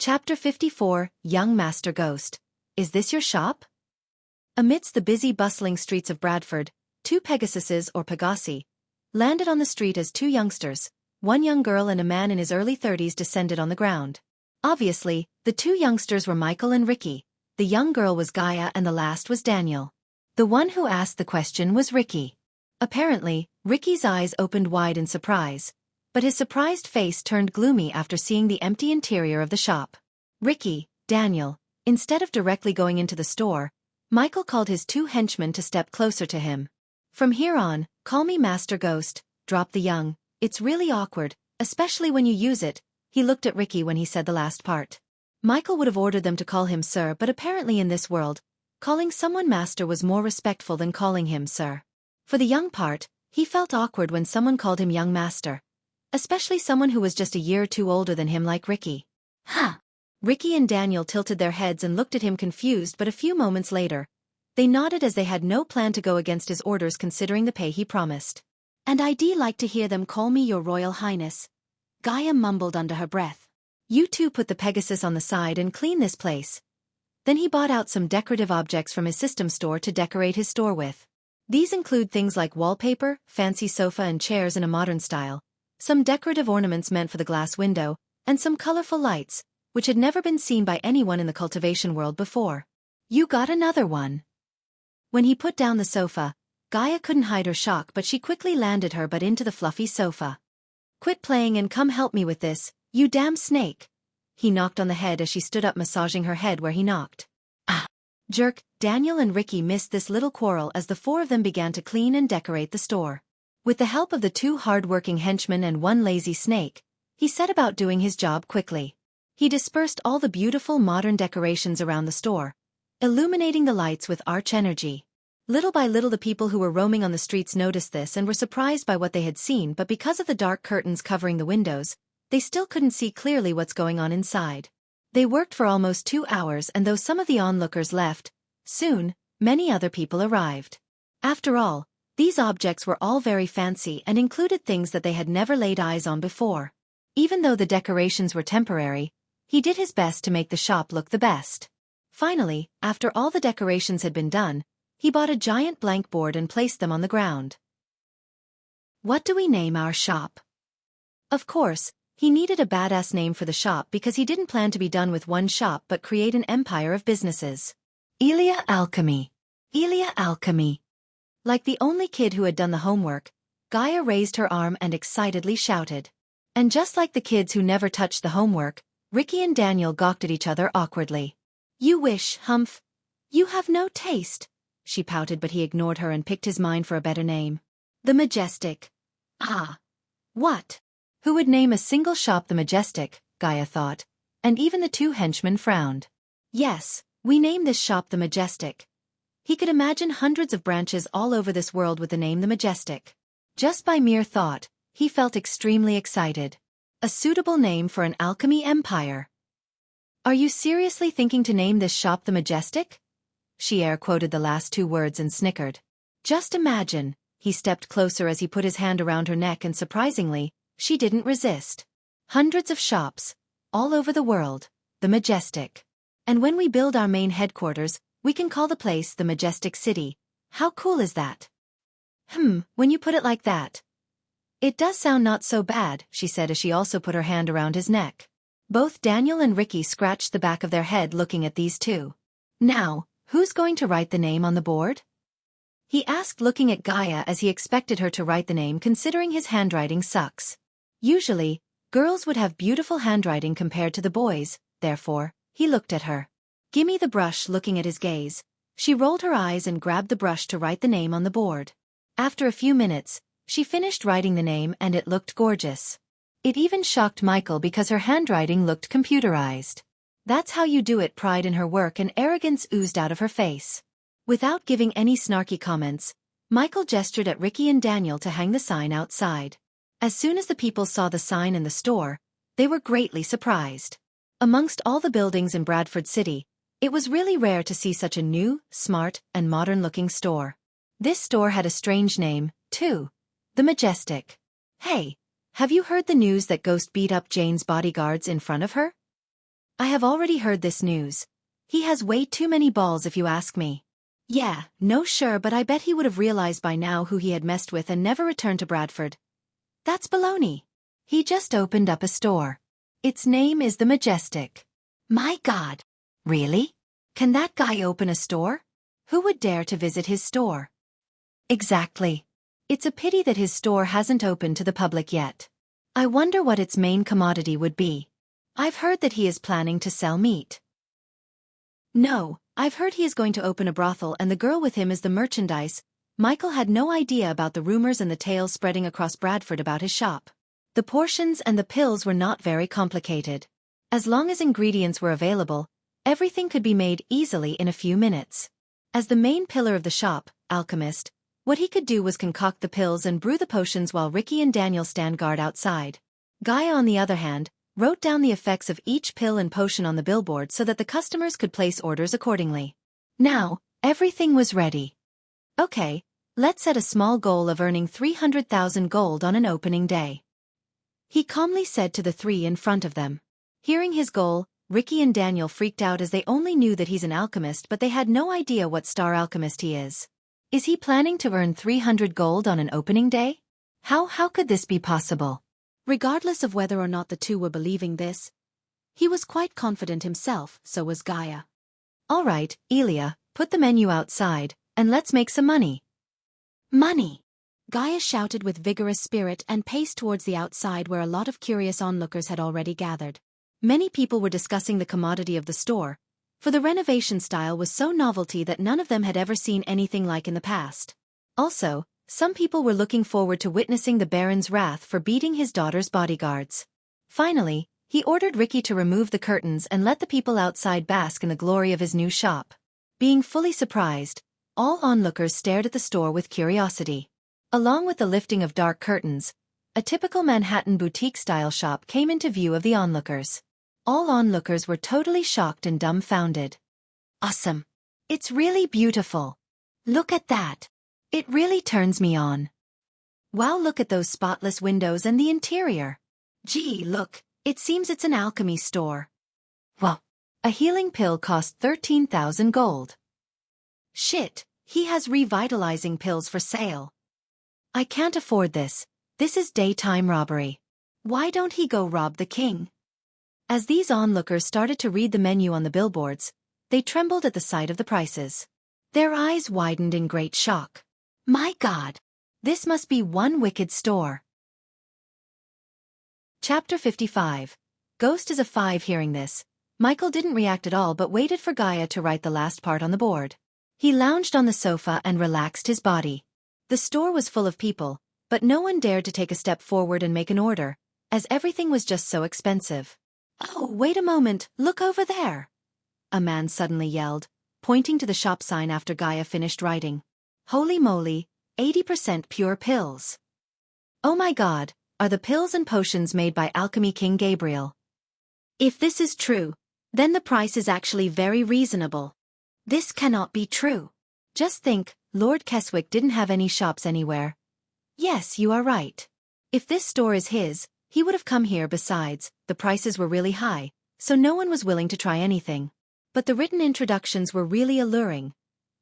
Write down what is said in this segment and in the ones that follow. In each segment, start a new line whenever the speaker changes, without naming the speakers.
Chapter 54, Young Master Ghost. Is this your shop? Amidst the busy bustling streets of Bradford, two Pegasuses or Pegasi landed on the street as two youngsters, one young girl and a man in his early 30s descended on the ground. Obviously, the two youngsters were Michael and Ricky. The young girl was Gaia and the last was Daniel. The one who asked the question was Ricky. Apparently, Ricky's eyes opened wide in surprise, but his surprised face turned gloomy after seeing the empty interior of the shop. Ricky, Daniel, instead of directly going into the store, Michael called his two henchmen to step closer to him. From here on, call me Master Ghost, dropped the young. It's really awkward, especially when you use it. He looked at Ricky when he said the last part. Michael would have ordered them to call him sir, but apparently in this world, calling someone master was more respectful than calling him sir. For the young part, he felt awkward when someone called him young master, especially someone who was just a year or two older than him like Ricky. Huh. Ricky and Daniel tilted their heads and looked at him confused, but a few moments later, they nodded as they had no plan to go against his orders considering the pay he promised. And I'd like to hear them call me your Royal Highness, Gaia mumbled under her breath. You two put the Pegasus on the side and clean this place. Then he bought out some decorative objects from his system store to decorate his store with. These include things like wallpaper, fancy sofa and chairs in a modern style, some decorative ornaments meant for the glass window, and some colorful lights, which had never been seen by anyone in the cultivation world before. You got another one. When he put down the sofa, Gaia couldn't hide her shock, but she quickly landed her butt into the fluffy sofa. Quit playing and come help me with this, you damn snake. He knocked on the head as she stood up, massaging her head where he knocked. Ah! Jerk. Daniel and Ricky missed this little quarrel as the four of them began to clean and decorate the store. With the help of the two hard-working henchmen and one lazy snake, he set about doing his job quickly. He dispersed all the beautiful modern decorations around the store, illuminating the lights with arch energy. Little by little the people who were roaming on the streets noticed this and were surprised by what they had seen, but because of the dark curtains covering the windows, they still couldn't see clearly what's going on inside. They worked for almost 2 hours, and though some of the onlookers left, soon, many other people arrived. After all, these objects were all very fancy and included things that they had never laid eyes on before. Even though the decorations were temporary, he did his best to make the shop look the best. Finally, after all the decorations had been done, he bought a giant blank board and placed them on the ground. What do we name our shop? Of course, he needed a badass name for the shop because he didn't plan to be done with one shop but create an empire of businesses. Elia Alchemy. Elia Alchemy. Like the only kid who had done the homework, Gaia raised her arm and excitedly shouted. And just like the kids who never touched the homework, Ricky and Daniel gawked at each other awkwardly. You wish, Humph. You have no taste. She pouted, but he ignored her and picked his mind for a better name. The Majestic. Ah. What? Who would name a single shop the Majestic, Gaia thought, and even the two henchmen frowned. Yes, we name this shop the Majestic. He could imagine hundreds of branches all over this world with the name the Majestic. Just by mere thought, he felt extremely excited. A suitable name for an alchemy empire. Are you seriously thinking to name this shop the Majestic? She air quoted the last two words and snickered. Just imagine. He stepped closer as he put his hand around her neck, and surprisingly, she didn't resist. Hundreds of shops, all over the world, the Majestic. And when we build our main headquarters, we can call the place the Majestic City. How cool is that? When you put it like that. It does sound not so bad, she said as she also put her hand around his neck. Both Daniel and Ricky scratched the back of their head looking at these two. Now, who's going to write the name on the board? He asked, looking at Gaia as he expected her to write the name considering his handwriting sucks. Usually, girls would have beautiful handwriting compared to the boys, therefore, he looked at her. Gimme the brush, looking at his gaze. She rolled her eyes and grabbed the brush to write the name on the board. After a few minutes, she finished writing the name and it looked gorgeous. It even shocked Michael because her handwriting looked computerized. That's how you do it. Pride in her work and arrogance oozed out of her face. Without giving any snarky comments, Michael gestured at Ricky and Daniel to hang the sign outside. As soon as the people saw the sign in the store, they were greatly surprised. Amongst all the buildings in Bradford City, it was really rare to see such a new, smart, and modern-looking store. This store had a strange name, too. The Majestic. Hey, have you heard the news that Ghost beat up Jane's bodyguards in front of her? I have already heard this news. He has way too many balls if you ask me. Yeah, no sure, but I bet he would have realized by now who he had messed with and never returned to Bradford. That's baloney. He just opened up a store. Its name is the Majestic. My God. Really? Can that guy open a store? Who would dare to visit his store? Exactly. It's a pity that his store hasn't opened to the public yet. I wonder what its main commodity would be. I've heard that he is planning to sell meat. No, I've heard he is going to open a brothel and the girl with him is the merchandise. Michael had no idea about the rumors and the tales spreading across Bradford about his shop. The portions and the pills were not very complicated. As long as ingredients were available, everything could be made easily in a few minutes. As the main pillar of the shop, alchemist, what he could do was concoct the pills and brew the potions while Ricky and Daniel stand guard outside. Gaia, on the other hand, wrote down the effects of each pill and potion on the billboard so that the customers could place orders accordingly. Now, everything was ready. Okay, let's set a small goal of earning 300,000 gold on an opening day. He calmly said to the three in front of them. Hearing his goal, Ricky and Daniel freaked out as they only knew that he's an alchemist but they had no idea what star alchemist he is. Is he planning to earn 300 gold on an opening day? How could this be possible? Regardless of whether or not the two were believing this, he was quite confident himself, so was Gaia. All right, Elia, put the menu outside, and let's make some money. Money! Gaia shouted with vigorous spirit and paced towards the outside where a lot of curious onlookers had already gathered. Many people were discussing the commodity of the store, for the renovation style was so novelty that none of them had ever seen anything like in the past. Also, some people were looking forward to witnessing the Baron's wrath for beating his daughter's bodyguards. Finally, he ordered Ricky to remove the curtains and let the people outside bask in the glory of his new shop. Being fully surprised, all onlookers stared at the store with curiosity. Along with the lifting of dark curtains, a typical Manhattan boutique-style shop came into view of the onlookers. All onlookers were totally shocked and dumbfounded. Awesome! It's really beautiful. Look at that. It really turns me on. Wow, look at those spotless windows and the interior. Gee, look, it seems it's an alchemy store. Well, a healing pill cost 13,000 gold. Shit, he has revitalizing pills for sale. I can't afford this. This is daytime robbery. Why don't he go rob the king? As these onlookers started to read the menu on the billboards, they trembled at the sight of the prices. Their eyes widened in great shock. My God! This must be one wicked store. Chapter 55. Ghost is a 5. Hearing this, Michael didn't react at all but waited for Gaia to write the last part on the board. He lounged on the sofa and relaxed his body. The store was full of people, but no one dared to take a step forward and make an order, as everything was just so expensive. Oh, wait a moment, look over there! A man suddenly yelled, pointing to the shop sign after Gaia finished writing. Holy moly, 80% pure pills. Oh my God, are the pills and potions made by Alchemy King Gabriel? If this is true, then the price is actually very reasonable. This cannot be true. Just think, Lord Keswick didn't have any shops anywhere. Yes, you are right. If this store is his, he would have come here. Besides, the prices were really high, so no one was willing to try anything. But the written introductions were really alluring,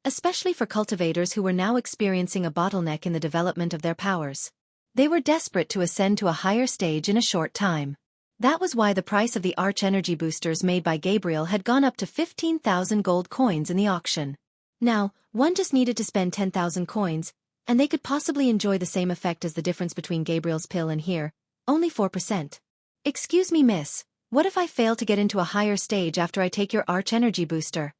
especially for cultivators who were now experiencing a bottleneck in the development of their powers. They were desperate to ascend to a higher stage in a short time. That was why the price of the Arch Energy boosters made by Gabriel had gone up to 15,000 gold coins in the auction. Now, one just needed to spend 10,000 coins, and they could possibly enjoy the same effect as the difference between Gabriel's pill and here, only 4%. Excuse me, miss, what if I fail to get into a higher stage after I take your Arch Energy booster?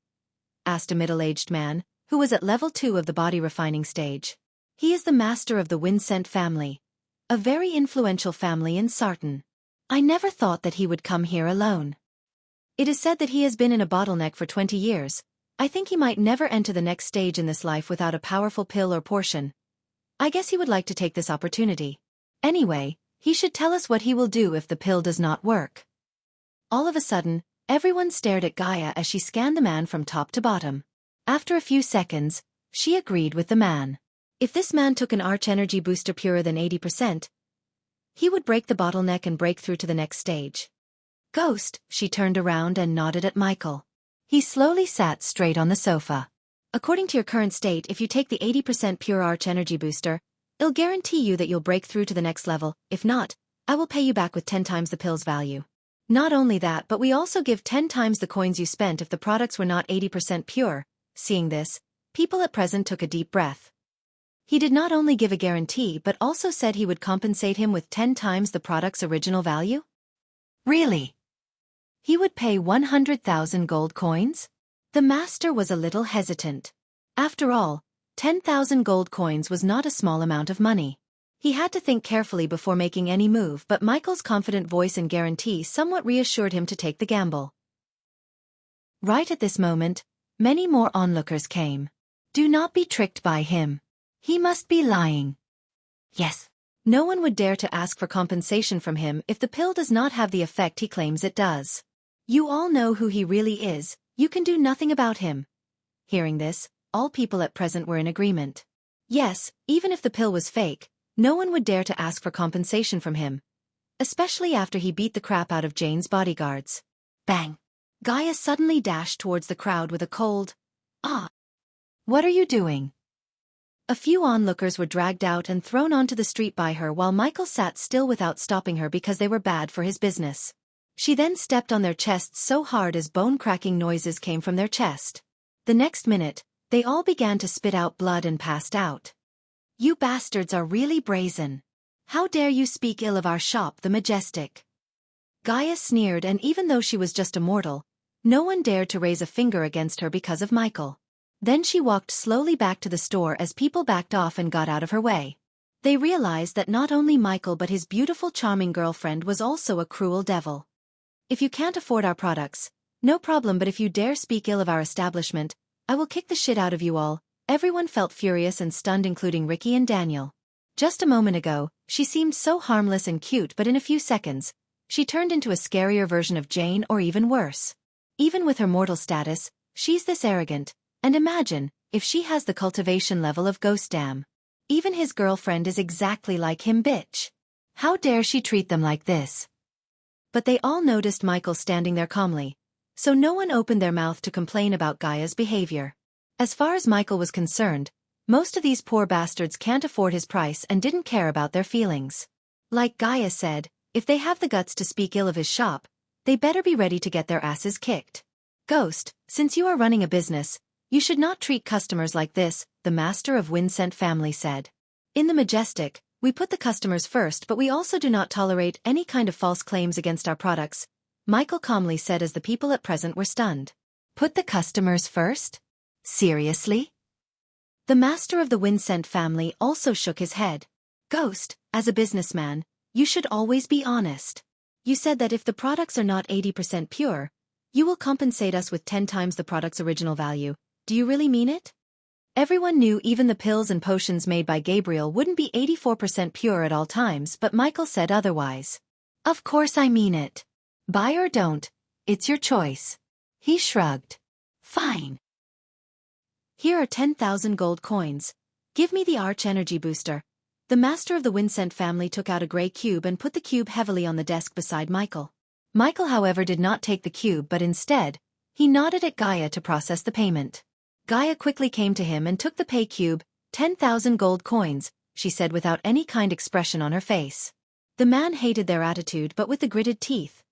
Asked a middle-aged man, who was at level 2 of the body refining stage. He is the master of the Winsent family, a very influential family in Sarton. I never thought that he would come here alone. It is said that he has been in a bottleneck for 20 years. I think he might never enter the next stage in this life without a powerful pill or portion. I guess he would like to take this opportunity. Anyway, he should tell us what he will do if the pill does not work. All of a sudden, everyone stared at Gaia as she scanned the man from top to bottom. After a few seconds, she agreed with the man. If this man took an Arch Energy booster purer than 80%, he would break the bottleneck and break through to the next stage. Ghost, she turned around and nodded at Michael. He slowly sat straight on the sofa. According to your current state, if you take the 80% Pure Arch Energy Booster, it'll guarantee you that you'll break through to the next level. If not, I will pay you back with 10 times the pill's value. Not only that, but we also give 10 times the coins you spent if the products were not 80% pure. Seeing this, people at present took a deep breath. He did not only give a guarantee but also said he would compensate him with 10 times the product's original value? Really? He would pay 100,000 gold coins? The master was a little hesitant. After all, 10,000 gold coins was not a small amount of money. He had to think carefully before making any move, but Michael's confident voice and guarantee somewhat reassured him to take the gamble. Right at this moment, many more onlookers came. Do not be tricked by him. He must be lying. Yes. No one would dare to ask for compensation from him if the pill does not have the effect he claims it does. You all know who he really is, you can do nothing about him. Hearing this, all people at present were in agreement. Yes, even if the pill was fake, no one would dare to ask for compensation from him. Especially after he beat the crap out of Jane's bodyguards. Bang! Gaia suddenly dashed towards the crowd with a cold, "Ah! What are you doing?" A few onlookers were dragged out and thrown onto the street by her while Michael sat still without stopping her because they were bad for his business. She then stepped on their chests so hard as bone-cracking noises came from their chest. The next minute, they all began to spit out blood and passed out. You bastards are really brazen. How dare you speak ill of our shop, the Majestic? Gaia sneered, and even though she was just a mortal, no one dared to raise a finger against her because of Michael. Then she walked slowly back to the store as people backed off and got out of her way. They realized that not only Michael but his beautiful charming girlfriend was also a cruel devil. If you can't afford our products, no problem, but if you dare speak ill of our establishment, I will kick the shit out of you all. Everyone felt furious and stunned, including Ricky and Daniel. Just a moment ago, she seemed so harmless and cute, but in a few seconds, she turned into a scarier version of Jane, or even worse. Even with her mortal status, she's this arrogant, and imagine, if she has the cultivation level of Ghost Dam. Even his girlfriend is exactly like him, bitch. How dare she treat them like this? But they all noticed Michael standing there calmly, so no one opened their mouth to complain about Gaia's behavior. As far as Michael was concerned, most of these poor bastards can't afford his price and didn't care about their feelings. Like Gaia said, if they have the guts to speak ill of his shop, they better be ready to get their asses kicked. Ghost, since you are running a business, you should not treat customers like this, the master of Winsent family said. In the Majestic, we put the customers first, but we also do not tolerate any kind of false claims against our products, Michael calmly said as the people at present were stunned. Put the customers first? Seriously? The master of the Winsent family also shook his head. Ghost, as a businessman, you should always be honest. You said that if the products are not 80% pure, you will compensate us with 10 times the product's original value. Do you really mean it? Everyone knew even the pills and potions made by Gabriel wouldn't be 84% pure at all times, but Michael said otherwise. Of course I mean it. Buy or don't, it's your choice. He shrugged. Fine. Here are 10,000 gold coins. Give me the Arch Energy Booster. The master of the Winsent family took out a gray cube and put the cube heavily on the desk beside Michael. Michael, however, did not take the cube, but instead, he nodded at Gaia to process the payment. Gaia quickly came to him and took the pay cube. 10,000 gold coins, she said without any kind expression on her face. The man hated their attitude, but with the gritted teeth.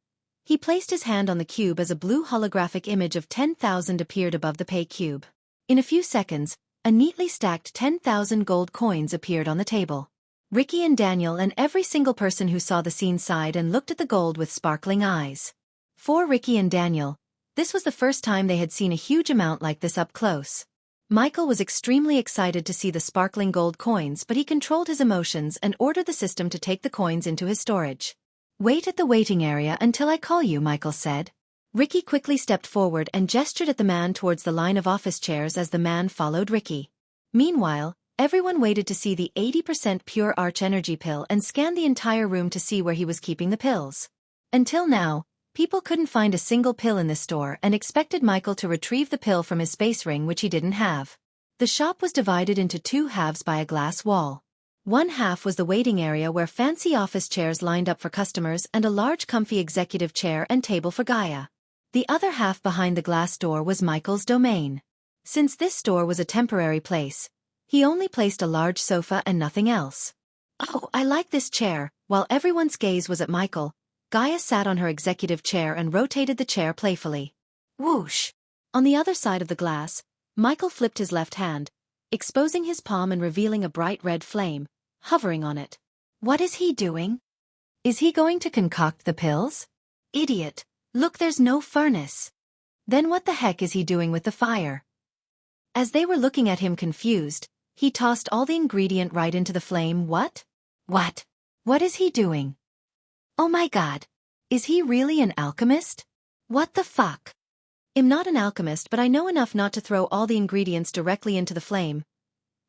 He placed his hand on the cube as a blue holographic image of 10,000 appeared above the pay cube. In a few seconds, a neatly stacked 10,000 gold coins appeared on the table. Ricky and Daniel and every single person who saw the scene sighed and looked at the gold with sparkling eyes. For Ricky and Daniel, this was the first time they had seen a huge amount like this up close. Michael was extremely excited to see the sparkling gold coins, but he controlled his emotions and ordered the system to take the coins into his storage. Wait at the waiting area until I call you, Michael said. Ricky quickly stepped forward and gestured at the man towards the line of office chairs as the man followed Ricky. Meanwhile, everyone waited to see the 80% pure Arch Energy pill and scanned the entire room to see where he was keeping the pills. Until now, people couldn't find a single pill in the store and expected Michael to retrieve the pill from his space ring, which he didn't have. The shop was divided into two halves by a glass wall. One half was the waiting area where fancy office chairs lined up for customers and a large comfy executive chair and table for Gaia. The other half behind the glass door was Michael's domain. Since this store was a temporary place, he only placed a large sofa and nothing else. "Oh, I like this chair." While everyone's gaze was at Michael, Gaia sat on her executive chair and rotated the chair playfully. Whoosh! On the other side of the glass, Michael flipped his left hand, exposing his palm and revealing a bright red flame, hovering on it. What is he doing? Is he going to concoct the pills? Idiot! Look, there's no furnace. Then what the heck is he doing with the fire? As they were looking at him confused, he tossed all the ingredient right into the flame. What? What is he doing? Oh my god! Is he really an alchemist? What the fuck? I'm not an alchemist, but I know enough not to throw all the ingredients directly into the flame.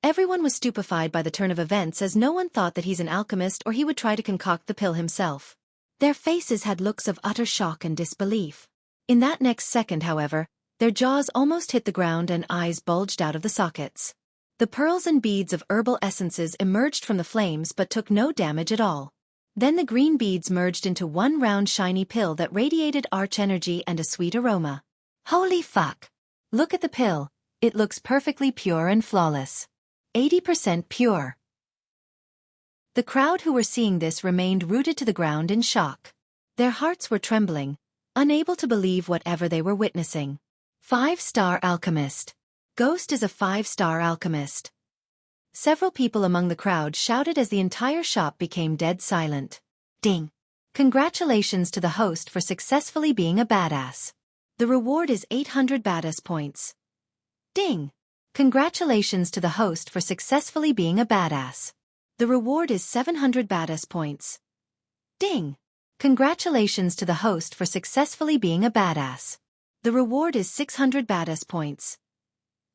Everyone was stupefied by the turn of events, as no one thought that he's an alchemist or he would try to concoct the pill himself. Their faces had looks of utter shock and disbelief. In that next second, however, their jaws almost hit the ground and eyes bulged out of the sockets. The pearls and beads of herbal essences emerged from the flames but took no damage at all. Then the green beads merged into one round shiny pill that radiated arch energy and a sweet aroma. Holy fuck! Look at the pill, it looks perfectly pure and flawless. 80% pure. The crowd who were seeing this remained rooted to the ground in shock. Their hearts were trembling, unable to believe whatever they were witnessing. 5-star alchemist. Ghost is a 5-star alchemist. Several people among the crowd shouted as the entire shop became dead silent. Ding! Congratulations to the host for successfully being a badass. The reward is 800 badass points. Ding! Congratulations to the host for successfully being a badass. The reward is 700 badass points. Ding! Congratulations to the host for successfully being a badass. The reward is 600 badass points.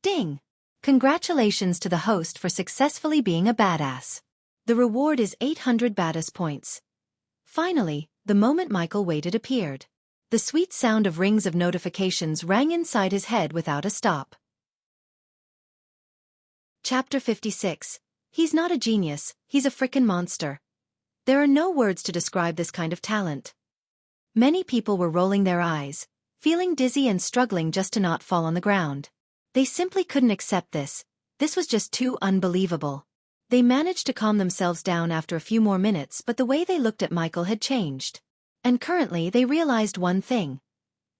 Ding! Congratulations to the host for successfully being a badass. The reward is 800 badass points. Finally, the moment Michael waited appeared. The sweet sound of rings of notifications rang inside his head without a stop. Chapter 56. He's not a genius, he's a frickin' monster. There are no words to describe this kind of talent. Many people were rolling their eyes, feeling dizzy and struggling just to not fall on the ground. They simply couldn't accept this. This was just too unbelievable. They managed to calm themselves down after a few more minutes, but the way they looked at Michael had changed. And currently they realized one thing.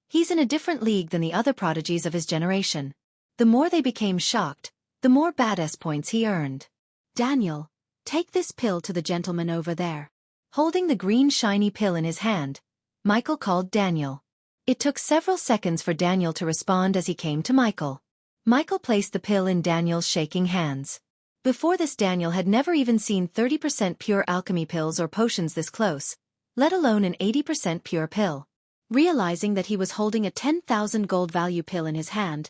He's in a different league than the other prodigies of his generation. The more they became shocked, the more badass points he earned. Daniel, take this pill to the gentleman over there. Holding the green shiny pill in his hand, Michael called Daniel. It took several seconds for Daniel to respond as he came to Michael. Michael placed the pill in Daniel's shaking hands. Before this, Daniel had never even seen 30% pure alchemy pills or potions this close, let alone an 80% pure pill. Realizing that he was holding a 10,000 gold value pill in his hand,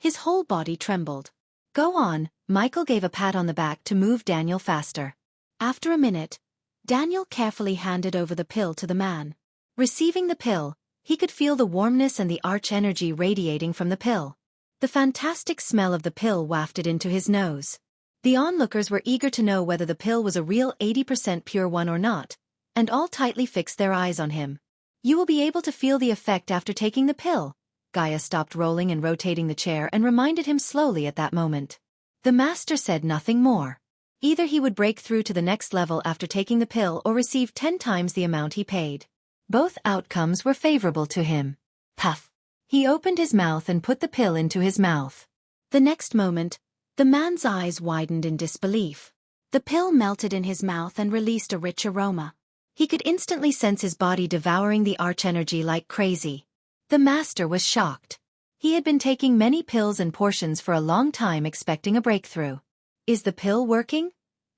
his whole body trembled. Go on, Michael gave a pat on the back to move Daniel faster. After a minute, Daniel carefully handed over the pill to the man. Receiving the pill, he could feel the warmness and the arch energy radiating from the pill. The fantastic smell of the pill wafted into his nose. The onlookers were eager to know whether the pill was a real 80% pure one or not, and all tightly fixed their eyes on him. You will be able to feel the effect after taking the pill. Gaia stopped rolling and rotating the chair and reminded him slowly at that moment. The master said nothing more. Either he would break through to the next level after taking the pill or receive 10 times the amount he paid. Both outcomes were favorable to him. Puff! He opened his mouth and put the pill into his mouth. The next moment, the man's eyes widened in disbelief. The pill melted in his mouth and released a rich aroma. He could instantly sense his body devouring the arch energy like crazy. The master was shocked. He had been taking many pills and portions for a long time expecting a breakthrough. Is the pill working?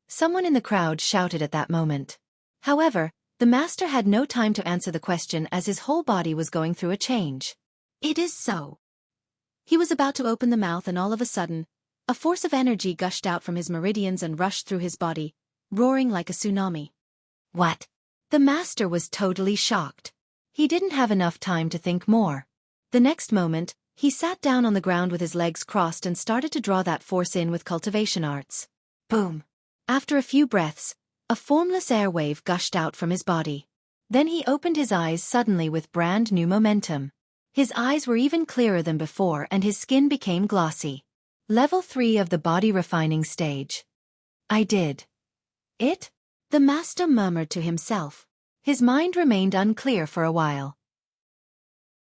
Someone in the crowd shouted at that moment. However, the master had no time to answer the question as his whole body was going through a change. It is so. He was about to open the mouth and all of a sudden, a force of energy gushed out from his meridians and rushed through his body, roaring like a tsunami. What? The master was totally shocked. He didn't have enough time to think more. The next moment, he sat down on the ground with his legs crossed and started to draw that force in with cultivation arts. Boom! After a few breaths, a formless airwave gushed out from his body. Then he opened his eyes suddenly with brand new momentum. His eyes were even clearer than before and his skin became glossy. Level 3 of the body refining stage. I did it? The master murmured to himself. His mind remained unclear for a while.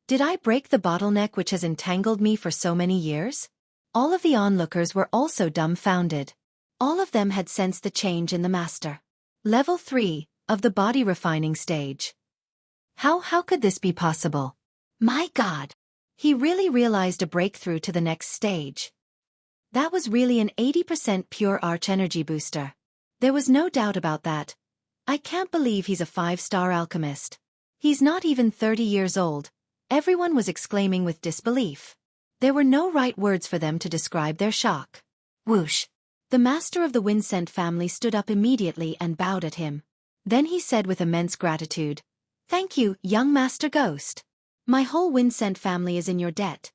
Did I break the bottleneck which has entangled me for so many years? All of the onlookers were also dumbfounded. All of them had sensed the change in the master. Level 3 of the body refining stage. How could this be possible? My God! He really realized a breakthrough to the next stage. That was really an 80% pure arch energy booster. There was no doubt about that. I can't believe he's a 5-star alchemist. He's not even 30 years old. Everyone was exclaiming with disbelief. There were no right words for them to describe their shock. Whoosh! The master of the Winsent family stood up immediately and bowed at him. Then he said with immense gratitude, "Thank you, young Master Ghost. My whole Winsent family is in your debt."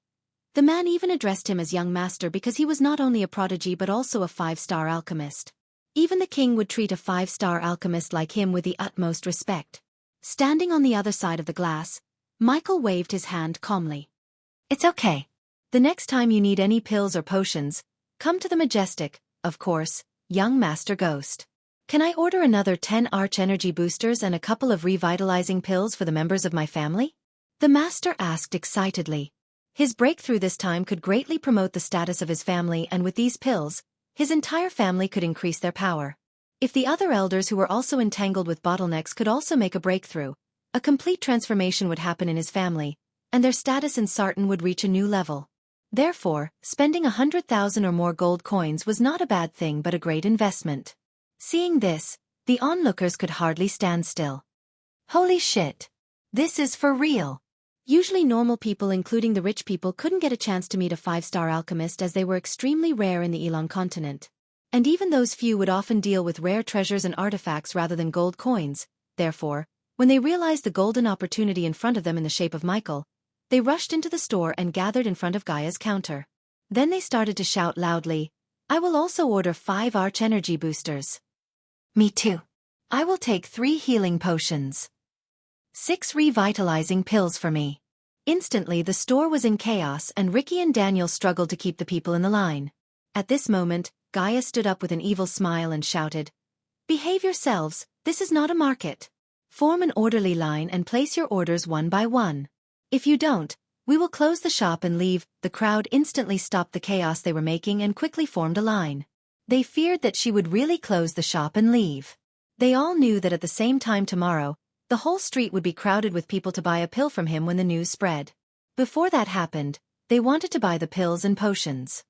The man even addressed him as young master because he was not only a prodigy but also a 5-star alchemist. Even the king would treat a 5-star alchemist like him with the utmost respect. Standing on the other side of the glass, Michael waved his hand calmly. "It's okay. The next time you need any pills or potions, come to the Majestic, of course, young Master Ghost. Can I order another 10 arch energy boosters and a couple of revitalizing pills for the members of my family?" The master asked excitedly. His breakthrough this time could greatly promote the status of his family, and with these pills, his entire family could increase their power. If the other elders who were also entangled with bottlenecks could also make a breakthrough, a complete transformation would happen in his family, and their status in Sartan would reach a new level. Therefore, spending 100,000 or more gold coins was not a bad thing but a great investment. Seeing this, the onlookers could hardly stand still. Holy shit! This is for real! Usually normal people, including the rich people, couldn't get a chance to meet a 5-star alchemist as they were extremely rare in the Elon continent. And even those few would often deal with rare treasures and artifacts rather than gold coins. Therefore, when they realized the golden opportunity in front of them in the shape of Michael, they rushed into the store and gathered in front of Gaia's counter. Then they started to shout loudly, "I will also order 5 arch energy boosters." "Me too. I will take 3 healing potions. 6 revitalizing pills for me." Instantly the store was in chaos and Ricky and Daniel struggled to keep the people in the line. At this moment, Gaia stood up with an evil smile and shouted, "Behave yourselves, this is not a market. Form an orderly line and place your orders one by one. If you don't, we will close the shop and leave." The crowd instantly stopped the chaos they were making and quickly formed a line. They feared that she would really close the shop and leave. They all knew that at the same time tomorrow, the whole street would be crowded with people to buy a pill from him when the news spread. Before that happened, they wanted to buy the pills and potions.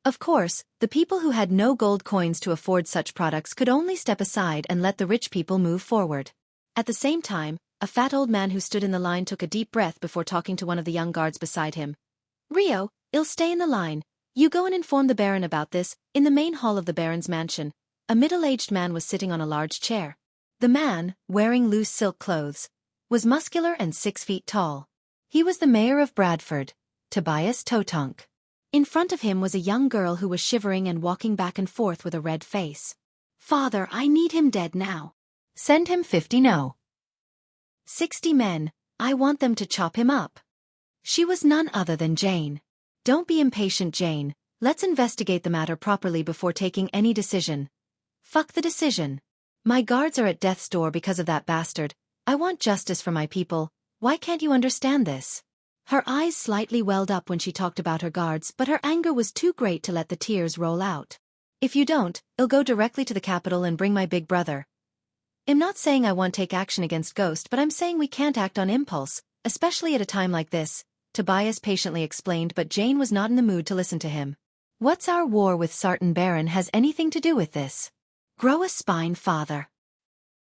Of course, the people who had no gold coins to afford such products could only step aside and let the rich people move forward. At the same time, a fat old man who stood in the line took a deep breath before talking to one of the young guards beside him. "Rio, I'll stay in the line. You go and inform the Baron about this." In the main hall of the Baron's mansion, a middle-aged man was sitting on a large chair. The man, wearing loose silk clothes, was muscular and 6 feet tall. He was the mayor of Bradford, Tobias Totonk. In front of him was a young girl who was shivering and walking back and forth with a red face. "Father, I need him dead now. Send him 50 no. 60 men, I want them to chop him up." She was none other than Jane. "Don't be impatient, Jane. Let's investigate the matter properly before taking any decision." "Fuck the decision. My guards are at death's door because of that bastard. I want justice for my people. Why can't you understand this?" Her eyes slightly welled up when she talked about her guards, but her anger was too great to let the tears roll out. "If you don't, I'll go directly to the capital and bring my big brother. I'm not saying I won't take action against Ghost, but I'm saying we can't act on impulse, especially at a time like this," Tobias patiently explained, but Jane was not in the mood to listen to him. "What's our war with Sartan Baron has anything to do with this? Grow a spine, father."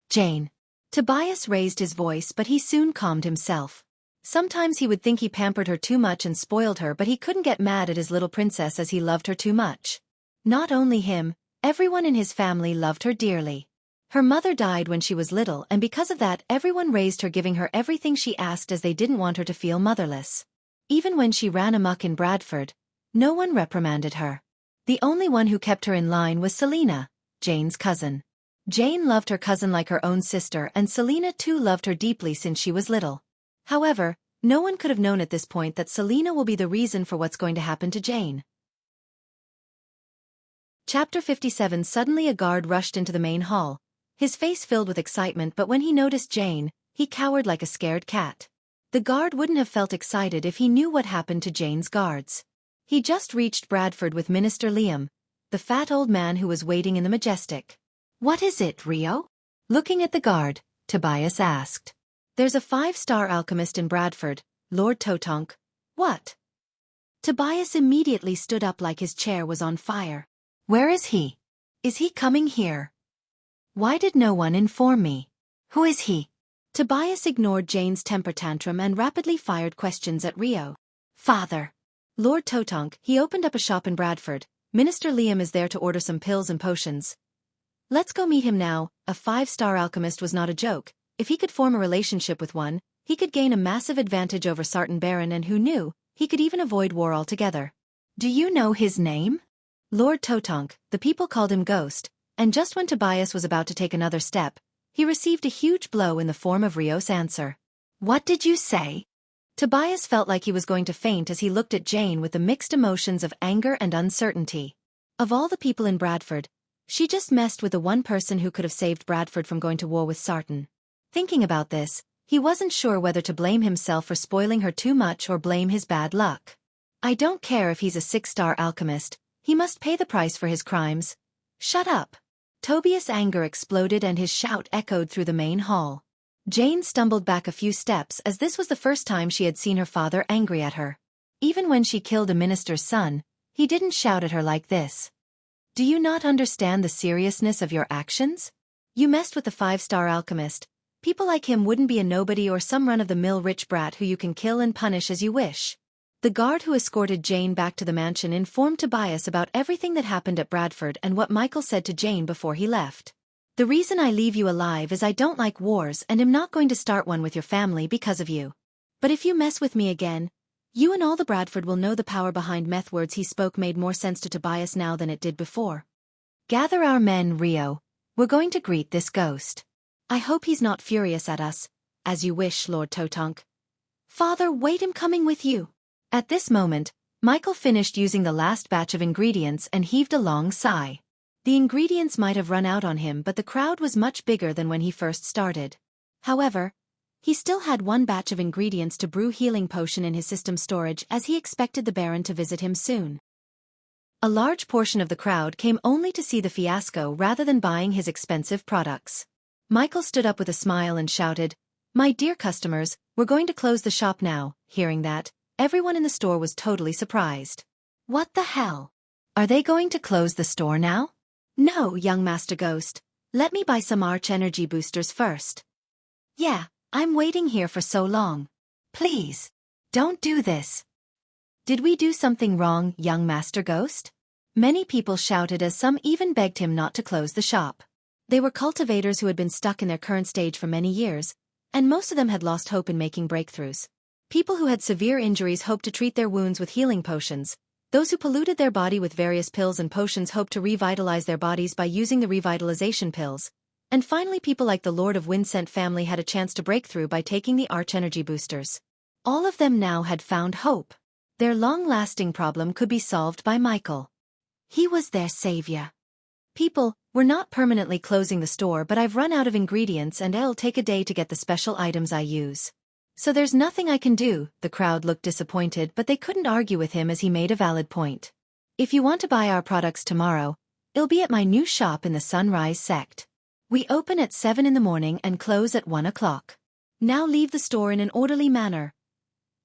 "Jane." Tobias raised his voice, but he soon calmed himself. Sometimes he would think he pampered her too much and spoiled her, but he couldn't get mad at his little princess as he loved her too much. Not only him, everyone in his family loved her dearly. Her mother died when she was little, and because of that everyone raised her, giving her everything she asked as they didn't want her to feel motherless. Even when she ran amok in Bradford, no one reprimanded her. The only one who kept her in line was Selina, Jane's cousin. Jane loved her cousin like her own sister, and Selina too loved her deeply since she was little. However, no one could have known at this point that Selina will be the reason for what's going to happen to Jane. Chapter 57. Suddenly a guard rushed into the main hall, his face filled with excitement, but when he noticed Jane, he cowered like a scared cat. The guard wouldn't have felt excited if he knew what happened to Jane's guards. He just reached Bradford with Minister Liam, the fat old man who was waiting in the Majestic. "What is it, Rio?" Looking at the guard, Tobias asked. "There's a 5-star alchemist in Bradford, Lord Totonk." "What?" Tobias immediately stood up like his chair was on fire. "Where is he? Is he coming here? Why did no one inform me? Who is he?" Tobias ignored Jane's temper tantrum and rapidly fired questions at Rio. "Father. Lord Totonk, he opened up a shop in Bradford. Minister Liam is there to order some pills and potions. Let's go meet him now." A 5-star alchemist was not a joke. If he could form a relationship with one, he could gain a massive advantage over Sartan Baron, and who knew, he could even avoid war altogether. "Do you know his name?" "Lord Totonk." The people called him Ghost, and just when Tobias was about to take another step, he received a huge blow in the form of Rio's answer. "What did you say?" Tobias felt like he was going to faint as he looked at Jane with the mixed emotions of anger and uncertainty. Of all the people in Bradford, she just messed with the one person who could have saved Bradford from going to war with Sartan. Thinking about this, he wasn't sure whether to blame himself for spoiling her too much or blame his bad luck. "I don't care if he's a 6-star alchemist, he must pay the price for his crimes." "Shut up." Tobias' anger exploded and his shout echoed through the main hall. Jane stumbled back a few steps as this was the first time she had seen her father angry at her. Even when she killed a minister's son, he didn't shout at her like this. "Do you not understand the seriousness of your actions? You messed with the 5-star alchemist. People like him wouldn't be a nobody or some run-of-the-mill rich brat who you can kill and punish as you wish." The guard who escorted Jane back to the mansion informed Tobias about everything that happened at Bradford and what Michael said to Jane before he left. "The reason I leave you alive is I don't like wars and am not going to start one with your family because of you. But if you mess with me again, you and all the Bradford will know the power behind meth." Words he spoke made more sense to Tobias now than it did before. "Gather our men, Rio. We're going to greet this ghost. I hope he's not furious at us." "As you wish, Lord Totonk." "Father, wait, I'm coming with you." At this moment, Michael finished using the last batch of ingredients and heaved a long sigh. The ingredients might have run out on him, but the crowd was much bigger than when he first started. However, he still had one batch of ingredients to brew healing potion in his system storage as he expected the Baron to visit him soon. A large portion of the crowd came only to see the fiasco rather than buying his expensive products. Michael stood up with a smile and shouted, "My dear customers, we're going to close the shop now." Hearing that, everyone in the store was totally surprised. "What the hell? Are they going to close the store now?" "No, young Master Ghost. Let me buy some Arch Energy boosters first." "Yeah, I'm waiting here for so long. Please, don't do this." "Did we do something wrong, young Master Ghost?" Many people shouted as some even begged him not to close the shop. They were cultivators who had been stuck in their current stage for many years, and most of them had lost hope in making breakthroughs. People who had severe injuries hoped to treat their wounds with healing potions. Those who polluted their body with various pills and potions hoped to revitalize their bodies by using the revitalization pills. And finally, people like the Lord of Windsent family had a chance to break through by taking the Arch Energy boosters. All of them now had found hope. Their long-lasting problem could be solved by Michael. He was their savior. "People, we're not permanently closing the store, but I've run out of ingredients and it'll take a day to get the special items I use. So there's nothing I can do." The crowd looked disappointed, but they couldn't argue with him as he made a valid point. "If you want to buy our products tomorrow, it'll be at my new shop in the Sunrise Sect. We open at 7 in the morning and close at 1 o'clock. Now leave the store in an orderly manner."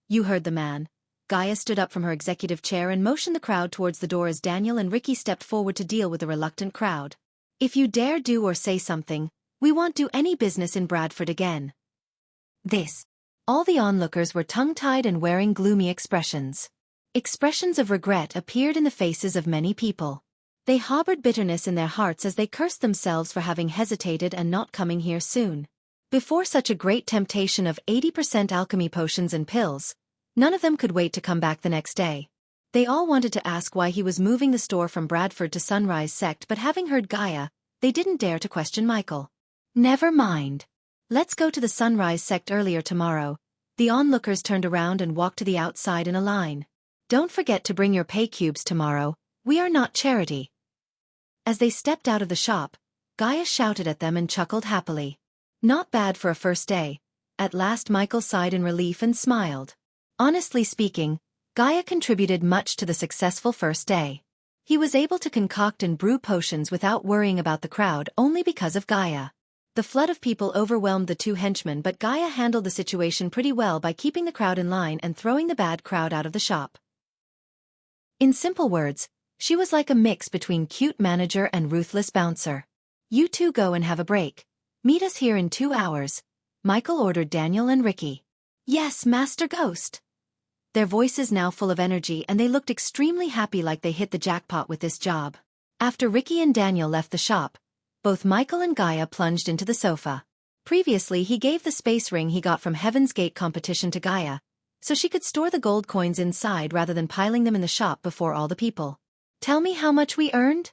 "You heard the man." Gaia stood up from her executive chair and motioned the crowd towards the door as Daniel and Ricky stepped forward to deal with the reluctant crowd. "If you dare do or say something, we won't do any business in Bradford again." This. All the onlookers were tongue-tied and wearing gloomy expressions. Expressions of regret appeared in the faces of many people. They harbored bitterness in their hearts as they cursed themselves for having hesitated and not coming here soon. Before such a great temptation of 80% alchemy potions and pills, none of them could wait to come back the next day. They all wanted to ask why he was moving the store from Bradford to Sunrise Sect, but having heard Gaia, they didn't dare to question Michael. Never mind. Let's go to the Sunrise Sect earlier tomorrow. The onlookers turned around and walked to the outside in a line. Don't forget to bring your pay cubes tomorrow. We are not charity. As they stepped out of the shop, Gaia shouted at them and chuckled happily. Not bad for a first day. At last Michael sighed in relief and smiled. Honestly speaking, Gaia contributed much to the successful first day. He was able to concoct and brew potions without worrying about the crowd only because of Gaia. The flood of people overwhelmed the two henchmen, but Gaia handled the situation pretty well by keeping the crowd in line and throwing the bad crowd out of the shop. In simple words, she was like a mix between cute manager and ruthless bouncer. You two go and have a break. Meet us here in 2 hours, Michael ordered Daniel and Ricky. Yes, Master Ghost. Their voices now full of energy, and they looked extremely happy, like they hit the jackpot with this job. After Ricky and Daniel left the shop, both Michael and Gaia plunged into the sofa. Previously he gave the space ring he got from Heaven's Gate competition to Gaia, so she could store the gold coins inside rather than piling them in the shop before all the people. Tell me how much we earned?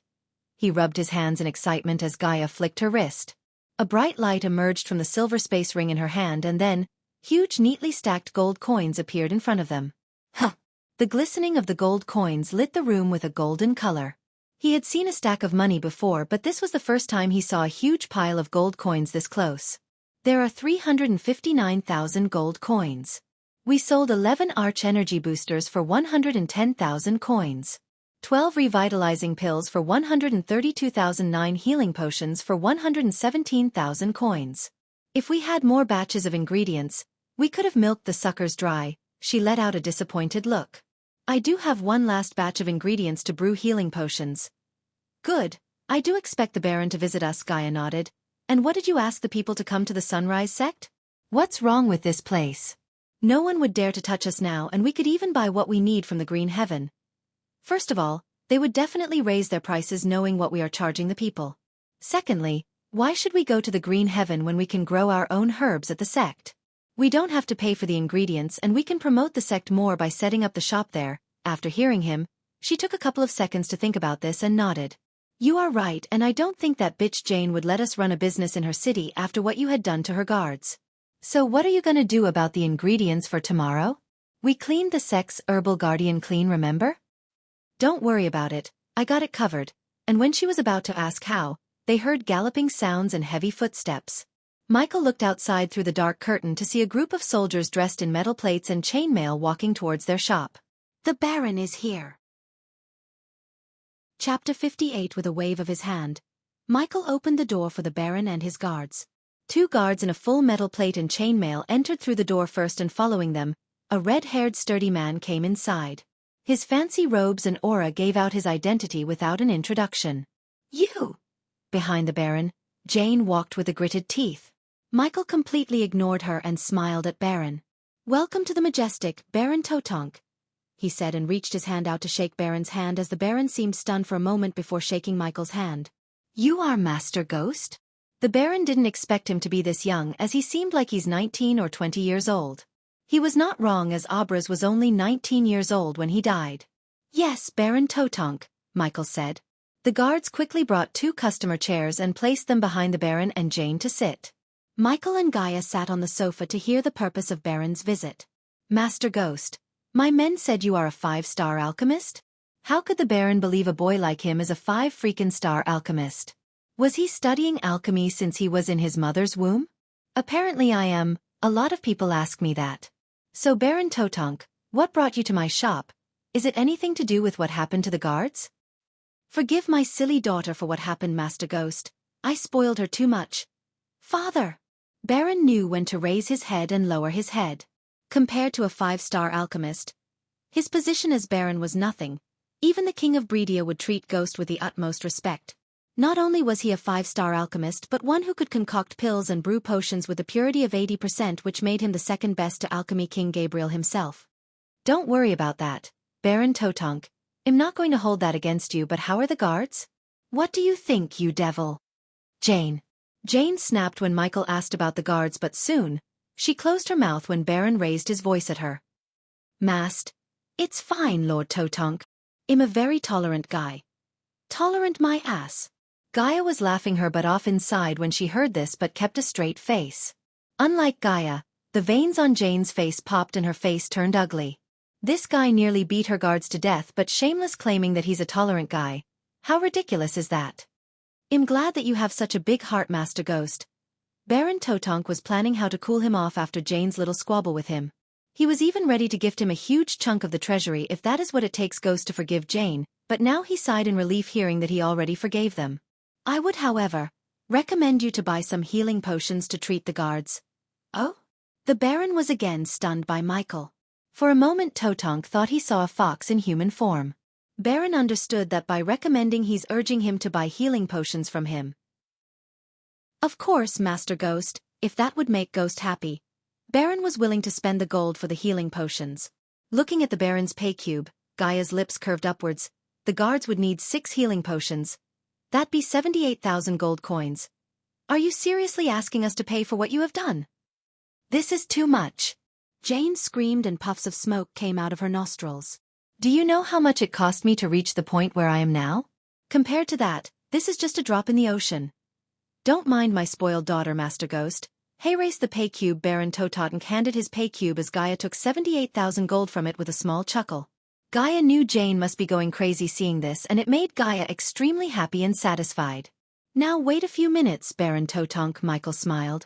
He rubbed his hands in excitement as Gaia flicked her wrist. A bright light emerged from the silver space ring in her hand, and then huge neatly stacked gold coins appeared in front of them. Huh! The glistening of the gold coins lit the room with a golden color. He had seen a stack of money before, but this was the first time he saw a huge pile of gold coins this close. There are 359,000 gold coins. We sold 11 Arch Energy Boosters for 110,000 coins. 12 Revitalizing Pills for 132,000, 9 Healing Potions for 117,000 coins. If we had more batches of ingredients, we could have milked the suckers dry. She let out a disappointed look. I do have one last batch of ingredients to brew healing potions. Good. I do expect the Baron to visit us, Gaia nodded. And what did you ask the people to come to the Sunrise Sect? What's wrong with this place? No one would dare to touch us now, and we could even buy what we need from the Green Heaven. First of all, they would definitely raise their prices knowing what we are charging the people. Secondly, why should we go to the Green Heaven when we can grow our own herbs at the sect? We don't have to pay for the ingredients, and we can promote the sect more by setting up the shop there. After hearing him, she took a couple of seconds to think about this and nodded. You are right, and I don't think that bitch Jane would let us run a business in her city after what you had done to her guards. So what are you gonna do about the ingredients for tomorrow? We cleaned the sect's herbal guardian clean, remember? Don't worry about it, I got it covered. And when she was about to ask how, they heard galloping sounds and heavy footsteps. Michael looked outside through the dark curtain to see a group of soldiers dressed in metal plates and chainmail walking towards their shop. The Baron is here. Chapter 58. With a wave of his hand, Michael opened the door for the Baron and his guards. 2 guards in a full metal plate and chainmail entered through the door first, and following them, a red-haired sturdy man came inside. His fancy robes and aura gave out his identity without an introduction. You! Behind the Baron, Jane walked with the gritted teeth. Michael completely ignored her and smiled at Baron. Welcome to the majestic Baron Totonk, he said, and reached his hand out to shake Baron's hand as the Baron seemed stunned for a moment before shaking Michael's hand. You are Master Ghost? The Baron didn't expect him to be this young, as he seemed like he's 19 or 20 years old. He was not wrong, as Abraz was only 19 years old when he died. Yes, Baron Totonk, Michael said. The guards quickly brought 2 customer chairs and placed them behind the Baron and Jane to sit. Michael and Gaia sat on the sofa to hear the purpose of Baron's visit. Master Ghost, my men said you are a 5-star alchemist? How could the Baron believe a boy like him is a 5-freaking-star alchemist? Was he studying alchemy since he was in his mother's womb? Apparently I am. A lot of people ask me that. So Baron Totonk, what brought you to my shop? Is it anything to do with what happened to the guards? Forgive my silly daughter for what happened, Master Ghost. I spoiled her too much. Father! Baron knew when to raise his head and lower his head. Compared to a 5-star alchemist, his position as Baron was nothing. Even the King of Bredia would treat Ghost with the utmost respect. Not only was he a 5-star alchemist, but one who could concoct pills and brew potions with a purity of 80%, which made him the second best to Alchemy King Gabriel himself. Don't worry about that, Baron Totonk. I'm not going to hold that against you, but how are the guards? What do you think, you devil? Jane snapped when Michael asked about the guards, but soon, she closed her mouth when Baron raised his voice at her. Mast, It's fine, Lord Totonk. I'm a very tolerant guy. Tolerant my ass. Gaia was laughing her butt off inside when she heard this but kept a straight face. Unlike Gaia, the veins on Jane's face popped and her face turned ugly. This guy nearly beat her guards to death but shameless claiming that he's a tolerant guy. How ridiculous is that? I'm glad that you have such a big heart, Master Ghost. Baron Totonk was planning how to cool him off after Jane's little squabble with him. He was even ready to gift him a huge chunk of the treasury if that is what it takes Ghost to forgive Jane, but now he sighed in relief hearing that he already forgave them. I would, however, recommend you to buy some healing potions to treat the guards. Oh? The Baron was again stunned by Michael. For a moment Totonk thought he saw a fox in human form. Baron understood that by recommending he's urging him to buy healing potions from him. Of course, Master Ghost, if that would make Ghost happy. Baron was willing to spend the gold for the healing potions. Looking at the Baron's pay cube, Gaia's lips curved upwards. The guards would need 6 healing potions. That'd be 78,000 gold coins. Are you seriously asking us to pay for what you have done? This is too much. Jane screamed and puffs of smoke came out of her nostrils. Do you know how much it cost me to reach the point where I am now? Compared to that, this is just a drop in the ocean. Don't mind my spoiled daughter, Master Ghost. Hey, raise the pay cube. Baron Totonk handed his pay cube as Gaia took 78,000 gold from it with a small chuckle. Gaia knew Jane must be going crazy seeing this and it made Gaia extremely happy and satisfied. Now wait a few minutes, Baron Totonk, Michael smiled.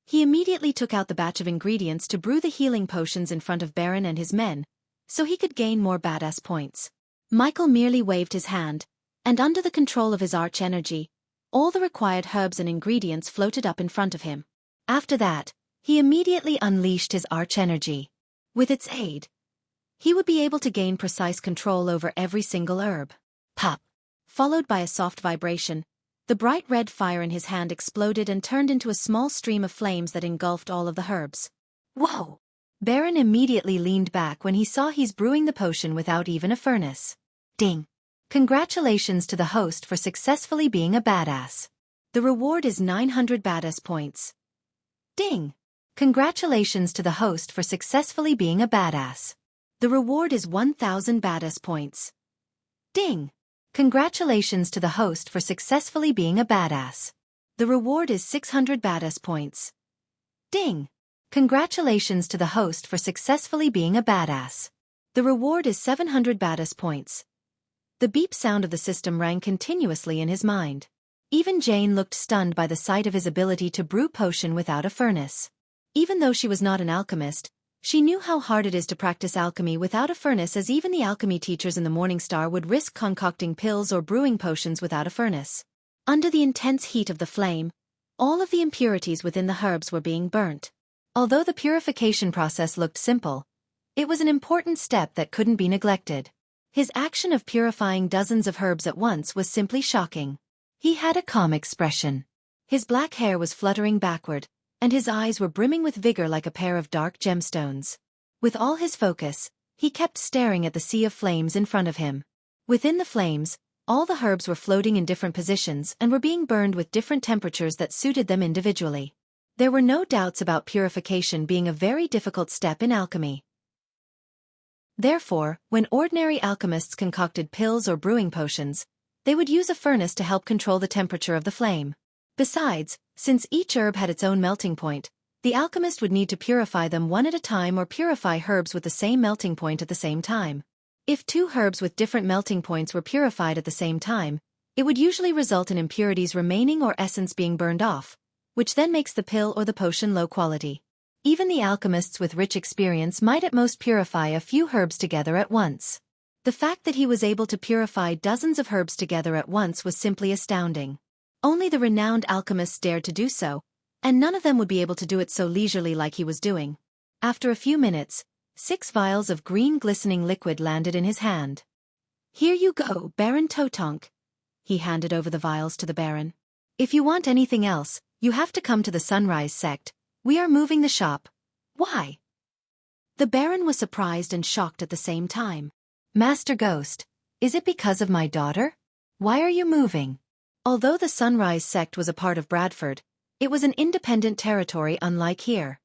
He immediately took out the batch of ingredients to brew the healing potions in front of Baron and his men, so he could gain more badass points. Michael merely waved his hand, and under the control of his arch energy, all the required herbs and ingredients floated up in front of him. After that, he immediately unleashed his arch energy. With its aid, he would be able to gain precise control over every single herb. Pop! Followed by a soft vibration, the bright red fire in his hand exploded and turned into a small stream of flames that engulfed all of the herbs. Whoa! Baron immediately leaned back when he saw he's brewing the potion without even a furnace. Ding! Congratulations to the host for successfully being a badass. The reward is 900 badass points. Ding! Congratulations to the host for successfully being a badass. The reward is 1,000 badass points. Ding! Congratulations to the host for successfully being a badass. The reward is 600 badass points. Ding! Congratulations to the host for successfully being a badass. The reward is 700 badass points. The beep sound of the system rang continuously in his mind. Even Jane looked stunned by the sight of his ability to brew potion without a furnace. Even though she was not an alchemist, she knew how hard it is to practice alchemy without a furnace, as even the alchemy teachers in the Morning Star would risk concocting pills or brewing potions without a furnace. Under the intense heat of the flame, all of the impurities within the herbs were being burnt. Although the purification process looked simple, it was an important step that couldn't be neglected. His action of purifying dozens of herbs at once was simply shocking. He had a calm expression. His black hair was fluttering backward, and his eyes were brimming with vigor like a pair of dark gemstones. With all his focus, he kept staring at the sea of flames in front of him. Within the flames, all the herbs were floating in different positions and were being burned with different temperatures that suited them individually. There were no doubts about purification being a very difficult step in alchemy. Therefore, when ordinary alchemists concocted pills or brewing potions, they would use a furnace to help control the temperature of the flame. Besides, since each herb had its own melting point, the alchemist would need to purify them one at a time or purify herbs with the same melting point at the same time. If 2 herbs with different melting points were purified at the same time, it would usually result in impurities remaining or essence being burned off, which then makes the pill or the potion low quality. Even the alchemists with rich experience might at most purify a few herbs together at once. The fact that he was able to purify dozens of herbs together at once was simply astounding. Only the renowned alchemists dared to do so, and none of them would be able to do it so leisurely like he was doing. After a few minutes, 6 vials of green glistening liquid landed in his hand. Here you go, Baron Totonk. He handed over the vials to the Baron. If you want anything else, you have to come to the Sunrise sect. We are moving the shop. Why? The Baron was surprised and shocked at the same time. Master Ghost, is it because of my daughter? Why are you moving? Although the Sunrise sect was a part of Bradford, it was an independent territory unlike here.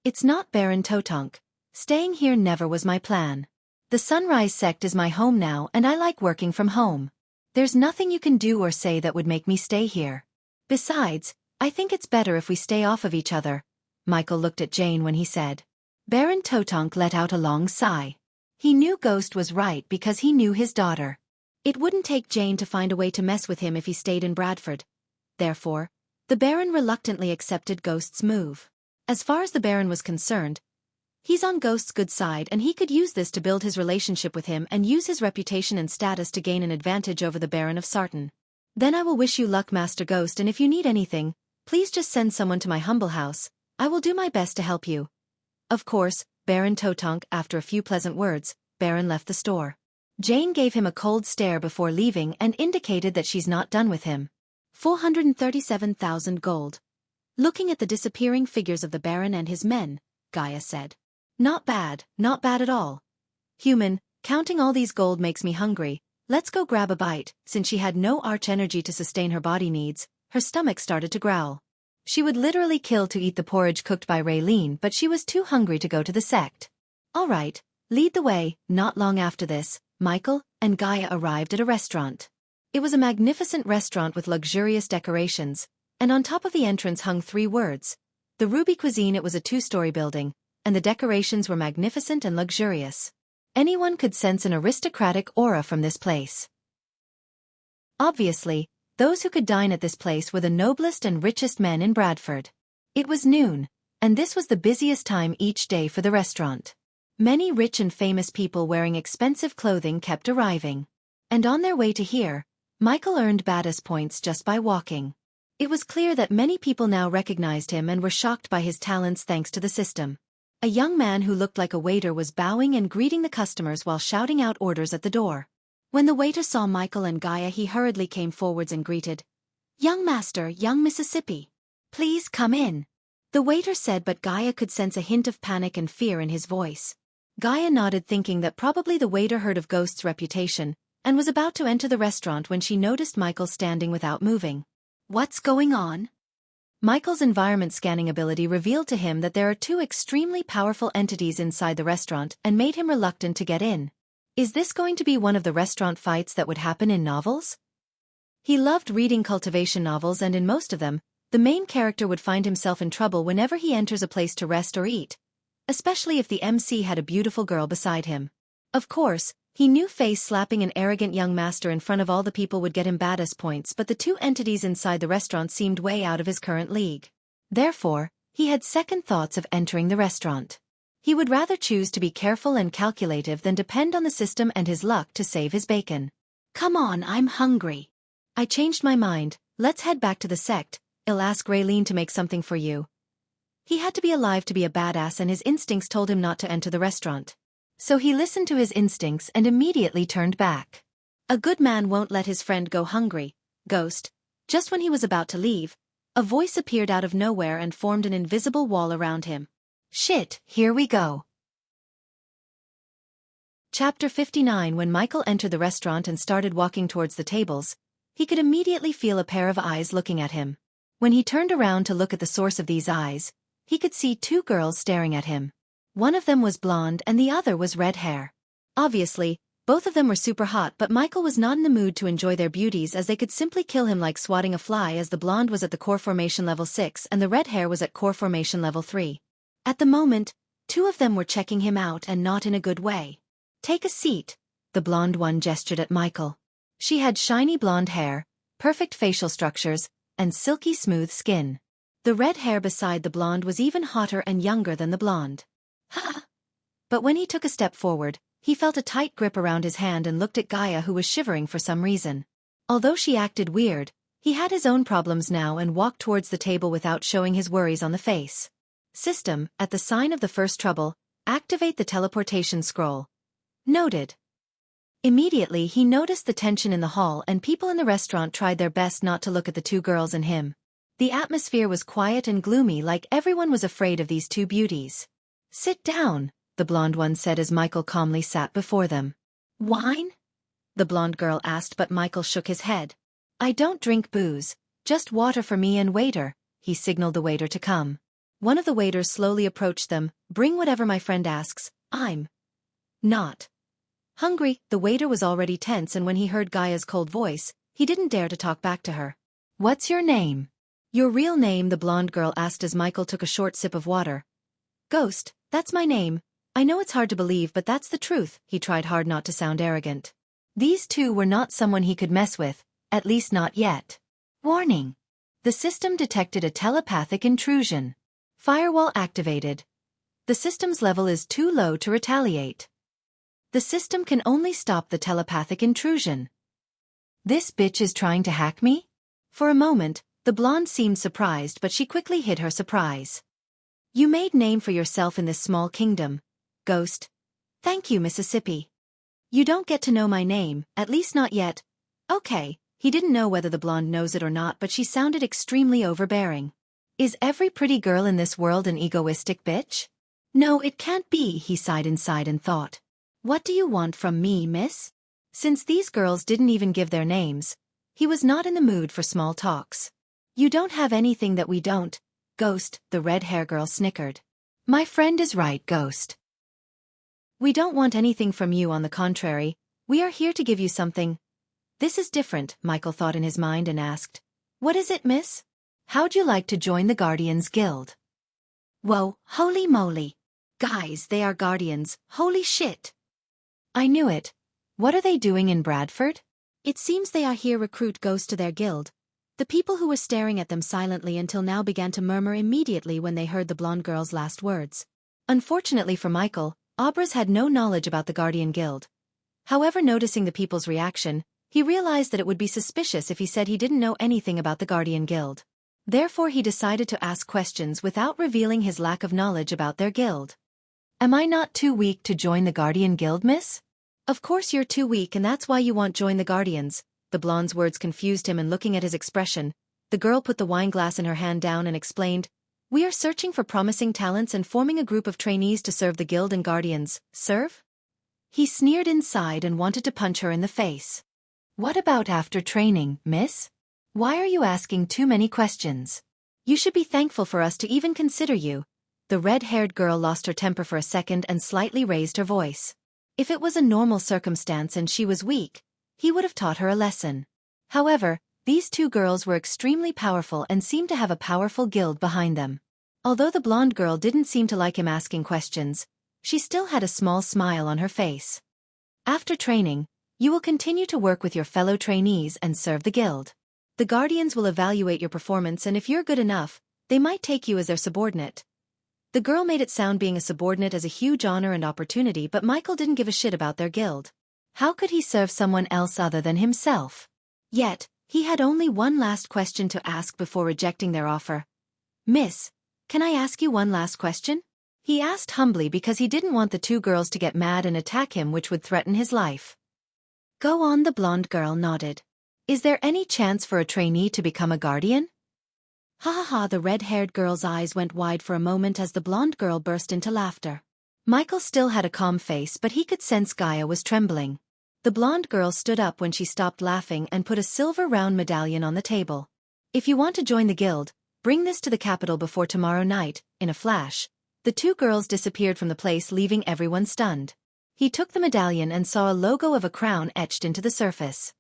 It's not, Baron Totonk. Staying here never was my plan. The Sunrise sect is my home now and I like working from home. There's nothing you can do or say that would make me stay here. Besides, I think it's better if we stay off of each other. Michael looked at Jane when he said. Baron Totonk let out a long sigh. He knew Ghost was right because he knew his daughter. It wouldn't take Jane to find a way to mess with him if he stayed in Bradford. Therefore, the Baron reluctantly accepted Ghost's move. As far as the Baron was concerned, he's on Ghost's good side and he could use this to build his relationship with him and use his reputation and status to gain an advantage over the Baron of Sarton. Then I will wish you luck, Master Ghost, and if you need anything, please just send someone to my humble house. I will do my best to help you. Of course, Baron Totonk, after a few pleasant words, Baron left the store. Jane gave him a cold stare before leaving and indicated that she's not done with him. 437,000 gold. Looking at the disappearing figures of the Baron and his men, Gaia said. Not bad at all. Human, counting all these gold makes me hungry. Let's go grab a bite. Since she had no arch energy to sustain her body needs, her stomach started to growl. She would literally kill to eat the porridge cooked by Raylene, but she was too hungry to go to the sect. All right, lead the way. Not long after this, Michael and Gaia arrived at a restaurant. It was a magnificent restaurant with luxurious decorations, and on top of the entrance hung 3 words. The Ruby Cuisine. It was a 2-story building, and the decorations were magnificent and luxurious. Anyone could sense an aristocratic aura from this place. Obviously, those who could dine at this place were the noblest and richest men in Bradford. It was noon, and this was the busiest time each day for the restaurant. Many rich and famous people wearing expensive clothing kept arriving. And on their way to here, Michael earned badass points just by walking. It was clear that many people now recognized him and were shocked by his talents thanks to the system. A young man who looked like a waiter was bowing and greeting the customers while shouting out orders at the door. When the waiter saw Michael and Gaia, he hurriedly came forwards and greeted. Young Master, young Mississippi. Please come in. The waiter said, but Gaia could sense a hint of panic and fear in his voice. Gaia nodded, thinking that probably the waiter heard of Ghost's reputation, and was about to enter the restaurant when she noticed Michael standing without moving. What's going on? Michael's environment scanning ability revealed to him that there are 2 extremely powerful entities inside the restaurant and made him reluctant to get in. Is this going to be one of the restaurant fights that would happen in novels? He loved reading cultivation novels, and in most of them, the main character would find himself in trouble whenever he enters a place to rest or eat, especially if the MC had a beautiful girl beside him. Of course, he knew face-slapping an arrogant young master in front of all the people would get him badass points, but the 2 entities inside the restaurant seemed way out of his current league. Therefore, he had second thoughts of entering the restaurant. He would rather choose to be careful and calculative than depend on the system and his luck to save his bacon. Come on, I'm hungry. I changed my mind. Let's head back to the sect. I'll ask Raylene to make something for you. He had to be alive to be a badass, and his instincts told him not to enter the restaurant. So he listened to his instincts and immediately turned back. A good man won't let his friend go hungry, Ghost. Just when he was about to leave, a voice appeared out of nowhere and formed an invisible wall around him. Shit, here we go. Chapter 59. When Michael entered the restaurant and started walking towards the tables, he could immediately feel a pair of eyes looking at him. When he turned around to look at the source of these eyes, he could see 2 girls staring at him. One of them was blonde and the other was red hair. Obviously, both of them were super hot, but Michael was not in the mood to enjoy their beauties, as they could simply kill him like swatting a fly, as the blonde was at the core formation level 6 and the red hair was at core formation level 3. At the moment, 2 of them were checking him out, and not in a good way. Take a seat. The blonde one gestured at Michael. She had shiny blonde hair, perfect facial structures, and silky smooth skin. The red hair beside the blonde was even hotter and younger than the blonde. But when he took a step forward, he felt a tight grip around his hand and looked at Gaia, who was shivering for some reason. Although she acted weird, he had his own problems now and walked towards the table without showing his worries on the face. System, at the sign of the first trouble, activate the teleportation scroll. Noted. Immediately he noticed the tension in the hall, and people in the restaurant tried their best not to look at the 2 girls and him. The atmosphere was quiet and gloomy, like everyone was afraid of these 2 beauties. Sit down, the blonde one said as Michael calmly sat before them. Wine? The blonde girl asked, but Michael shook his head. I don't drink booze, just water for me and waiter. He signaled the waiter to come. One of the waiters slowly approached them. Bring whatever my friend asks. I'm not Hungry, the waiter was already tense, and when he heard Gaia's cold voice, he didn't dare to talk back to her. "What's your name?" "Your real name?" the blonde girl asked as Michael took a short sip of water. "Ghost, that's my name. I know it's hard to believe, but that's the truth." He tried hard not to sound arrogant. These two were not someone he could mess with, at least not yet. Warning. The system detected a telepathic intrusion. Firewall activated. The system's level is too low to retaliate. The system can only stop the telepathic intrusion. This bitch is trying to hack me? For a moment, the blonde seemed surprised, but she quickly hid her surprise. You made name for yourself in this small kingdom, Ghost. Thank you, Mississippi. You don't get to know my name, at least not yet. Okay, he didn't know whether the blonde knows it or not, but she sounded extremely overbearing. Is every pretty girl in this world an egoistic bitch? No, it can't be, he sighed inside and thought. What do you want from me, miss? Since these girls didn't even give their names, he was not in the mood for small talks. You don't have anything that we don't, Ghost, the red-hair girl snickered. My friend is right, Ghost. We don't want anything from you, on the contrary, we are here to give you something. This is different, Michael thought in his mind and asked. What is it, miss? How'd you like to join the Guardians Guild? Whoa, holy moly. Guys, they are Guardians, holy shit. I knew it. What are they doing in Bradford? It seems they are here recruit Ghost to their guild. The people who were staring at them silently until now began to murmur immediately when they heard the blonde girl's last words. Unfortunately for Michael, Obraz had no knowledge about the Guardian Guild. However, noticing the people's reaction, he realized that it would be suspicious if he said he didn't know anything about the Guardian Guild. Therefore he decided to ask questions without revealing his lack of knowledge about their guild. Am I not too weak to join the Guardian Guild, miss? Of course you're too weak, and that's why you won't join the Guardians. The blonde's words confused him, and looking at his expression, the girl put the wine glass in her hand down and explained, We are searching for promising talents and forming a group of trainees to serve the guild and guardians. Serve? He sneered inside and wanted to punch her in the face. What about after training, miss? Why are you asking too many questions? You should be thankful for us to even consider you. The red-haired girl lost her temper for a second and slightly raised her voice. If it was a normal circumstance and she was weak, he would have taught her a lesson. However, these two girls were extremely powerful and seemed to have a powerful guild behind them. Although the blonde girl didn't seem to like him asking questions, she still had a small smile on her face. After training, you will continue to work with your fellow trainees and serve the guild. The guardians will evaluate your performance, and if you're good enough, they might take you as their subordinate. The girl made it sound being a subordinate as a huge honor and opportunity, but Michael didn't give a shit about their guild. How could he serve someone else other than himself? Yet, he had only one last question to ask before rejecting their offer. Miss, can I ask you one last question? He asked humbly because he didn't want the two girls to get mad and attack him, which would threaten his life. Go on, the blonde girl nodded. Is there any chance for a trainee to become a guardian? Ha ha ha, the red-haired girl's eyes went wide for a moment as the blonde girl burst into laughter. Michael still had a calm face, but he could sense Gaia was trembling. The blonde girl stood up when she stopped laughing and put a silver round medallion on the table. If you want to join the guild, bring this to the capital before tomorrow night. In a flash, the two girls disappeared from the place, leaving everyone stunned. He took the medallion and saw a logo of a crown etched into the surface.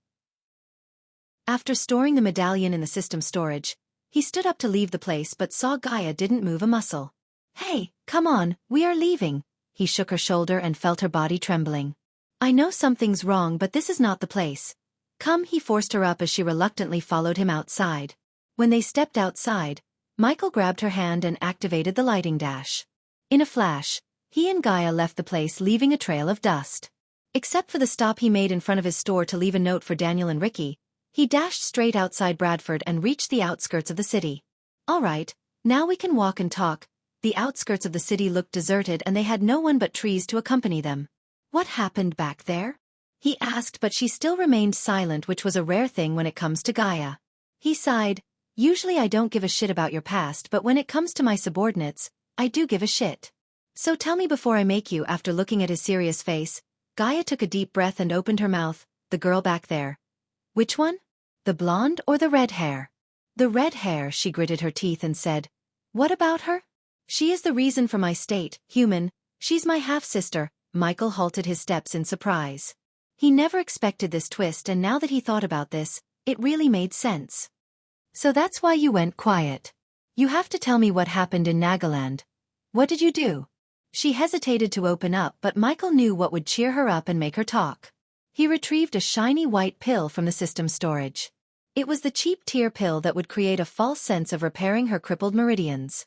After storing the medallion in the system storage, he stood up to leave the place but saw Gaia didn't move a muscle. Hey, come on, we are leaving. He shook her shoulder and felt her body trembling. I know something's wrong, but this is not the place. Come, he forced her up as she reluctantly followed him outside. When they stepped outside, Michael grabbed her hand and activated the lighting dash. In a flash, he and Gaia left the place, leaving a trail of dust. Except for the stop he made in front of his store to leave a note for Daniel and Ricky, he dashed straight outside Bradford and reached the outskirts of the city. All right, now we can walk and talk. The outskirts of the city looked deserted and they had no one but trees to accompany them. What happened back there? He asked, but she still remained silent, which was a rare thing when it comes to Gaia. He sighed. Usually I don't give a shit about your past, but when it comes to my subordinates, I do give a shit. So tell me before I make you. After looking at his serious face, Gaia took a deep breath and opened her mouth. The girl back there. Which one? The blonde or the red hair? The red hair, she gritted her teeth and said. What about her? She is the reason for my state, human. She's my half-sister, Michael halted his steps in surprise. He never expected this twist, and now that he thought about this, it really made sense. So that's why you went quiet. You have to tell me what happened in Nagaland. What did you do? She hesitated to open up, but Michael knew what would cheer her up and make her talk. He retrieved a shiny white pill from the system storage. It was the cheap tear pill that would create a false sense of repairing her crippled meridians.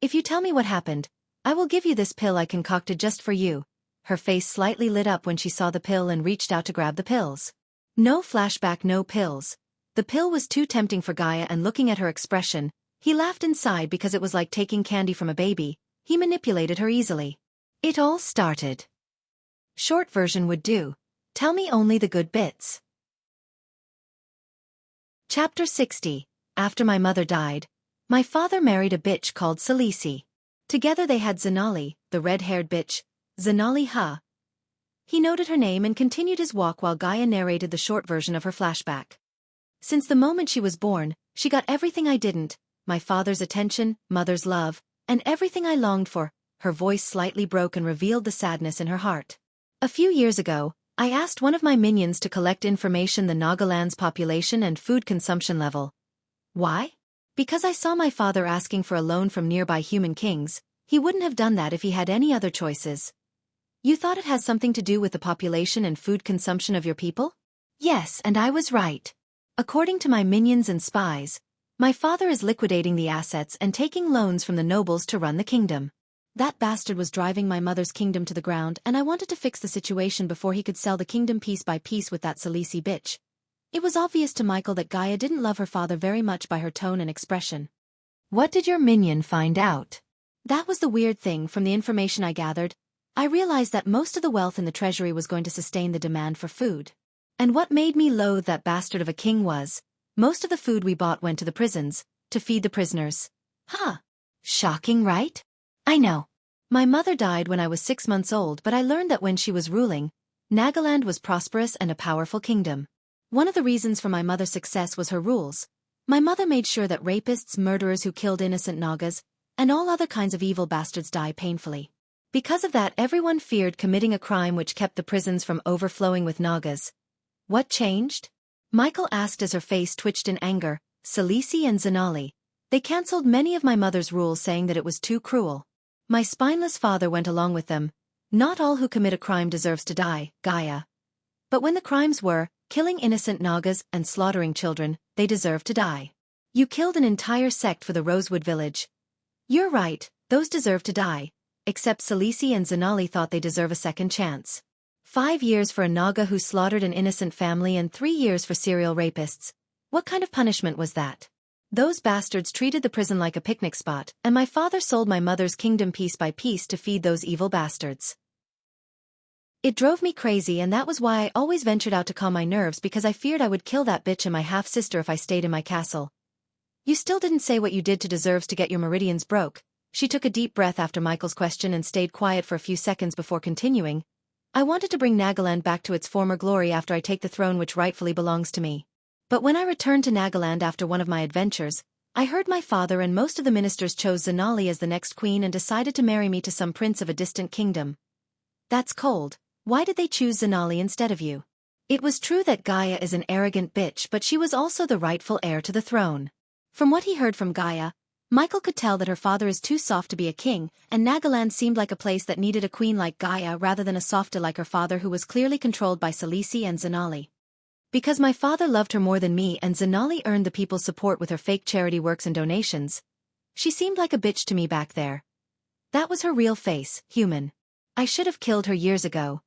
If you tell me what happened, I will give you this pill I concocted just for you. Her face slightly lit up when she saw the pill and reached out to grab the pills. No flashback, no pills. The pill was too tempting for Gaia, and looking at her expression, he laughed inside because it was like taking candy from a baby. He manipulated her easily. It all started. Short version would do. Tell me only the good bits. Chapter 60. After my mother died, my father married a bitch called Salisi. Together they had Zanali, the red-haired bitch, Zanali Ha. He noted her name and continued his walk while Gaia narrated the short version of her flashback. Since the moment she was born, she got everything I didn't, my father's attention, mother's love, and everything I longed for. Her voice slightly broke and revealed the sadness in her heart. A few years ago, I asked one of my minions to collect information the Nagaland's population and food consumption level. Why? Because I saw my father asking for a loan from nearby human kings. He wouldn't have done that if he had any other choices. You thought it has something to do with the population and food consumption of your people? Yes, and I was right. According to my minions and spies, my father is liquidating the assets and taking loans from the nobles to run the kingdom. That bastard was driving my mother's kingdom to the ground, and I wanted to fix the situation before he could sell the kingdom piece by piece with that Salisi bitch. It was obvious to Michael that Gaia didn't love her father very much by her tone and expression. What did your minion find out? That was the weird thing. From the information I gathered, I realized that most of the wealth in the treasury was going to sustain the demand for food. And what made me loathe that bastard of a king was, most of the food we bought went to the prisons, to feed the prisoners. Huh. Shocking, right? I know. My mother died when I was 6 months old, but I learned that when she was ruling, Nagaland was prosperous and a powerful kingdom. One of the reasons for my mother's success was her rules. My mother made sure that rapists, murderers who killed innocent Nagas, and all other kinds of evil bastards die painfully. Because of that, everyone feared committing a crime, which kept the prisons from overflowing with Nagas. What changed? Michael asked as her face twitched in anger. Salisi and Zanali. They cancelled many of my mother's rules, saying that it was too cruel. My spineless father went along with them. Not all who commit a crime deserves to die, Gaia. But when the crimes were killing innocent Nagas and slaughtering children, they deserve to die. You killed an entire sect for the Rosewood village. You're right, those deserve to die. Except Salisi and Zanali thought they deserve a second chance. 5 years for a Naga who slaughtered an innocent family and 3 years for serial rapists. What kind of punishment was that? Those bastards treated the prison like a picnic spot, and my father sold my mother's kingdom piece by piece to feed those evil bastards. It drove me crazy, and that was why I always ventured out to calm my nerves, because I feared I would kill that bitch and my half-sister if I stayed in my castle. You still didn't say what you did to deserve to get your meridians broke. She took a deep breath after Michael's question and stayed quiet for a few seconds before continuing. I wanted to bring Nagaland back to its former glory after I take the throne which rightfully belongs to me. But when I returned to Nagaland after one of my adventures, I heard my father and most of the ministers chose Zanali as the next queen and decided to marry me to some prince of a distant kingdom. That's cold. Why did they choose Zanali instead of you? It was true that Gaia is an arrogant bitch, but she was also the rightful heir to the throne. From what he heard from Gaia, Michael could tell that her father is too soft to be a king, and Nagaland seemed like a place that needed a queen like Gaia rather than a softa like her father, who was clearly controlled by Salisi and Zanali. Because my father loved her more than me and Zanali earned the people's support with her fake charity works and donations, she seemed like a bitch to me back there. That was her real face, human. I should have killed her years ago.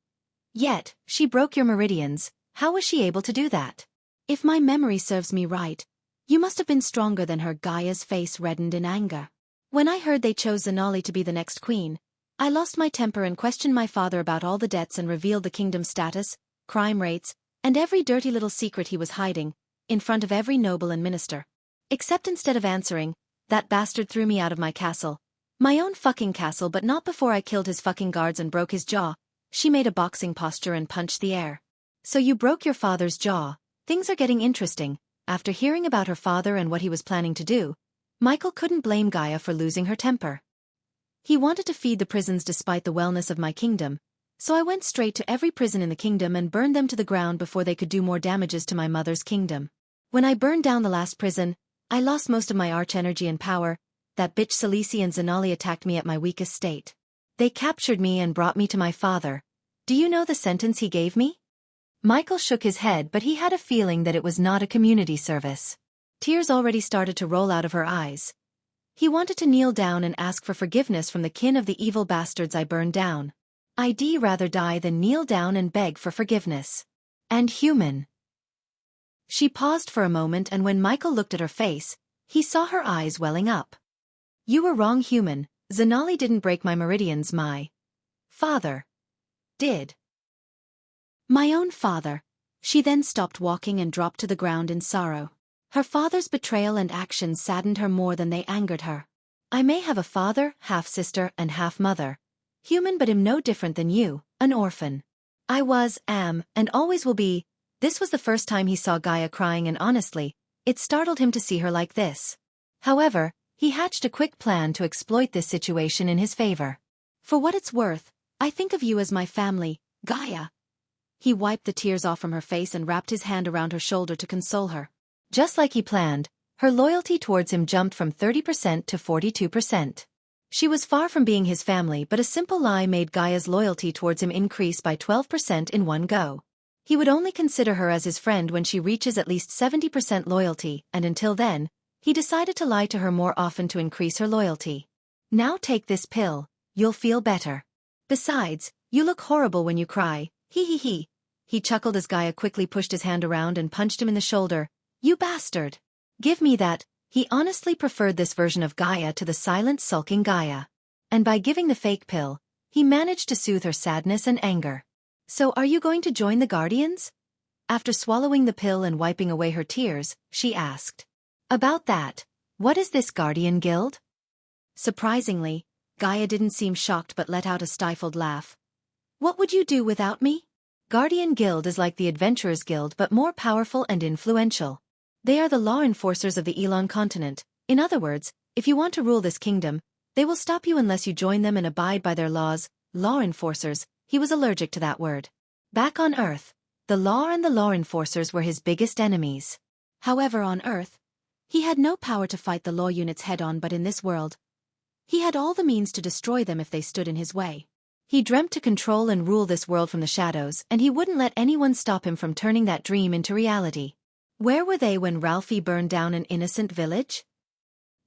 Yet, she broke your meridians. How was she able to do that? If my memory serves me right, you must have been stronger than her. Gaia's face reddened in anger. When I heard they chose Zanali to be the next queen, I lost my temper and questioned my father about all the debts and revealed the kingdom's status, crime rates, and every dirty little secret he was hiding, in front of every noble and minister. Except instead of answering, that bastard threw me out of my castle. My own fucking castle, but not before I killed his fucking guards and broke his jaw. She made a boxing posture and punched the air. So you broke your father's jaw. Things are getting interesting. After hearing about her father and what he was planning to do, Michael couldn't blame Gaia for losing her temper. He wanted to feed the prisons despite the wellness of my kingdom, So I went straight to every prison in the kingdom and burned them to the ground before they could do more damages to my mother's kingdom. When I burned down the last prison, I lost most of my arch-energy and power. That bitch Celici and Zanali attacked me at my weakest state. They captured me and brought me to my father. Do you know the sentence he gave me? Michael shook his head, but he had a feeling that it was not a community service. Tears already started to roll out of her eyes. He wanted to kneel down and ask for forgiveness from the kin of the evil bastards I burned down. I'd rather die than kneel down and beg for forgiveness. And human. She paused for a moment, and when Michael looked at her face, he saw her eyes welling up. You were wrong, human. Zanali didn't break my meridians, my father did. My own father. She then stopped walking and dropped to the ground in sorrow. Her father's betrayal and actions saddened her more than they angered her. I may have a father, half-sister, and half-mother. Human, but am no different than you, an orphan. I was, am, and always will be. This was the first time he saw Gaia crying, and honestly, it startled him to see her like this. However, he hatched a quick plan to exploit this situation in his favor. For what it's worth, I think of you as my family, Gaia. He wiped the tears off from her face and wrapped his hand around her shoulder to console her. Just like he planned, her loyalty towards him jumped from 30% to 42%. She was far from being his family, but a simple lie made Gaia's loyalty towards him increase by 12% in one go. He would only consider her as his friend when she reaches at least 70% loyalty, and until then, he decided to lie to her more often to increase her loyalty. Now take this pill, you'll feel better. Besides, you look horrible when you cry, he. He chuckled as Gaia quickly pushed his hand around and punched him in the shoulder. You bastard! Give me that. He honestly preferred this version of Gaia to the silent, sulking Gaia. And by giving the fake pill, he managed to soothe her sadness and anger. So are you going to join the Guardians? After swallowing the pill and wiping away her tears, she asked. About that, what is this Guardian Guild? Surprisingly, Gaia didn't seem shocked but let out a stifled laugh. What would you do without me? Guardian Guild is like the Adventurers Guild but more powerful and influential. They are the law enforcers of the Elon continent. In other words, if you want to rule this kingdom, they will stop you unless you join them and abide by their laws. Law enforcers, he was allergic to that word. Back on Earth, the law and the law enforcers were his biggest enemies. However, on Earth, he had no power to fight the law units head-on, but in this world, he had all the means to destroy them if they stood in his way. He dreamt to control and rule this world from the shadows, and he wouldn't let anyone stop him from turning that dream into reality. Where were they when Ralphie burned down an innocent village?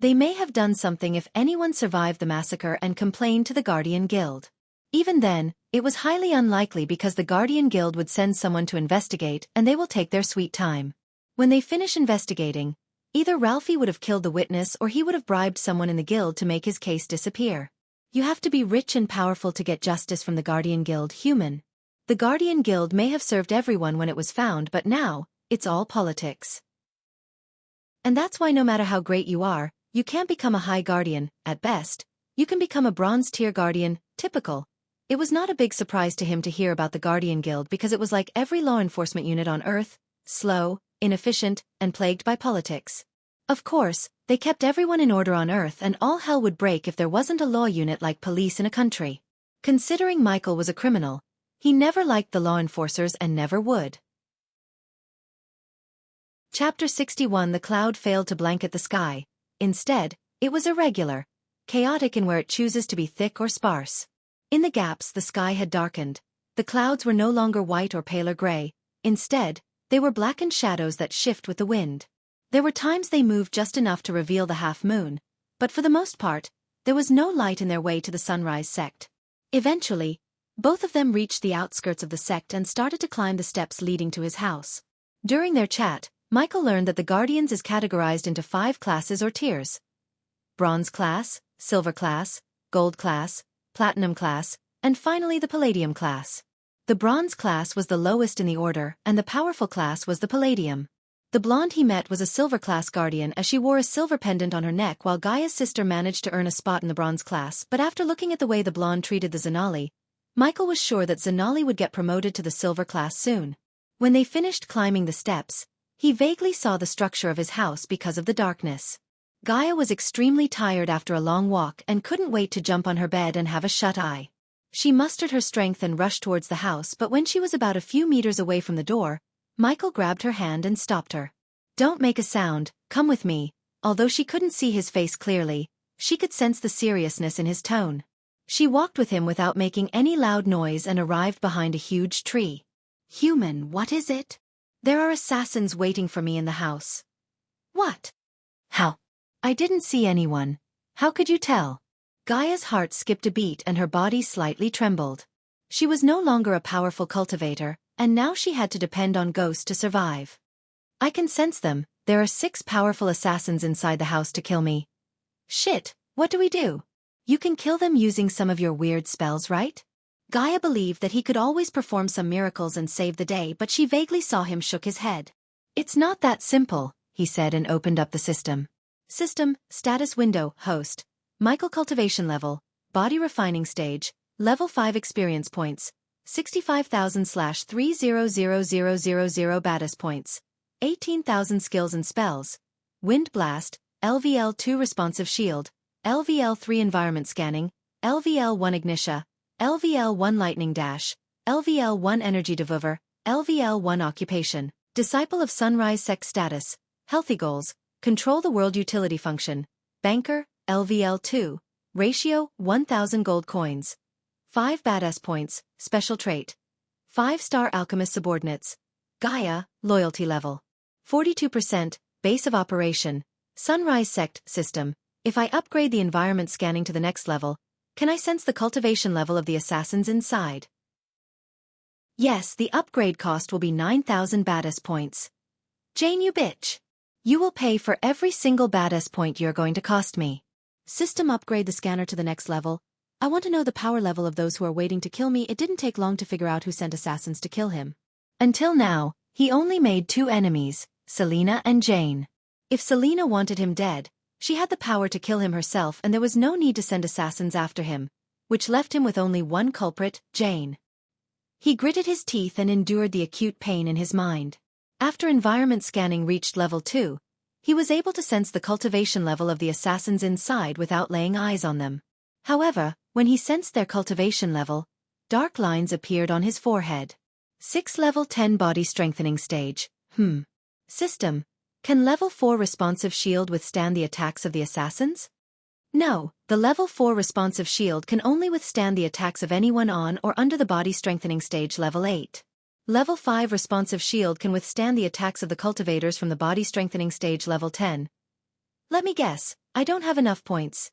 They may have done something if anyone survived the massacre and complained to the Guardian Guild. Even then, it was highly unlikely because the Guardian Guild would send someone to investigate and they will take their sweet time. When they finish investigating, either Ralphie would have killed the witness or he would have bribed someone in the guild to make his case disappear. You have to be rich and powerful to get justice from the Guardian Guild, human. The Guardian Guild may have served everyone when it was found, but now, it's all politics. And that's why no matter how great you are, you can't become a high guardian. At best, you can become a bronze-tier guardian, typical. It was not a big surprise to him to hear about the Guardian Guild because it was like every law enforcement unit on Earth, slow, inefficient, and plagued by politics. Of course, they kept everyone in order on Earth, and all hell would break if there wasn't a law unit like police in a country. Considering Michael was a criminal, he never liked the law enforcers and never would. Chapter 61. The cloud failed to blanket the sky. Instead, it was irregular, chaotic in where it chooses to be thick or sparse. In the gaps, the sky had darkened. The clouds were no longer white or paler gray. Instead, they were blackened shadows that shift with the wind. There were times they moved just enough to reveal the half-moon, but for the most part, there was no light in their way to the sunrise sect. Eventually, both of them reached the outskirts of the sect and started to climb the steps leading to his house. During their chat, Michael learned that the Guardians is categorized into 5 classes or tiers. Bronze class, Silver class, Gold class, Platinum class, and finally the Palladium class. The Bronze class was the lowest in the order, and the powerful class was the Palladium. The blonde he met was a Silver class Guardian, as she wore a silver pendant on her neck, while Gaia's sister managed to earn a spot in the Bronze class, but after looking at the way the blonde treated the Zanali, Michael was sure that Zanali would get promoted to the Silver class soon. When they finished climbing the steps, he vaguely saw the structure of his house because of the darkness. Gaia was extremely tired after a long walk and couldn't wait to jump on her bed and have a shut-eye. She mustered her strength and rushed towards the house, but when she was about a few meters away from the door, Michael grabbed her hand and stopped her. "Don't make a sound, come with me." Although she couldn't see his face clearly, she could sense the seriousness in his tone. She walked with him without making any loud noise and arrived behind a huge tree. "Human, what is it?" "There are assassins waiting for me in the house." "What? How?" "I didn't see anyone." "How could you tell?" Gaia's heart skipped a beat and her body slightly trembled. She was no longer a powerful cultivator, and now she had to depend on ghosts to survive. "I can sense them. There are 6 powerful assassins inside the house to kill me." "Shit, what do we do?" "You can kill them using some of your weird spells, right?" Gaia believed that he could always perform some miracles and save the day, but she vaguely saw him shook his head. "It's not that simple," he said and opened up the system. System, status window, host. Michael cultivation level, body refining stage, level 5 experience points, 65,000/300000 badass points, 18,000 skills and spells, wind blast, LVL2 responsive shield, LVL3 environment scanning, LVL1 ignition, LVL1 lightning dash, LVL1 energy devolver, LVL1 occupation, disciple of sunrise sect status, healthy goals, control the world utility function, banker, LVL2, ratio 1000 gold coins, 5 badass points, special trait, 5-star alchemist subordinates, Gaia, loyalty level, 42%, base of operation, sunrise sect system. If I upgrade the environment scanning to the next level, can I sense the cultivation level of the assassins inside? Yes, the upgrade cost will be 9,000 badass points. Jane, you bitch. You will pay for every single badass point you're going to cost me. System, upgrade the scanner to the next level. I want to know the power level of those who are waiting to kill me. It didn't take long to figure out who sent assassins to kill him. Until now, he only made 2 enemies, Selena and Jane. If Selena wanted him dead, she had the power to kill him herself and there was no need to send assassins after him, which left him with only one culprit, Jane. He gritted his teeth and endured the acute pain in his mind. After environment scanning reached level 2, he was able to sense the cultivation level of the assassins inside without laying eyes on them. However, when he sensed their cultivation level, dark lines appeared on his forehead. 6 level 10 body strengthening stage. System. Can level 4 responsive shield withstand the attacks of the assassins? No, the level 4 responsive shield can only withstand the attacks of anyone on or under the body strengthening stage level 8. Level 5 responsive shield can withstand the attacks of the cultivators from the body strengthening stage level 10. Let me guess, I don't have enough points.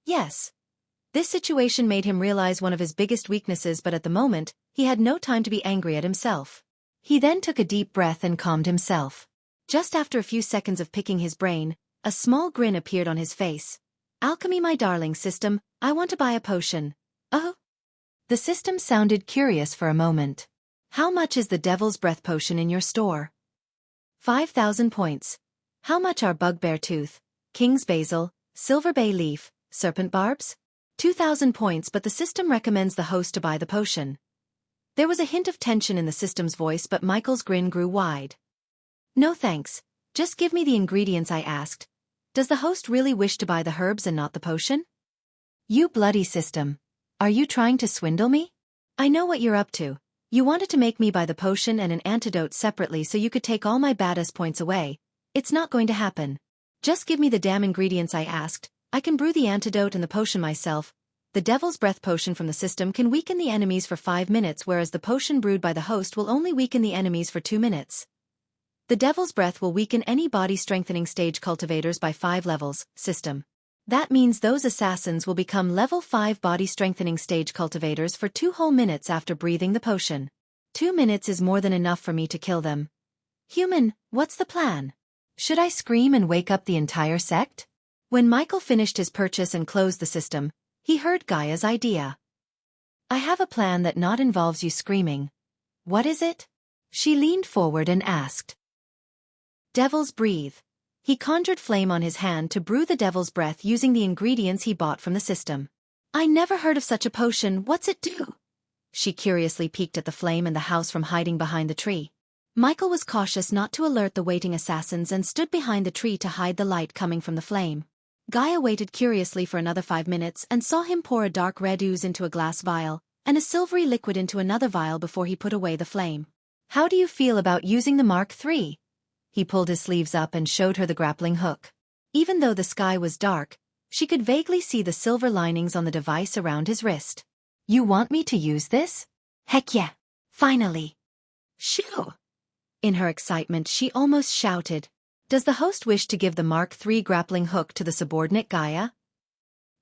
Yes. This situation made him realize one of his biggest weaknesses, but at the moment, he had no time to be angry at himself. He then took a deep breath and calmed himself. Just after a few seconds of picking his brain, a small grin appeared on his face. "Alchemy, my darling system, I want to buy a potion." "Oh?" The system sounded curious for a moment. "How much is the Devil's Breath potion in your store?" 5,000 points. "How much are Bugbear Tooth, King's Basil, Silver Bay Leaf, Serpent Barbs?" 2,000 points, but the system recommends the host to buy the potion. There was a hint of tension in the system's voice, but Michael's grin grew wide. "No thanks, just give me the ingredients I asked. Does the host really wish to buy the herbs and not the potion?" "You bloody system. Are you trying to swindle me?" "I know what you're up to. You wanted to make me buy the potion and an antidote separately so you could take all my badass points away. It's not going to happen. Just give me the damn ingredients I asked. I can brew the antidote and the potion myself. The Devil's Breath potion from the system can weaken the enemies for 5 minutes, whereas the potion brewed by the host will only weaken the enemies for 2 minutes. The Devil's Breath will weaken any body strengthening stage cultivators by 5 levels, system. That means those assassins will become level 5 body strengthening stage cultivators for 2 whole minutes after breathing the potion. 2 minutes is more than enough for me to kill them. Human, what's the plan? Should I scream and wake up the entire sect? When Michael finished his purchase and closed the system, he heard Gaia's idea. "I have a plan that not involves you screaming." "What is it?" She leaned forward and asked. "Devil's Breathe." He conjured flame on his hand to brew the Devil's Breath using the ingredients he bought from the system. "I never heard of such a potion. What's it do?" She curiously peeked at the flame and the house from hiding behind the tree. Michael was cautious not to alert the waiting assassins and stood behind the tree to hide the light coming from the flame. Gaia waited curiously for another 5 minutes and saw him pour a dark red ooze into a glass vial, and a silvery liquid into another vial before he put away the flame. How do you feel about using the Mark III? He pulled his sleeves up and showed her the grappling hook. Even though the sky was dark, she could vaguely see the silver linings on the device around his wrist. You want me to use this? Heck yeah! Finally! Shoo! In her excitement, she almost shouted. Does the host wish to give the Mark III grappling hook to the subordinate Gaia?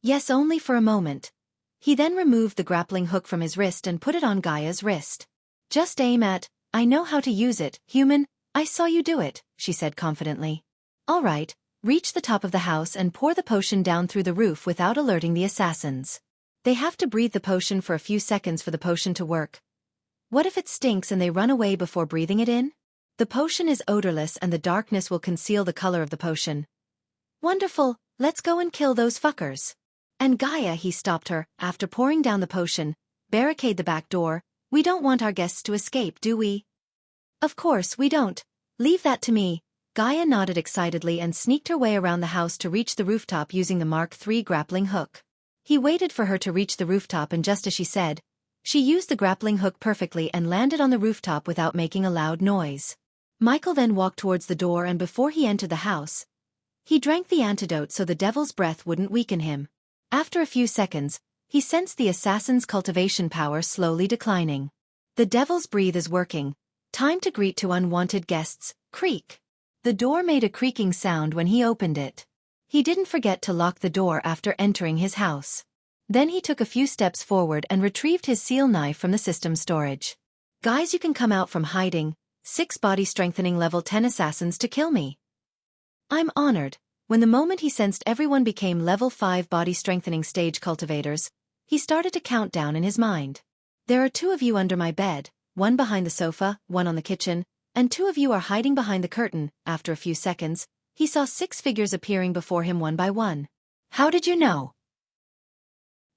Yes, only for a moment. He then removed the grappling hook from his wrist and put it on Gaia's wrist. Just aim at, I know how to use it, human, I saw you do it, she said confidently. All right, reach the top of the house and pour the potion down through the roof without alerting the assassins. They have to breathe the potion for a few seconds for the potion to work. What if it stinks and they run away before breathing it in? The potion is odorless and the darkness will conceal the color of the potion. Wonderful, let's go and kill those fuckers. And Gaia, he stopped her, after pouring down the potion, barricade the back door. We don't want our guests to escape, do we? Of course we don't. Leave that to me. Gaia nodded excitedly and sneaked her way around the house to reach the rooftop using the Mark III grappling hook. He waited for her to reach the rooftop and just as she said, she used the grappling hook perfectly and landed on the rooftop without making a loud noise. Michael then walked towards the door and before he entered the house, he drank the antidote so the devil's breath wouldn't weaken him. After a few seconds, he sensed the assassin's cultivation power slowly declining. The devil's breath is working. Time to greet to unwanted guests, creak. The door made a creaking sound when he opened it. He didn't forget to lock the door after entering his house. Then he took a few steps forward and retrieved his seal knife from the system storage. Guys, you can come out from hiding. 6 body strengthening level 10 assassins to kill me. I'm honored. When the moment he sensed everyone became level 5 body strengthening stage cultivators, he started to count down in his mind. There are 2 of you under my bed, 1 behind the sofa, 1 on the kitchen, and 2 of you are hiding behind the curtain. After a few seconds, he saw 6 figures appearing before him one by one. How did you know?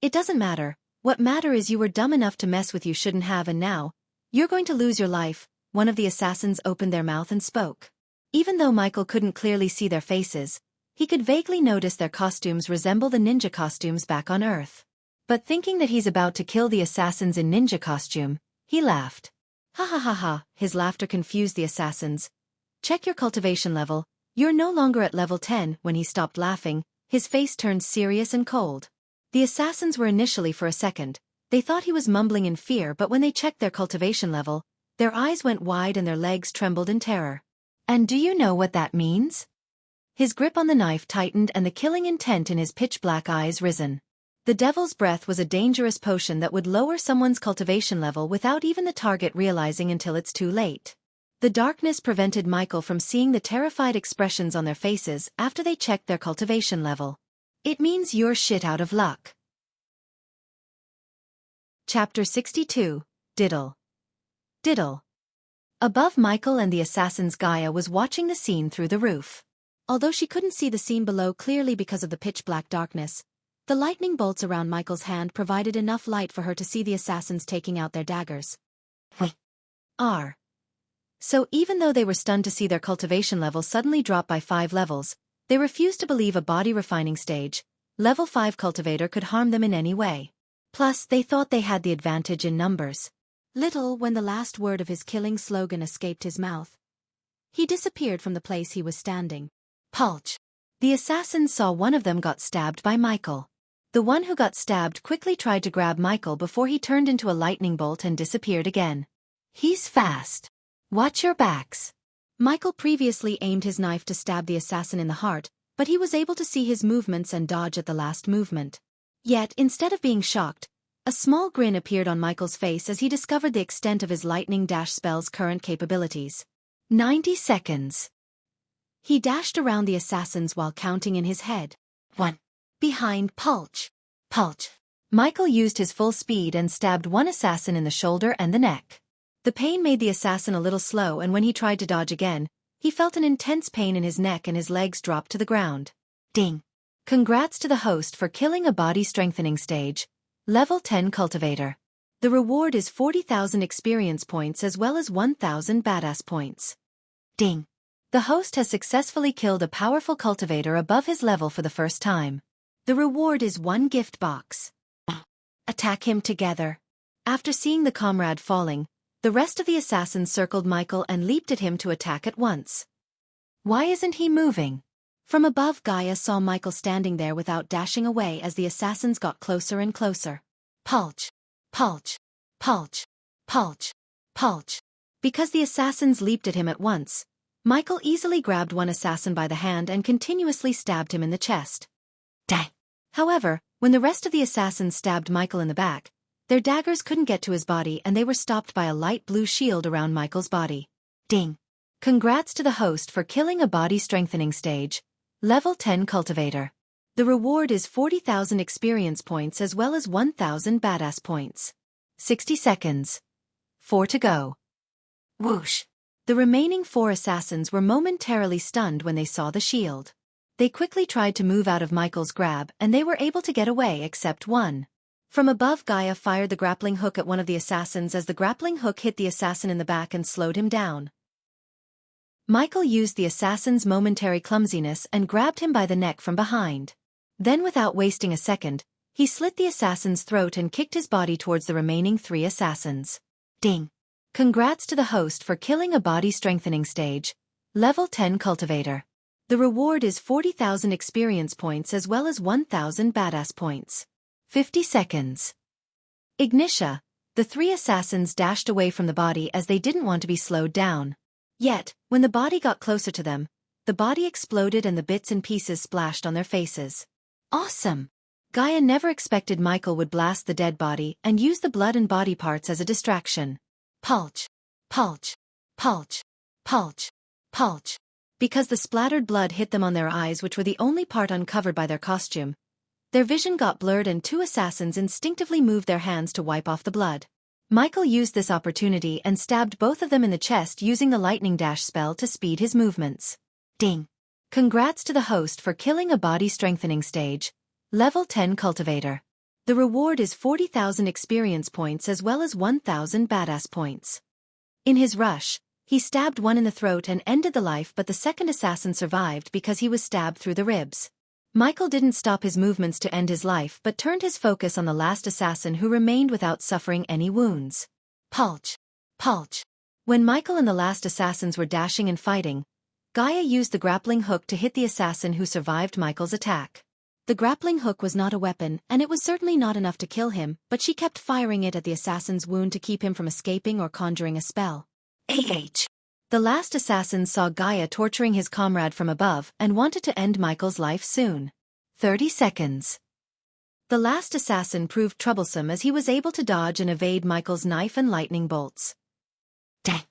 It doesn't matter. What matters is you were dumb enough to mess with you shouldn't have and now, you're going to lose your life. One of the assassins opened their mouth and spoke. Even though Michael couldn't clearly see their faces, he could vaguely notice their costumes resemble the ninja costumes back on Earth. But thinking that he's about to kill the assassins in ninja costume, he laughed. Ha ha ha ha, his laughter confused the assassins. Check your cultivation level, you're no longer at level 10. When he stopped laughing, his face turned serious and cold. The assassins were initially for a second. They thought he was mumbling in fear but when they checked their cultivation level, their eyes went wide and their legs trembled in terror. And do you know what that means? His grip on the knife tightened and the killing intent in his pitch-black eyes risen. The devil's breath was a dangerous potion that would lower someone's cultivation level without even the target realizing until it's too late. The darkness prevented Michael from seeing the terrified expressions on their faces after they checked their cultivation level. It means you're shit out of luck. Chapter 62, Diddle. Diddle. Above Michael and the assassins, Gaia was watching the scene through the roof. Although she couldn't see the scene below clearly because of the pitch-black darkness, the lightning bolts around Michael's hand provided enough light for her to see the assassins taking out their daggers. So even though they were stunned to see their cultivation level suddenly drop by 5 levels, they refused to believe a body refining stage, level 5 cultivator could harm them in any way. Plus, they thought they had the advantage in numbers. Little when the last word of his killing slogan escaped his mouth, he disappeared from the place he was standing. Pulch. The assassins saw one of them got stabbed by Michael. The one who got stabbed quickly tried to grab Michael before he turned into a lightning bolt and disappeared again. He's fast. Watch your backs. Michael previously aimed his knife to stab the assassin in the heart, but he was able to see his movements and dodge at the last movement. Yet, instead of being shocked, a small grin appeared on Michael's face as he discovered the extent of his lightning dash spell's current capabilities. 90 seconds. He dashed around the assassins while counting in his head. 1. Behind Pulch. Pulch. Michael used his full speed and stabbed one assassin in the shoulder and the neck. The pain made the assassin a little slow and when he tried to dodge again, he felt an intense pain in his neck and his legs dropped to the ground. Ding. Congrats to the host for killing a body strengthening stage, level 10 cultivator. The reward is 40,000 experience points as well as 1,000 badass points. Ding. The host has successfully killed a powerful cultivator above his level for the first time. The reward is 1 gift box. Attack him together. After seeing the comrade falling, the rest of the assassins circled Michael and leaped at him to attack at once. Why isn't he moving? From above, Gaia saw Michael standing there without dashing away as the assassins got closer and closer. Pulch! Pulch! Pulch! Pulch! Pulch! Because the assassins leaped at him at once, Michael easily grabbed one assassin by the hand and continuously stabbed him in the chest. Dang! However, when the rest of the assassins stabbed Michael in the back, their daggers couldn't get to his body and they were stopped by a light blue shield around Michael's body. Ding! Congrats to the host for killing a body strengthening stage. Level 10 Cultivator. The reward is 40,000 experience points as well as 1,000 badass points. 60 seconds. 4 to go. Whoosh! The remaining 4 assassins were momentarily stunned when they saw the shield. They quickly tried to move out of Michael's grab and they were able to get away except one. From above, Gaia fired the grappling hook at one of the assassins as the grappling hook hit the assassin in the back and slowed him down. Michael used the assassin's momentary clumsiness and grabbed him by the neck from behind. Then, without wasting a second, he slit the assassin's throat and kicked his body towards the remaining 3 assassins. Ding! Congrats to the host for killing a body strengthening stage. Level 10 Cultivator. The reward is 40,000 experience points as well as 1,000 badass points. 50 seconds. Ignitia. The 3 assassins dashed away from the body as they didn't want to be slowed down. Yet, when the body got closer to them, the body exploded and the bits and pieces splashed on their faces. Awesome! Gaia never expected Michael would blast the dead body and use the blood and body parts as a distraction. Pulch! Pulch! Pulch! Pulch! Pulch! Because the splattered blood hit them on their eyes, which were the only part uncovered by their costume, their vision got blurred and 2 assassins instinctively moved their hands to wipe off the blood. Michael used this opportunity and stabbed both of them in the chest using the lightning dash spell to speed his movements. Ding! Congrats to the host for killing a body strengthening stage. Level 10 Cultivator. The reward is 40,000 experience points as well as 1,000 badass points. In his rush, he stabbed one in the throat and ended the life, but the second assassin survived because he was stabbed through the ribs. Michael didn't stop his movements to end his life but turned his focus on the last assassin who remained without suffering any wounds. Pulch! Pulch! When Michael and the last assassins were dashing and fighting, Gaia used the grappling hook to hit the assassin who survived Michael's attack. The grappling hook was not a weapon and it was certainly not enough to kill him, but she kept firing it at the assassin's wound to keep him from escaping or conjuring a spell. The last assassin saw Gaia torturing his comrade from above and wanted to end Michael's life soon. 30 seconds. The last assassin proved troublesome as he was able to dodge and evade Michael's knife and lightning bolts. Dang!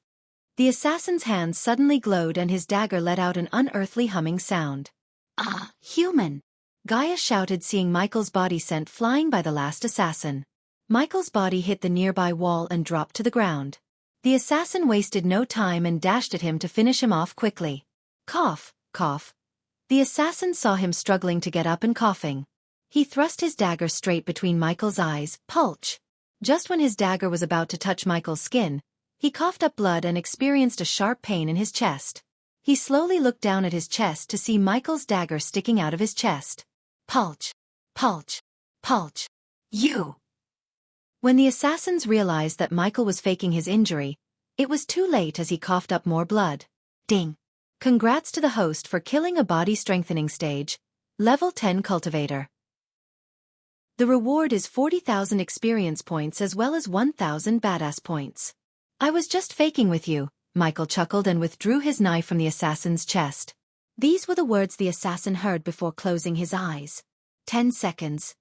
The assassin's hands suddenly glowed and his dagger let out an unearthly humming sound. Ah, human! Gaia shouted, seeing Michael's body sent flying by the last assassin. Michael's body hit the nearby wall and dropped to the ground. The assassin wasted no time and dashed at him to finish him off quickly. Cough, cough. The assassin saw him struggling to get up and coughing. He thrust his dagger straight between Michael's eyes. Pulch! Just when his dagger was about to touch Michael's skin, he coughed up blood and experienced a sharp pain in his chest. He slowly looked down at his chest to see Michael's dagger sticking out of his chest. Pulch! Pulch! Pulch! You! When the assassins realized that Michael was faking his injury, it was too late as he coughed up more blood. Ding! Congrats to the host for killing a body strengthening stage. Level 10 Cultivator. The reward is 40,000 experience points as well as 1,000 badass points. I was just faking with you, Michael chuckled and withdrew his knife from the assassin's chest. These were the words the assassin heard before closing his eyes. 10 seconds.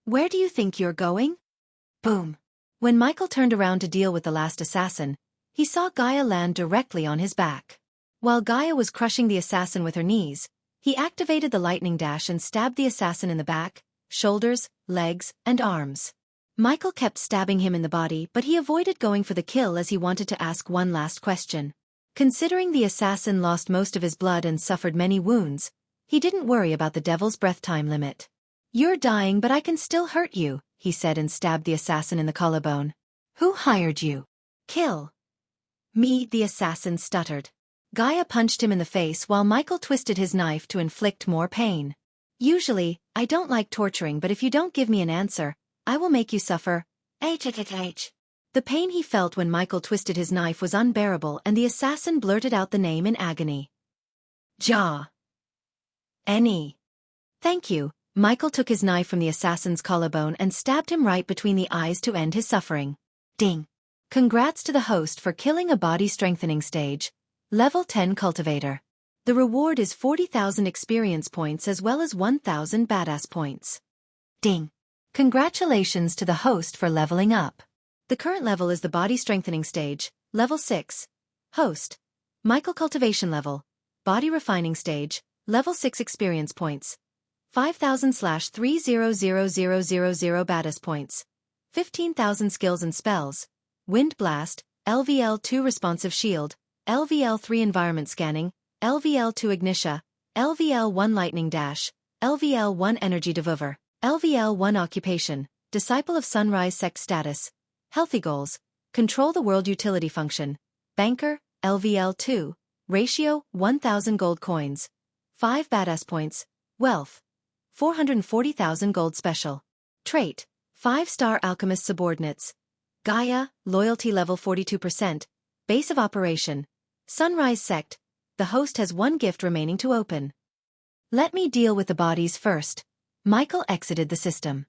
Where do you think you're going? Boom. When Michael turned around to deal with the last assassin, he saw Gaia land directly on his back. While Gaia was crushing the assassin with her knees, he activated the lightning dash and stabbed the assassin in the back, shoulders, legs, and arms. Michael kept stabbing him in the body, but he avoided going for the kill as he wanted to ask one last question. Considering the assassin lost most of his blood and suffered many wounds, he didn't worry about the devil's breath time limit. You're dying, but I can still hurt you, he said and stabbed the assassin in the collarbone. Who hired you? Kill. Me, the assassin stuttered. Gaia punched him in the face while Michael twisted his knife to inflict more pain. Usually, I don't like torturing, but if you don't give me an answer, I will make you suffer. H. The pain he felt when Michael twisted his knife was unbearable, and the assassin blurted out the name in agony. Ja. Any. Thank you. Michael took his knife from the assassin's collarbone and stabbed him right between the eyes to end his suffering. Ding. Congrats to the host for killing a body strengthening stage. Level 10 cultivator. The reward is 40,000 experience points as well as 1,000 badass points. Ding. Congratulations to the host for leveling up. The current level is the body strengthening stage, level 6. Host. Michael cultivation level. Body refining stage, level 6 experience points. 5,000/300000 badass points. 15,000 skills and spells. Wind blast, LVL2 responsive shield, LVL3 environment scanning, LVL2 ignitia, LVL1 lightning dash, LVL1 energy devover, LVL1 occupation, disciple of sunrise sect status. Healthy goals. Control the world utility function. Banker, LVL2. Ratio, 1,000 gold coins. 5 badass points. Wealth. 440,000 gold special. Trait. 5-star alchemist subordinates. Gaia, loyalty level 42%. Base of operation. Sunrise sect. The host has one gift remaining to open. Let me deal with the bodies first. Michael exited the system.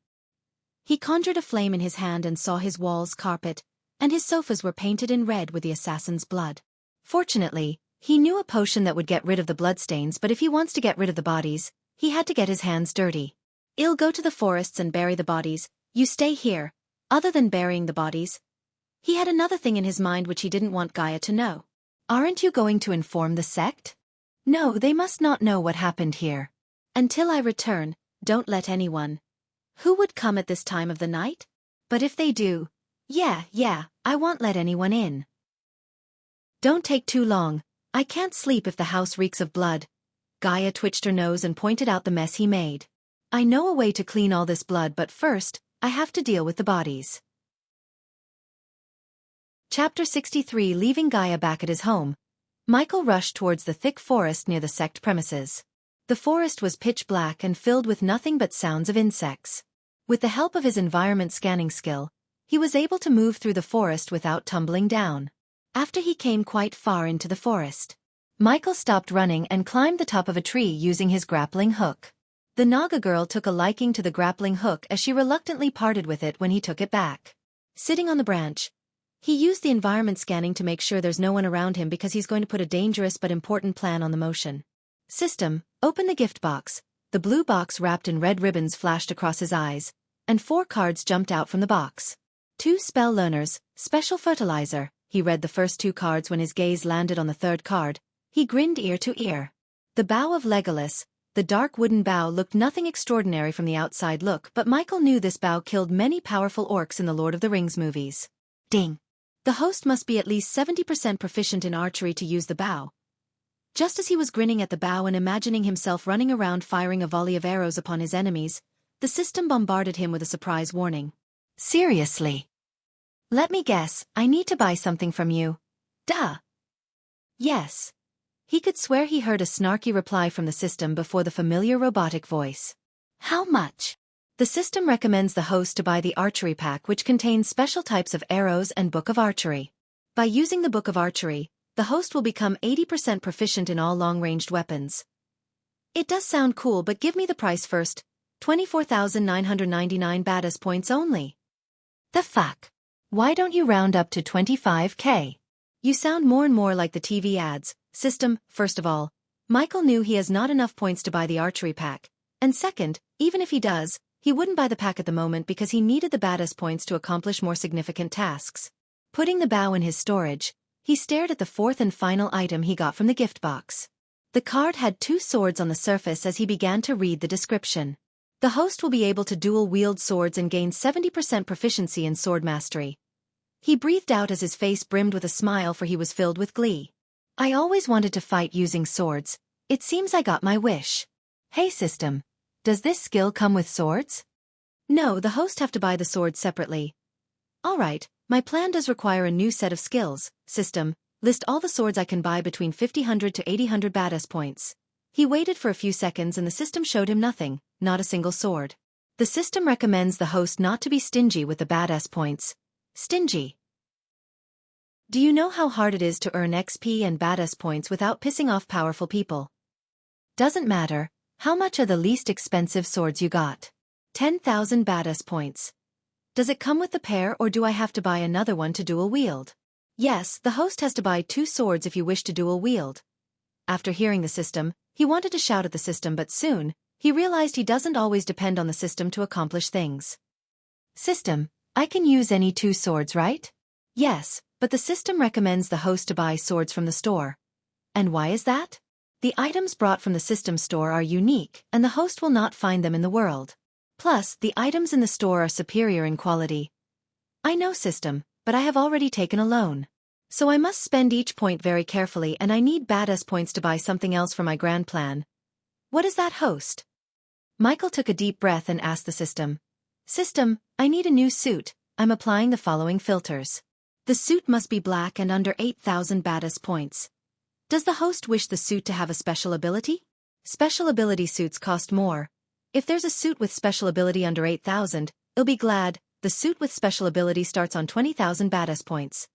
He conjured a flame in his hand and saw his walls carpet, and his sofas were painted in red with the assassin's blood. Fortunately, he knew a potion that would get rid of the bloodstains, but if he wants to get rid of the bodies, he had to get his hands dirty. I'll go to the forests and bury the bodies, you stay here. Other than burying the bodies, he had another thing in his mind which he didn't want Gaia to know. Aren't you going to inform the sect? No, they must not know what happened here. Until I return, don't let anyone. Who would come at this time of the night? But if they do, yeah, I won't let anyone in. Don't take too long. I can't sleep if the house reeks of blood. Gaia twitched her nose and pointed out the mess he made. I know a way to clean all this blood, but first, I have to deal with the bodies. Chapter 63. Leaving Gaia back at his home, Michael rushed towards the thick forest near the sect premises. The forest was pitch black and filled with nothing but sounds of insects. With the help of his environment scanning skill, he was able to move through the forest without tumbling down. After he came quite far into the forest, Michael stopped running and climbed the top of a tree using his grappling hook. The Naga girl took a liking to the grappling hook as she reluctantly parted with it when he took it back. Sitting on the branch, he used the environment scanning to make sure there's no one around him because he's going to put a dangerous but important plan on the motion. System, open the gift box. The blue box wrapped in red ribbons flashed across his eyes, and 4 cards jumped out from the box. 2 spell learners, special fertilizer. He read the first 2 cards when his gaze landed on the 3rd card. He grinned ear to ear. The bow of Legolas. The dark wooden bow looked nothing extraordinary from the outside look, but Michael knew this bow killed many powerful orcs in the Lord of the Rings movies. Ding. The host must be at least 70% proficient in archery to use the bow. Just as he was grinning at the bow and imagining himself running around firing a volley of arrows upon his enemies, the system bombarded him with a surprise warning. Seriously? Let me guess, I need to buy something from you. Duh. Yes. He could swear he heard a snarky reply from the system before the familiar robotic voice. How much? The system recommends the host to buy the archery pack, which contains special types of arrows and Book of Archery. By using the Book of Archery, the host will become 80% proficient in all long-ranged weapons. It does sound cool, but give me the price first. 24,999 badass points only. The fuck? Why don't you round up to 25k? You sound more and more like the TV ads. System, first of all, Michael knew he has not enough points to buy the archery pack. And second, even if he does, he wouldn't buy the pack at the moment because he needed the badass points to accomplish more significant tasks. Putting the bow in his storage, he stared at the 4th and final item he got from the gift box. The card had 2 swords on the surface as he began to read the description. The host will be able to dual-wield swords and gain 70% proficiency in sword mastery. He breathed out as his face brimmed with a smile, for he was filled with glee. I always wanted to fight using swords. It seems I got my wish. Hey system, does this skill come with swords? No, the host have to buy the swords separately. Alright, my plan does require a new set of skills. System, list all the swords I can buy between 5000 to 800 badass points. He waited for a few seconds and the system showed him nothing, not a single sword. The system recommends the host not to be stingy with the badass points. Stingy. Do you know how hard it is to earn XP and badass points without pissing off powerful people? Doesn't matter. How much are the least expensive swords you got? 10,000 badass points. Does it come with the pair or do I have to buy another one to dual wield? Yes, the host has to buy 2 swords if you wish to dual wield. After hearing the system, he wanted to shout at the system, but soon, he realized he doesn't always depend on the system to accomplish things. System, I can use any 2 swords, right? Yes, but the system recommends the host to buy swords from the store. And why is that? The items brought from the system store are unique, and the host will not find them in the world. Plus, the items in the store are superior in quality. I know, system, but I have already taken a loan. So I must spend each point very carefully, and I need badass points to buy something else for my grand plan. What is that, host? Michael took a deep breath and asked the system. System, I need a new suit. I'm applying the following filters. The suit must be black and under 8,000 badass points. Does the host wish the suit to have a special ability? Special ability suits cost more. If there's a suit with special ability under 8,000, I'll be glad. The suit with special ability starts on 20,000 badass points.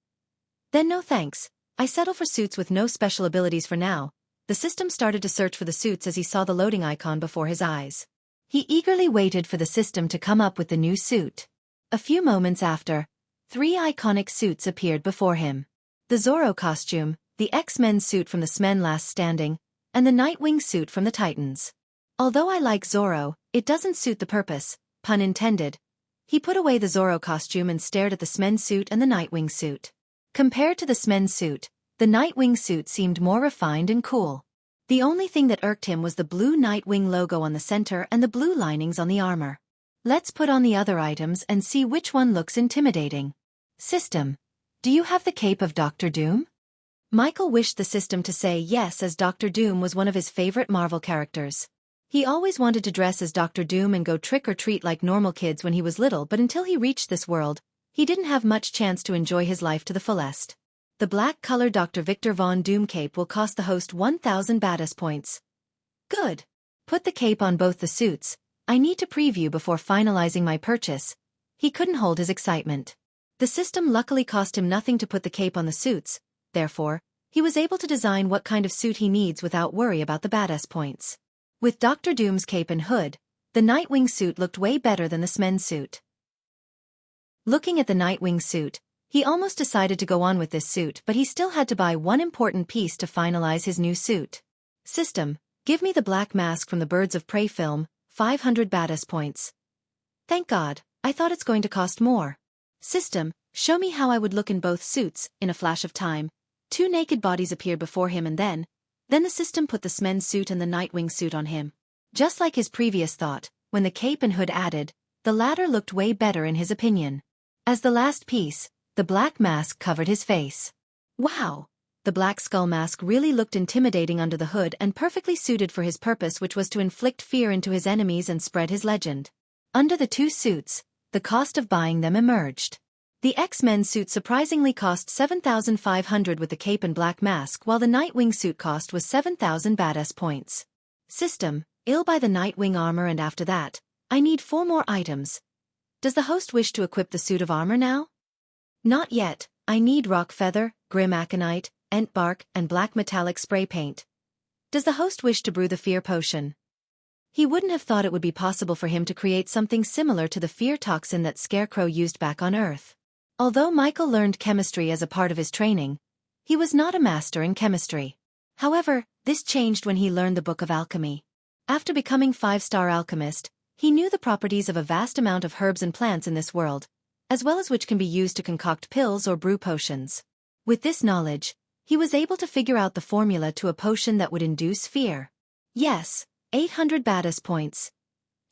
Then no thanks. I settle for suits with no special abilities for now. The system started to search for the suits as he saw the loading icon before his eyes. He eagerly waited for the system to come up with the new suit. A few moments after, 3 iconic suits appeared before him. The Zorro costume, the X-Men suit from the X-Men Last Standing, and the Nightwing suit from the Titans. Although I like Zorro, it doesn't suit the purpose, pun intended. He put away the Zorro costume and stared at the X-Men suit and the Nightwing suit. Compared to the X-Men suit, the Nightwing suit seemed more refined and cool. The only thing that irked him was the blue Nightwing logo on the center and the blue linings on the armor. Let's put on the other items and see which one looks intimidating. System, do you have the cape of Dr. Doom? Michael wished the system to say yes, as Dr. Doom was one of his favorite Marvel characters. He always wanted to dress as Dr. Doom and go trick-or-treat like normal kids when he was little, but until he reached this world, he didn't have much chance to enjoy his life to the fullest. The black-colored Dr. Victor Von Doom cape will cost the host 1,000 badass points. Good. Put the cape on both the suits. I need to preview before finalizing my purchase. He couldn't hold his excitement. The system luckily cost him nothing to put the cape on the suits, therefore, he was able to design what kind of suit he needs without worry about the badass points. With Dr. Doom's cape and hood, the Nightwing suit looked way better than the X-Men suit. Looking at the Nightwing suit, he almost decided to go on with this suit, but he still had to buy one important piece to finalize his new suit. System, give me the black mask from the Birds of Prey film, 500 badass points. Thank God, I thought it's going to cost more. System, show me how I would look in both suits. In a flash of time, 2 naked bodies appeared before him, and then the system put the X-Men suit and the Nightwing suit on him. Just like his previous thought, when the cape and hood added, the latter looked way better in his opinion. As the last piece, the black mask covered his face. Wow! The black skull mask really looked intimidating under the hood and perfectly suited for his purpose, which was to inflict fear into his enemies and spread his legend. Under the 2 suits, the cost of buying them emerged. The X-Men suit surprisingly cost 7,500 with the cape and black mask, while the Nightwing suit cost was 7,000 badass points. System, I'll buy the Nightwing armor, and after that, I need 4 more items. Does the host wish to equip the suit of armor now? Not yet. I need rock feather, grim aconite, embark, and black metallic spray paint. Does the host wish to brew the fear potion? He wouldn't have thought it would be possible for him to create something similar to the fear toxin that Scarecrow used back on Earth. Although Michael learned chemistry as a part of his training, he was not a master in chemistry. However, this changed when he learned the Book of Alchemy. After becoming 5-star alchemist, he knew the properties of a vast amount of herbs and plants in this world, as well as which can be used to concoct pills or brew potions. With this knowledge, he was able to figure out the formula to a potion that would induce fear. Yes, 800 badass points.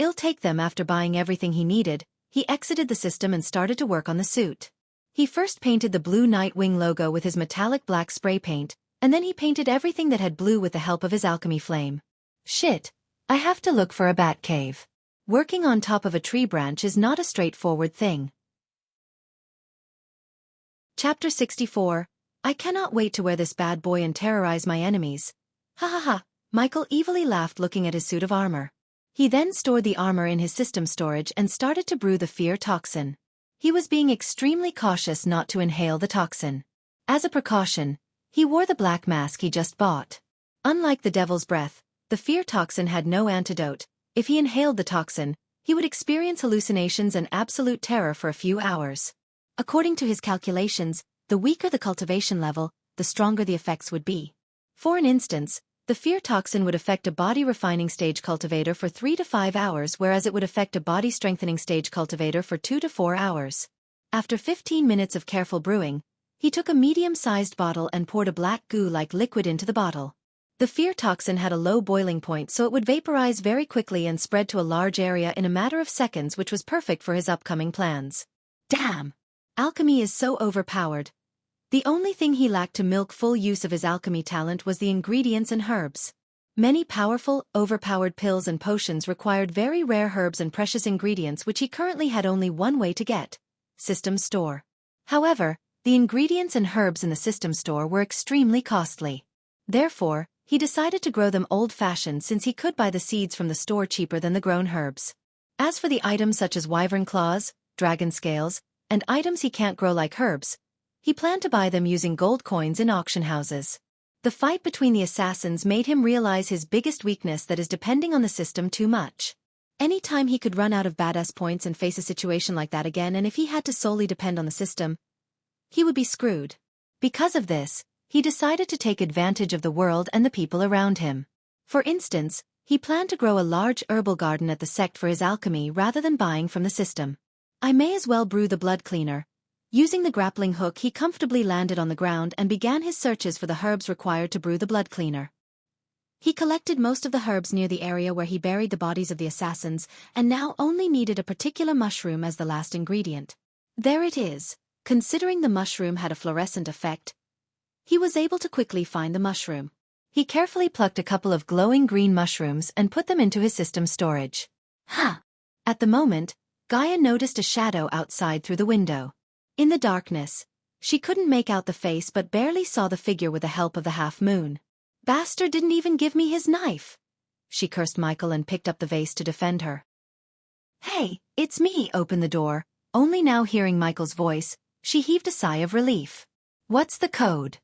I'll take them. After buying everything he needed, he exited the system and started to work on the suit. He first painted the blue Nightwing logo with his metallic black spray paint, and then he painted everything that had blue with the help of his alchemy flame. Shit, I have to look for a bat cave. Working on top of a tree branch is not a straightforward thing. Chapter 64. I cannot wait to wear this bad boy and terrorize my enemies. Ha ha ha, Michael evilly laughed looking at his suit of armor. He then stored the armor in his system storage and started to brew the fear toxin. He was being extremely cautious not to inhale the toxin. As a precaution, he wore the black mask he just bought. Unlike the devil's breath, the fear toxin had no antidote. If he inhaled the toxin, he would experience hallucinations and absolute terror for a few hours. According to his calculations, the weaker the cultivation level, the stronger the effects would be. For an instance, the fear toxin would affect a body-refining stage cultivator for 3 to 5 hours, whereas it would affect a body-strengthening stage cultivator for 2 to 4 hours. After 15 minutes of careful brewing, he took a medium-sized bottle and poured a black goo-like liquid into the bottle. The fear toxin had a low boiling point, so it would vaporize very quickly and spread to a large area in a matter of seconds, which was perfect for his upcoming plans. Damn! Alchemy is so overpowered. The only thing he lacked to milk full use of his alchemy talent was the ingredients and herbs. Many powerful, overpowered pills and potions required very rare herbs and precious ingredients, which he currently had only one way to get: system store. However, the ingredients and herbs in the system store were extremely costly. Therefore, he decided to grow them old-fashioned, since he could buy the seeds from the store cheaper than the grown herbs. As for the items such as wyvern claws, dragon scales, and items he can't grow like herbs, he planned to buy them using gold coins in auction houses. The fight between the assassins made him realize his biggest weakness, that is depending on the system too much. Anytime he could run out of badass points and face a situation like that again, and if he had to solely depend on the system, he would be screwed. Because of this, he decided to take advantage of the world and the people around him. For instance, he planned to grow a large herbal garden at the sect for his alchemy rather than buying from the system. I may as well brew the blood cleaner. Using the grappling hook, he comfortably landed on the ground and began his searches for the herbs required to brew the blood cleaner. He collected most of the herbs near the area where he buried the bodies of the assassins, and now only needed a particular mushroom as the last ingredient. There it is. Considering the mushroom had a fluorescent effect, he was able to quickly find the mushroom. He carefully plucked a couple of glowing green mushrooms and put them into his system storage. At the moment, Gaia noticed a shadow outside through the window. In the darkness, she couldn't make out the face but barely saw the figure with the help of the half-moon. Bastard didn't even give me his knife! She cursed Michael and picked up the vase to defend her. Hey, it's me! Open the door. Only now hearing Michael's voice, she heaved a sigh of relief. What's the code?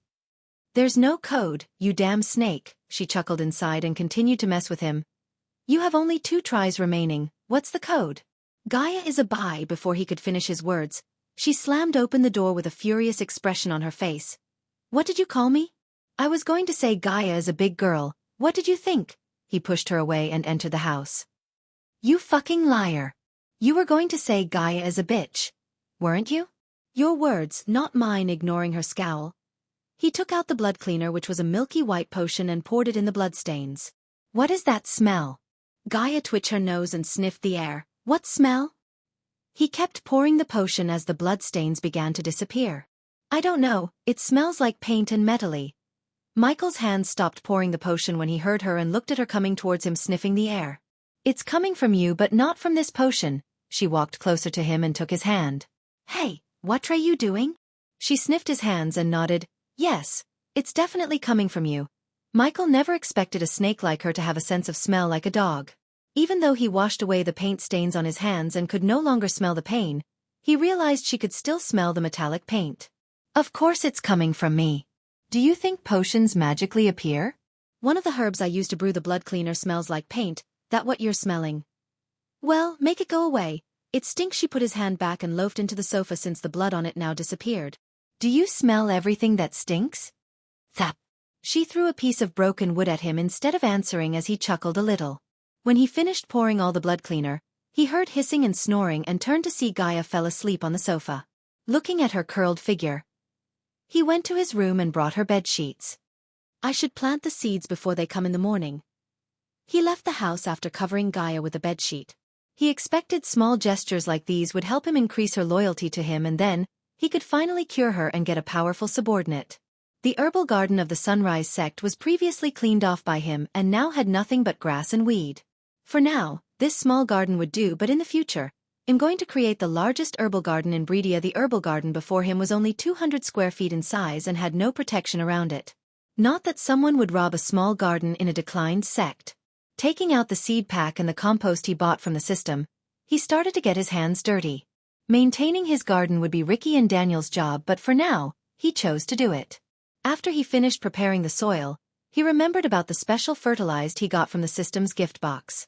There's no code, you damn snake, she chuckled inside and continued to mess with him. You have only 2 tries remaining. What's the code? Gaia is a bye. Before he could finish his words, she slammed open the door with a furious expression on her face. What did you call me? I was going to say Gaia is a big girl. What did you think? He pushed her away and entered the house. You fucking liar. You were going to say Gaia is a bitch, weren't you? Your words, not mine. Ignoring her scowl, he took out the blood cleaner, which was a milky white potion, and poured it in the bloodstains. What is that smell? Gaia twitched her nose and sniffed the air. What smell? He kept pouring the potion as the bloodstains began to disappear. I don't know, it smells like paint and metally. Michael's hands stopped pouring the potion when he heard her and looked at her coming towards him, sniffing the air. It's coming from you, but not from this potion. She walked closer to him and took his hand. Hey, what are you doing? She sniffed his hands and nodded. Yes, it's definitely coming from you. Michael never expected a snake like her to have a sense of smell like a dog. Even though he washed away the paint stains on his hands and could no longer smell the pain, he realized she could still smell the metallic paint. Of course it's coming from me. Do you think potions magically appear? One of the herbs I used to brew the blood cleaner smells like paint. That what you're smelling? Well, make it go away. It stinks. She put his hand back and loafed into the sofa, since the blood on it now disappeared. Do you smell everything that stinks? Thap. She threw a piece of broken wood at him instead of answering as he chuckled a little. When he finished pouring all the blood cleaner, he heard hissing and snoring and turned to see Gaia fell asleep on the sofa. Looking at her curled figure, he went to his room and brought her bed sheets. I should plant the seeds before they come in the morning. He left the house after covering Gaia with a bedsheet. He expected small gestures like these would help him increase her loyalty to him, and then he could finally cure her and get a powerful subordinate. The herbal garden of the Sunrise sect was previously cleaned off by him and now had nothing but grass and weed. For now, this small garden would do, but in the future, I'm going to create the largest herbal garden in Bredia. The herbal garden before him was only 200 square feet in size and had no protection around it. Not that someone would rob a small garden in a declined sect. Taking out the seed pack and the compost he bought from the system, he started to get his hands dirty. Maintaining his garden would be Ricky and Daniel's job, but for now, he chose to do it. After he finished preparing the soil, he remembered about the special fertilizer he got from the system's gift box.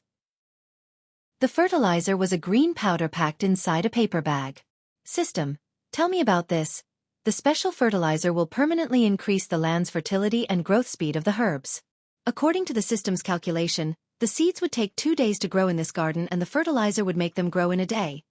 The fertilizer was a green powder packed inside a paper bag. System, tell me about this. The special fertilizer will permanently increase the land's fertility and growth speed of the herbs. According to the system's calculation, the seeds would take 2 days to grow in this garden and the fertilizer would make them grow in a day.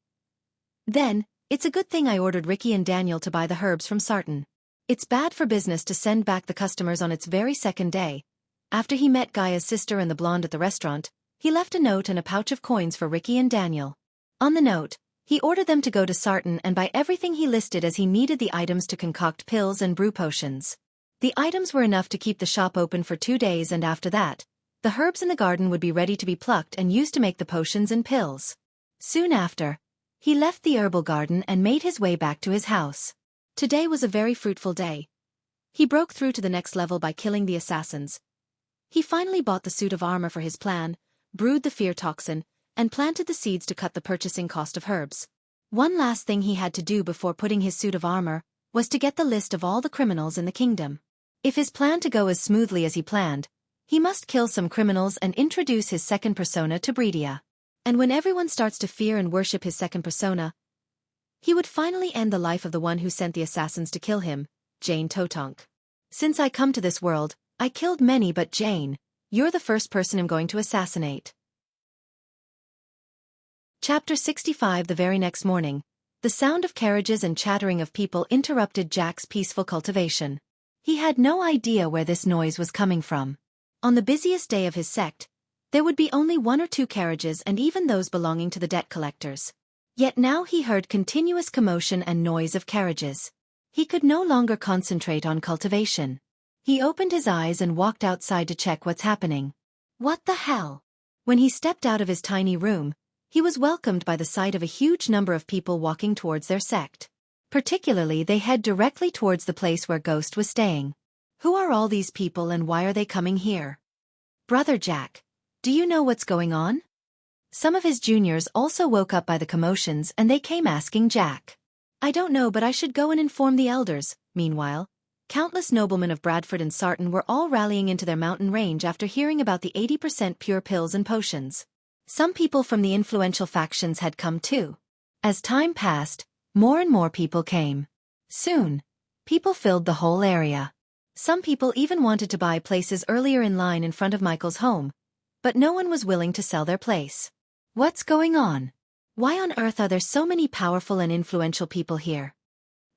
Then, it's a good thing I ordered Ricky and Daniel to buy the herbs from Sartan. It's bad for business to send back the customers on its very second day. After he met Gaia's sister and the blonde at the restaurant, he left a note and a pouch of coins for Ricky and Daniel. On the note, he ordered them to go to Sartan and buy everything he listed as he needed the items to concoct pills and brew potions. The items were enough to keep the shop open for 2 days, and after that, the herbs in the garden would be ready to be plucked and used to make the potions and pills. Soon after, he left the herbal garden and made his way back to his house. Today was a very fruitful day. He broke through to the next level by killing the assassins. He finally bought the suit of armor for his plan, brewed the fear toxin, and planted the seeds to cut the purchasing cost of herbs. One last thing he had to do before putting his suit of armor was to get the list of all the criminals in the kingdom. If his plan to go as smoothly as he planned, he must kill some criminals and introduce his second persona to Breedia. And when everyone starts to fear and worship his second persona, he would finally end the life of the one who sent the assassins to kill him, Jane Totonk. Since I come to this world, I killed many, but Jane, you're the first person I'm going to assassinate. Chapter 65. The very next morning, the sound of carriages and chattering of people interrupted Jack's peaceful cultivation. He had no idea where this noise was coming from. On the busiest day of his sect, there would be only 1 or 2 carriages, and even those belonging to the debt collectors. Yet now he heard continuous commotion and noise of carriages. He could no longer concentrate on cultivation. He opened his eyes and walked outside to check what's happening. What the hell? When he stepped out of his tiny room, he was welcomed by the sight of a huge number of people walking towards their sect. Particularly, they head directly towards the place where Ghost was staying. Who are all these people and why are they coming here? Brother Jack, do you know what's going on? Some of his juniors also woke up by the commotions and they came asking Jack. I don't know, but I should go and inform the elders. Meanwhile, countless noblemen of Bradford and Sartan were all rallying into their mountain range after hearing about the 80% pure pills and potions. Some people from the influential factions had come too. As time passed, more and more people came. Soon, people filled the whole area. Some people even wanted to buy places earlier in line in front of Michael's home, but no one was willing to sell their place. What's going on? Why on earth are there so many powerful and influential people here?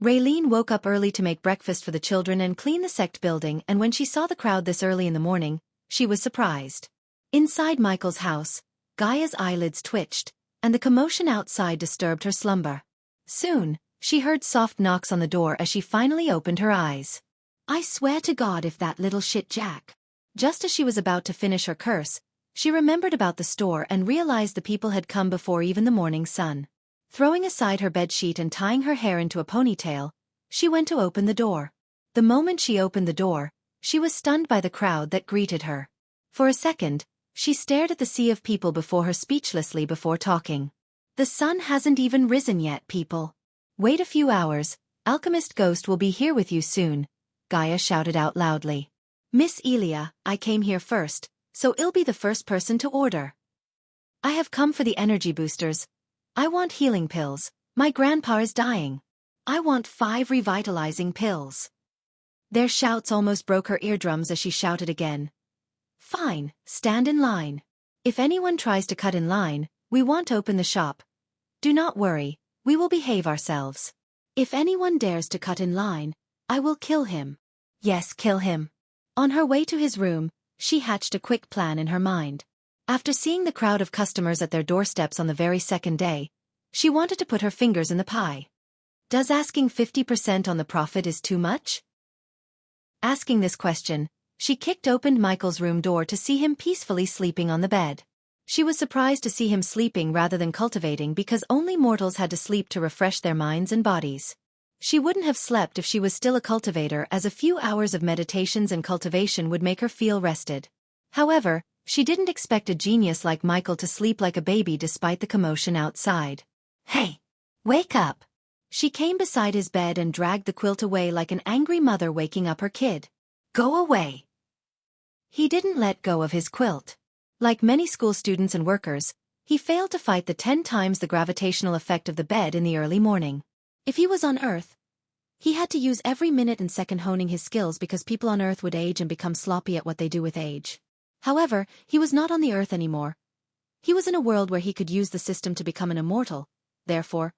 Raylene woke up early to make breakfast for the children and clean the sect building, and when she saw the crowd this early in the morning, she was surprised. Inside Michael's house, Gaia's eyelids twitched, and the commotion outside disturbed her slumber. Soon, she heard soft knocks on the door as she finally opened her eyes. I swear to God, if that little shit Jack. Just as she was about to finish her curse, she remembered about the store and realized the people had come before even the morning sun. Throwing aside her bedsheet and tying her hair into a ponytail, she went to open the door. The moment she opened the door, she was stunned by the crowd that greeted her. For a second, she stared at the sea of people before her speechlessly before talking. The sun hasn't even risen yet, people. Wait a few hours, Alchemist Ghost will be here with you soon, Gaia shouted out loudly. Miss Elia, I came here first, so I'll be the first person to order. I have come for the energy boosters. I want healing pills. My grandpa is dying. I want 5 revitalizing pills. Their shouts almost broke her eardrums as she shouted again. Fine, stand in line. If anyone tries to cut in line, we won't open the shop. Do not worry, we will behave ourselves. If anyone dares to cut in line, I will kill him. Yes, kill him. On her way to his room, she hatched a quick plan in her mind. After seeing the crowd of customers at their doorsteps on the very second day, she wanted to put her fingers in the pie. Does asking 50% on the profit is too much? Asking this question, she kicked open Michael's room door to see him peacefully sleeping on the bed. She was surprised to see him sleeping rather than cultivating because only mortals had to sleep to refresh their minds and bodies. She wouldn't have slept if she was still a cultivator, as a few hours of meditations and cultivation would make her feel rested. However, she didn't expect a genius like Michael to sleep like a baby despite the commotion outside. Hey! Wake up! She came beside his bed and dragged the quilt away like an angry mother waking up her kid. Go away! He didn't let go of his quilt. Like many school students and workers, he failed to fight the 10 times the gravitational effect of the bed in the early morning. If he was on Earth, he had to use every minute and second honing his skills because people on Earth would age and become sloppy at what they do with age. However, he was not on the Earth anymore. He was in a world where he could use the system to become an immortal. Therefore,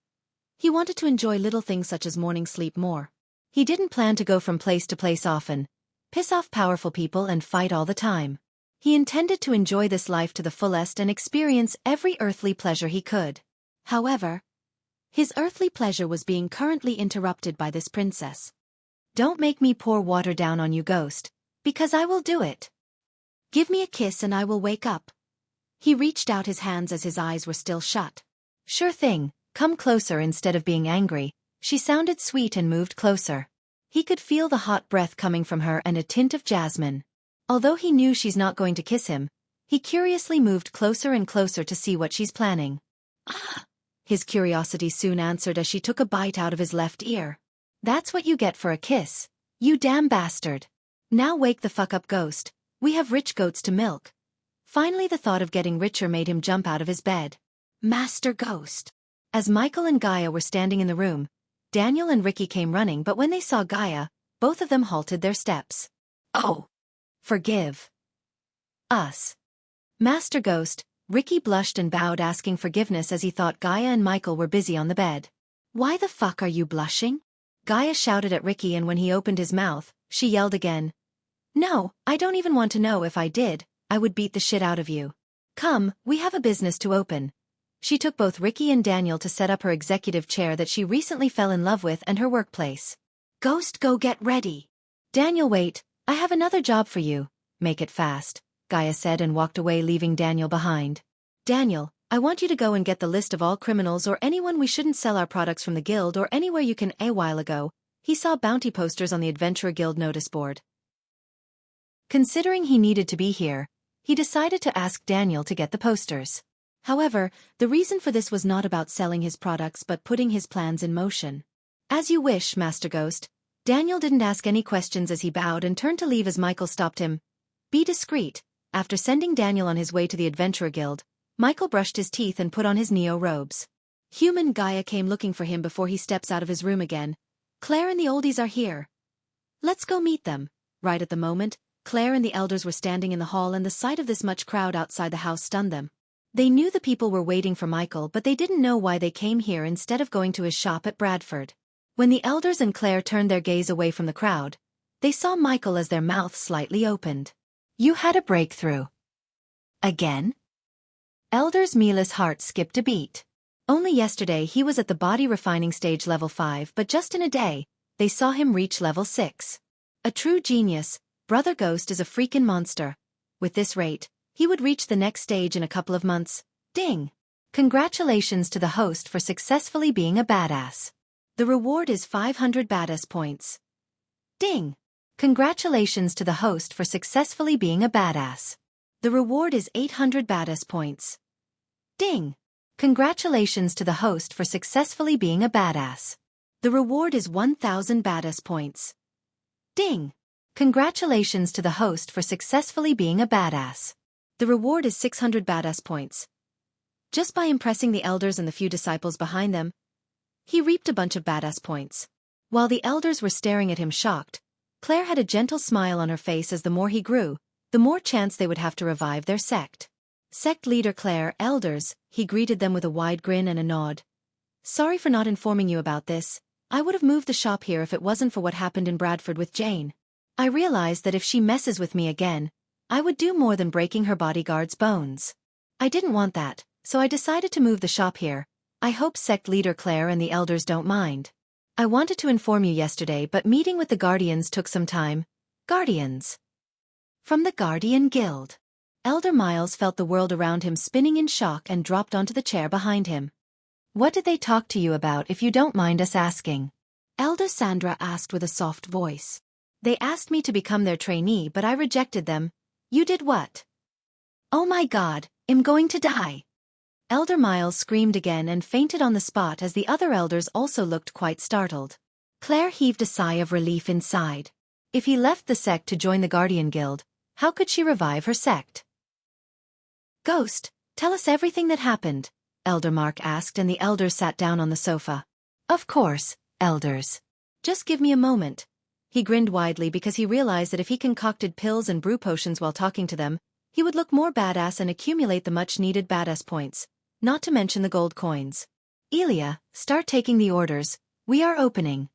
he wanted to enjoy little things such as morning sleep more. He didn't plan to go from place to place often, piss off powerful people and fight all the time. He intended to enjoy this life to the fullest and experience every earthly pleasure he could. However, his earthly pleasure was being currently interrupted by this princess. Don't make me pour water down on you, ghost, because I will do it. Give me a kiss and I will wake up. He reached out his hands as his eyes were still shut. Sure thing, come closer instead of being angry. She sounded sweet and moved closer. He could feel the hot breath coming from her and a tint of jasmine. Although he knew she's not going to kiss him, he curiously moved closer and closer to see what she's planning. Ah! His curiosity soon answered as she took a bite out of his left ear. That's what you get for a kiss, you damn bastard. Now wake the fuck up, ghost. We have rich goats to milk. Finally the thought of getting richer made him jump out of his bed. Master Ghost. As Michael and Gaia were standing in the room, Daniel and Ricky came running, but when they saw Gaia, both of them halted their steps. Oh! Forgive us. Master Ghost. Ricky blushed and bowed, asking forgiveness as he thought Gaia and Michael were busy on the bed. Why the fuck are you blushing? Gaia shouted at Ricky, and when he opened his mouth, she yelled again. No, I don't even want to know. If I did, I would beat the shit out of you. Come, we have a business to open. She took both Ricky and Daniel to set up her executive chair that she recently fell in love with and her workplace. Ghost, go get ready. Daniel, wait, I have another job for you. Make it fast, Gaia said and walked away, leaving Daniel behind. Daniel, I want you to go and get the list of all criminals or anyone we shouldn't sell our products from the guild or anywhere you can. A while ago, he saw bounty posters on the Adventurer Guild notice board. Considering he needed to be here, he decided to ask Daniel to get the posters. However, the reason for this was not about selling his products but putting his plans in motion. As you wish, Master Ghost. Daniel didn't ask any questions as he bowed and turned to leave as Michael stopped him. Be discreet. After sending Daniel on his way to the Adventurer Guild, Michael brushed his teeth and put on his Neo robes. Human Gaia came looking for him before he steps out of his room again. Claire and the oldies are here. Let's go meet them. Right at the moment, Claire and the elders were standing in the hall, and the sight of this much crowd outside the house stunned them. They knew the people were waiting for Michael, but they didn't know why they came here instead of going to his shop at Bradford. When the elders and Claire turned their gaze away from the crowd, they saw Michael as their mouths slightly opened. You had a breakthrough. Again? Elders Mila's heart skipped a beat. Only yesterday he was at the body refining stage level 5, but just in a day, they saw him reach level 6. A true genius, Brother Ghost is a freaking monster. With this rate, he would reach the next stage in a couple of months. Ding! Congratulations to the host for successfully being a badass. The reward is 500 badass points. Ding! Congratulations to the host for successfully being a badass. The reward is 800 badass points. Ding! Congratulations to the host for successfully being a badass. The reward is 1000 badass points. Ding! Congratulations to the host for successfully being a badass. The reward is 600 badass points. Just by impressing the elders and the few disciples behind them, he reaped a bunch of badass points. While the elders were staring at him shocked, Claire had a gentle smile on her face as the more he grew, the more chance they would have to revive their sect. Sect leader Claire, elders, he greeted them with a wide grin and a nod. Sorry for not informing you about this. I would have moved the shop here if it wasn't for what happened in Bradford with Jane. I realized that if she messes with me again, I would do more than breaking her bodyguard's bones. I didn't want that, so I decided to move the shop here. I hope sect leader Claire and the elders don't mind. I wanted to inform you yesterday, but meeting with the Guardians took some time. Guardians. From the Guardian Guild. Elder Miles felt the world around him spinning in shock and dropped onto the chair behind him. What did they talk to you about, if you don't mind us asking? Elder Sandra asked with a soft voice. They asked me to become their trainee, but I rejected them. You did what? Oh my God, I'm going to die. Elder Miles screamed again and fainted on the spot as the other elders also looked quite startled. Claire heaved a sigh of relief inside. If he left the sect to join the Guardian Guild, how could she revive her sect? Ghost, tell us everything that happened, Elder Mark asked, and the elders sat down on the sofa. Of course, elders. Just give me a moment. He grinned widely because he realized that if he concocted pills and brew potions while talking to them, he would look more badass and accumulate the much-needed badass points, not to mention the gold coins. Elia, start taking the orders. We are opening.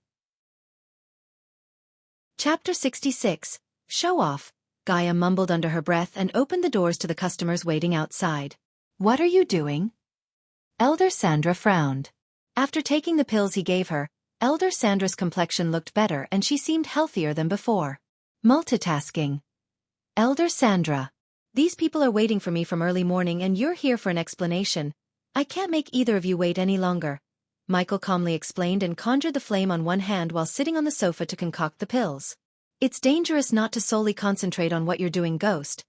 Chapter 66, Show Off. Gaia mumbled under her breath and opened the doors to the customers waiting outside. What are you doing? Elder Sandra frowned. After taking the pills he gave her, Elder Sandra's complexion looked better and she seemed healthier than before. Multitasking. Elder Sandra. These people are waiting for me from early morning and you're here for an explanation. I can't make either of you wait any longer, Michael calmly explained and conjured the flame on one hand while sitting on the sofa to concoct the pills. It's dangerous not to solely concentrate on what you're doing, Ghost.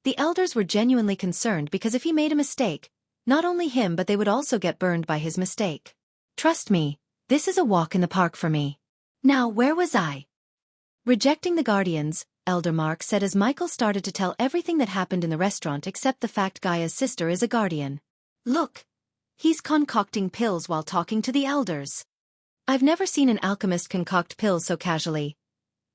The elders were genuinely concerned because if he made a mistake, not only him but they would also get burned by his mistake. Trust me, this is a walk in the park for me. Now where was I? Rejecting the Guardians, Elder Mark said as Michael started to tell everything that happened in the restaurant except the fact Gaia's sister is a Guardian. Look. He's concocting pills while talking to the elders. I've never seen an alchemist concoct pills so casually.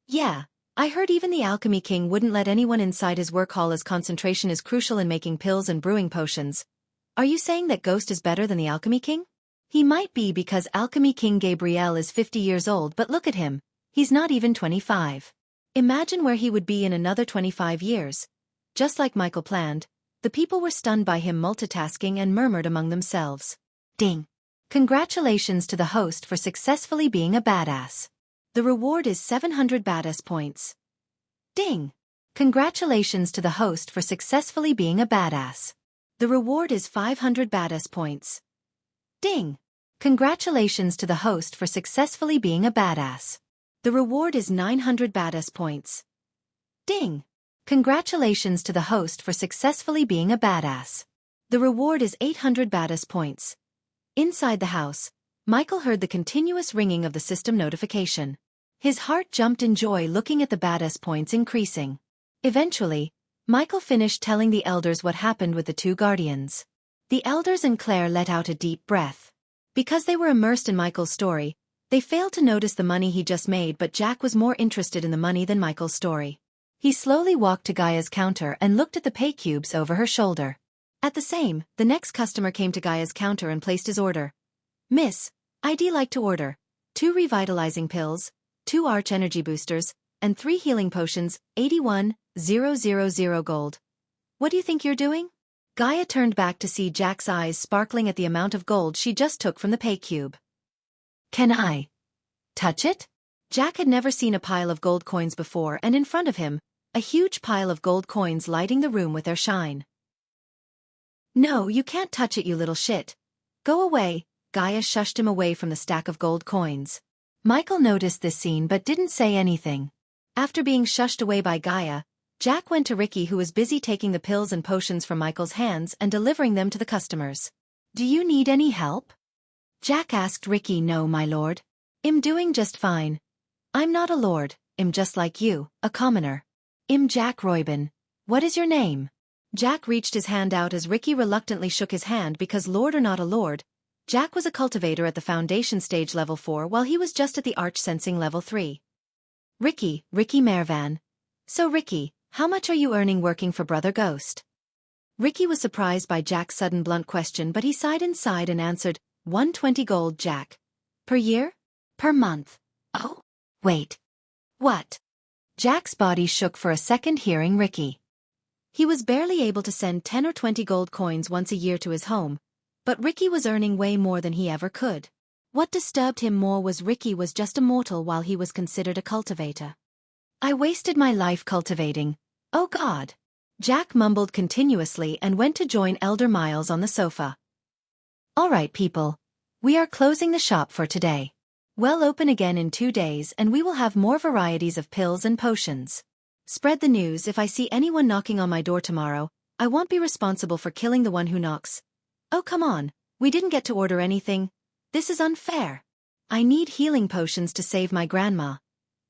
Yeah, I heard even the Alchemy King wouldn't let anyone inside his work hall as concentration is crucial in making pills and brewing potions. Are you saying that Ghost is better than the Alchemy King? He might be because Alchemy King Gabriel is 50 years old, but look at him, he's not even 25. Imagine where he would be in another 25 years. Just like Michael planned, the people were stunned by him multitasking and murmured among themselves. Ding! Congratulations to the host for successfully being a badass. The reward is 700 badass points. Ding! Congratulations to the host for successfully being a badass. The reward is 500 badass points. Ding! Congratulations to the host for successfully being a badass. The reward is 900 badass points. Ding! Congratulations to the host for successfully being a badass. The reward is 800 badass points. Inside the house, Michael heard the continuous ringing of the system notification. His heart jumped in joy looking at the badass points increasing. Eventually, Michael finished telling the elders what happened with the two guardians. The elders and Claire let out a deep breath. Because they were immersed in Michael's story, they failed to notice the money he just made, but Jack was more interested in the money than Michael's story. He slowly walked to Gaia's counter and looked at the pay cubes over her shoulder. At the same, the next customer came to Gaia's counter and placed his order. Miss, I'd like to order 2 revitalizing pills, 2 arch energy boosters, and 3 healing potions, 81,000 gold. What do you think you're doing? Gaia turned back to see Jack's eyes sparkling at the amount of gold she just took from the pay cube. Can I touch it? Jack had never seen a pile of gold coins before, and in front of him, a huge pile of gold coins lighting the room with their shine. No, you can't touch it, you little shit. Go away. Gaia shushed him away from the stack of gold coins. Michael noticed this scene but didn't say anything. After being shushed away by Gaia, Jack went to Ricky, who was busy taking the pills and potions from Michael's hands and delivering them to the customers. Do you need any help? Jack asked Ricky. No, my lord. I'm doing just fine. I'm not a lord, I'm just like you, a commoner. I'm Jack Roybin. What is your name? Jack reached his hand out as Ricky reluctantly shook his hand because lord or not a lord, Jack was a cultivator at the foundation stage level 4 while he was just at the arch sensing level 3. Ricky Mervan. So Ricky, how much are you earning working for Brother Ghost? Ricky was surprised by Jack's sudden blunt question, but he sighed inside and answered, 120 gold, Jack. Per year? Per month. Oh, wait. What? Jack's body shook for a second hearing Ricky. He was barely able to send 10 or 20 gold coins once a year to his home, but Ricky was earning way more than he ever could. What disturbed him more was Ricky was just a mortal while he was considered a cultivator. I wasted my life cultivating. Oh God. Jack mumbled continuously and went to join Elder Miles on the sofa. All right, people. We are closing the shop for today. We'll open again in 2 days and we will have more varieties of pills and potions. Spread the news. If I see anyone knocking on my door tomorrow, I won't be responsible for killing the one who knocks. Oh come on, we didn't get to order anything. This is unfair. I need healing potions to save my grandma.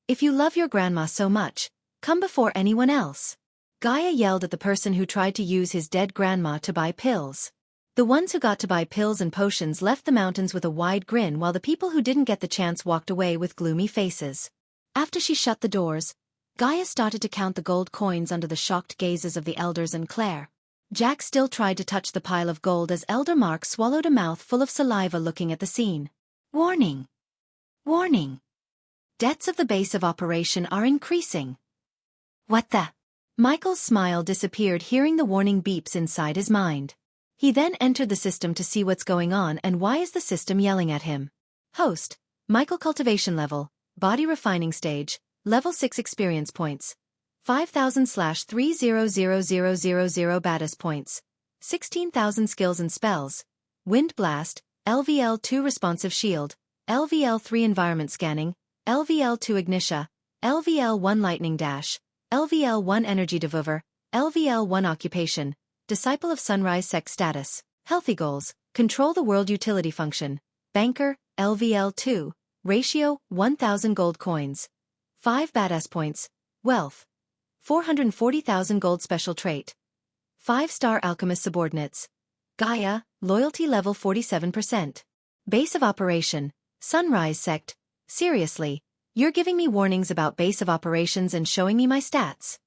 If you love your grandma so much, come before anyone else. Gaia yelled at the person who tried to use his dead grandma to buy pills. The ones who got to buy pills and potions left the mountains with a wide grin while the people who didn't get the chance walked away with gloomy faces. After she shut the doors, Gaia started to count the gold coins under the shocked gazes of the elders and Claire. Jack still tried to touch the pile of gold as Elder Mark swallowed a mouthful of saliva looking at the scene. Warning! Warning! Debts of the base of operation are increasing. What the? Michael's smile disappeared hearing the warning beeps inside his mind. He then entered the system to see what's going on and why is the system yelling at him. Host, Michael cultivation level, body refining stage, level 6 experience points. 5,000/3000000 badass points. 16,000 skills and spells. Wind Blast, LVL2 responsive shield, LVL3 environment scanning, LVL2 ignitia, LVL1 lightning dash, LVL1 energy devover, LVL1 occupation, disciple of sunrise sect status, healthy goals, control the world utility function, banker, LVL2, ratio, 1,000 gold coins, 5 badass points, wealth, 440,000 gold special trait, 5-star alchemist subordinates, Gaia, loyalty level 47%. Base of operation, sunrise sect, seriously, you're giving me warnings about base of operations and showing me my stats.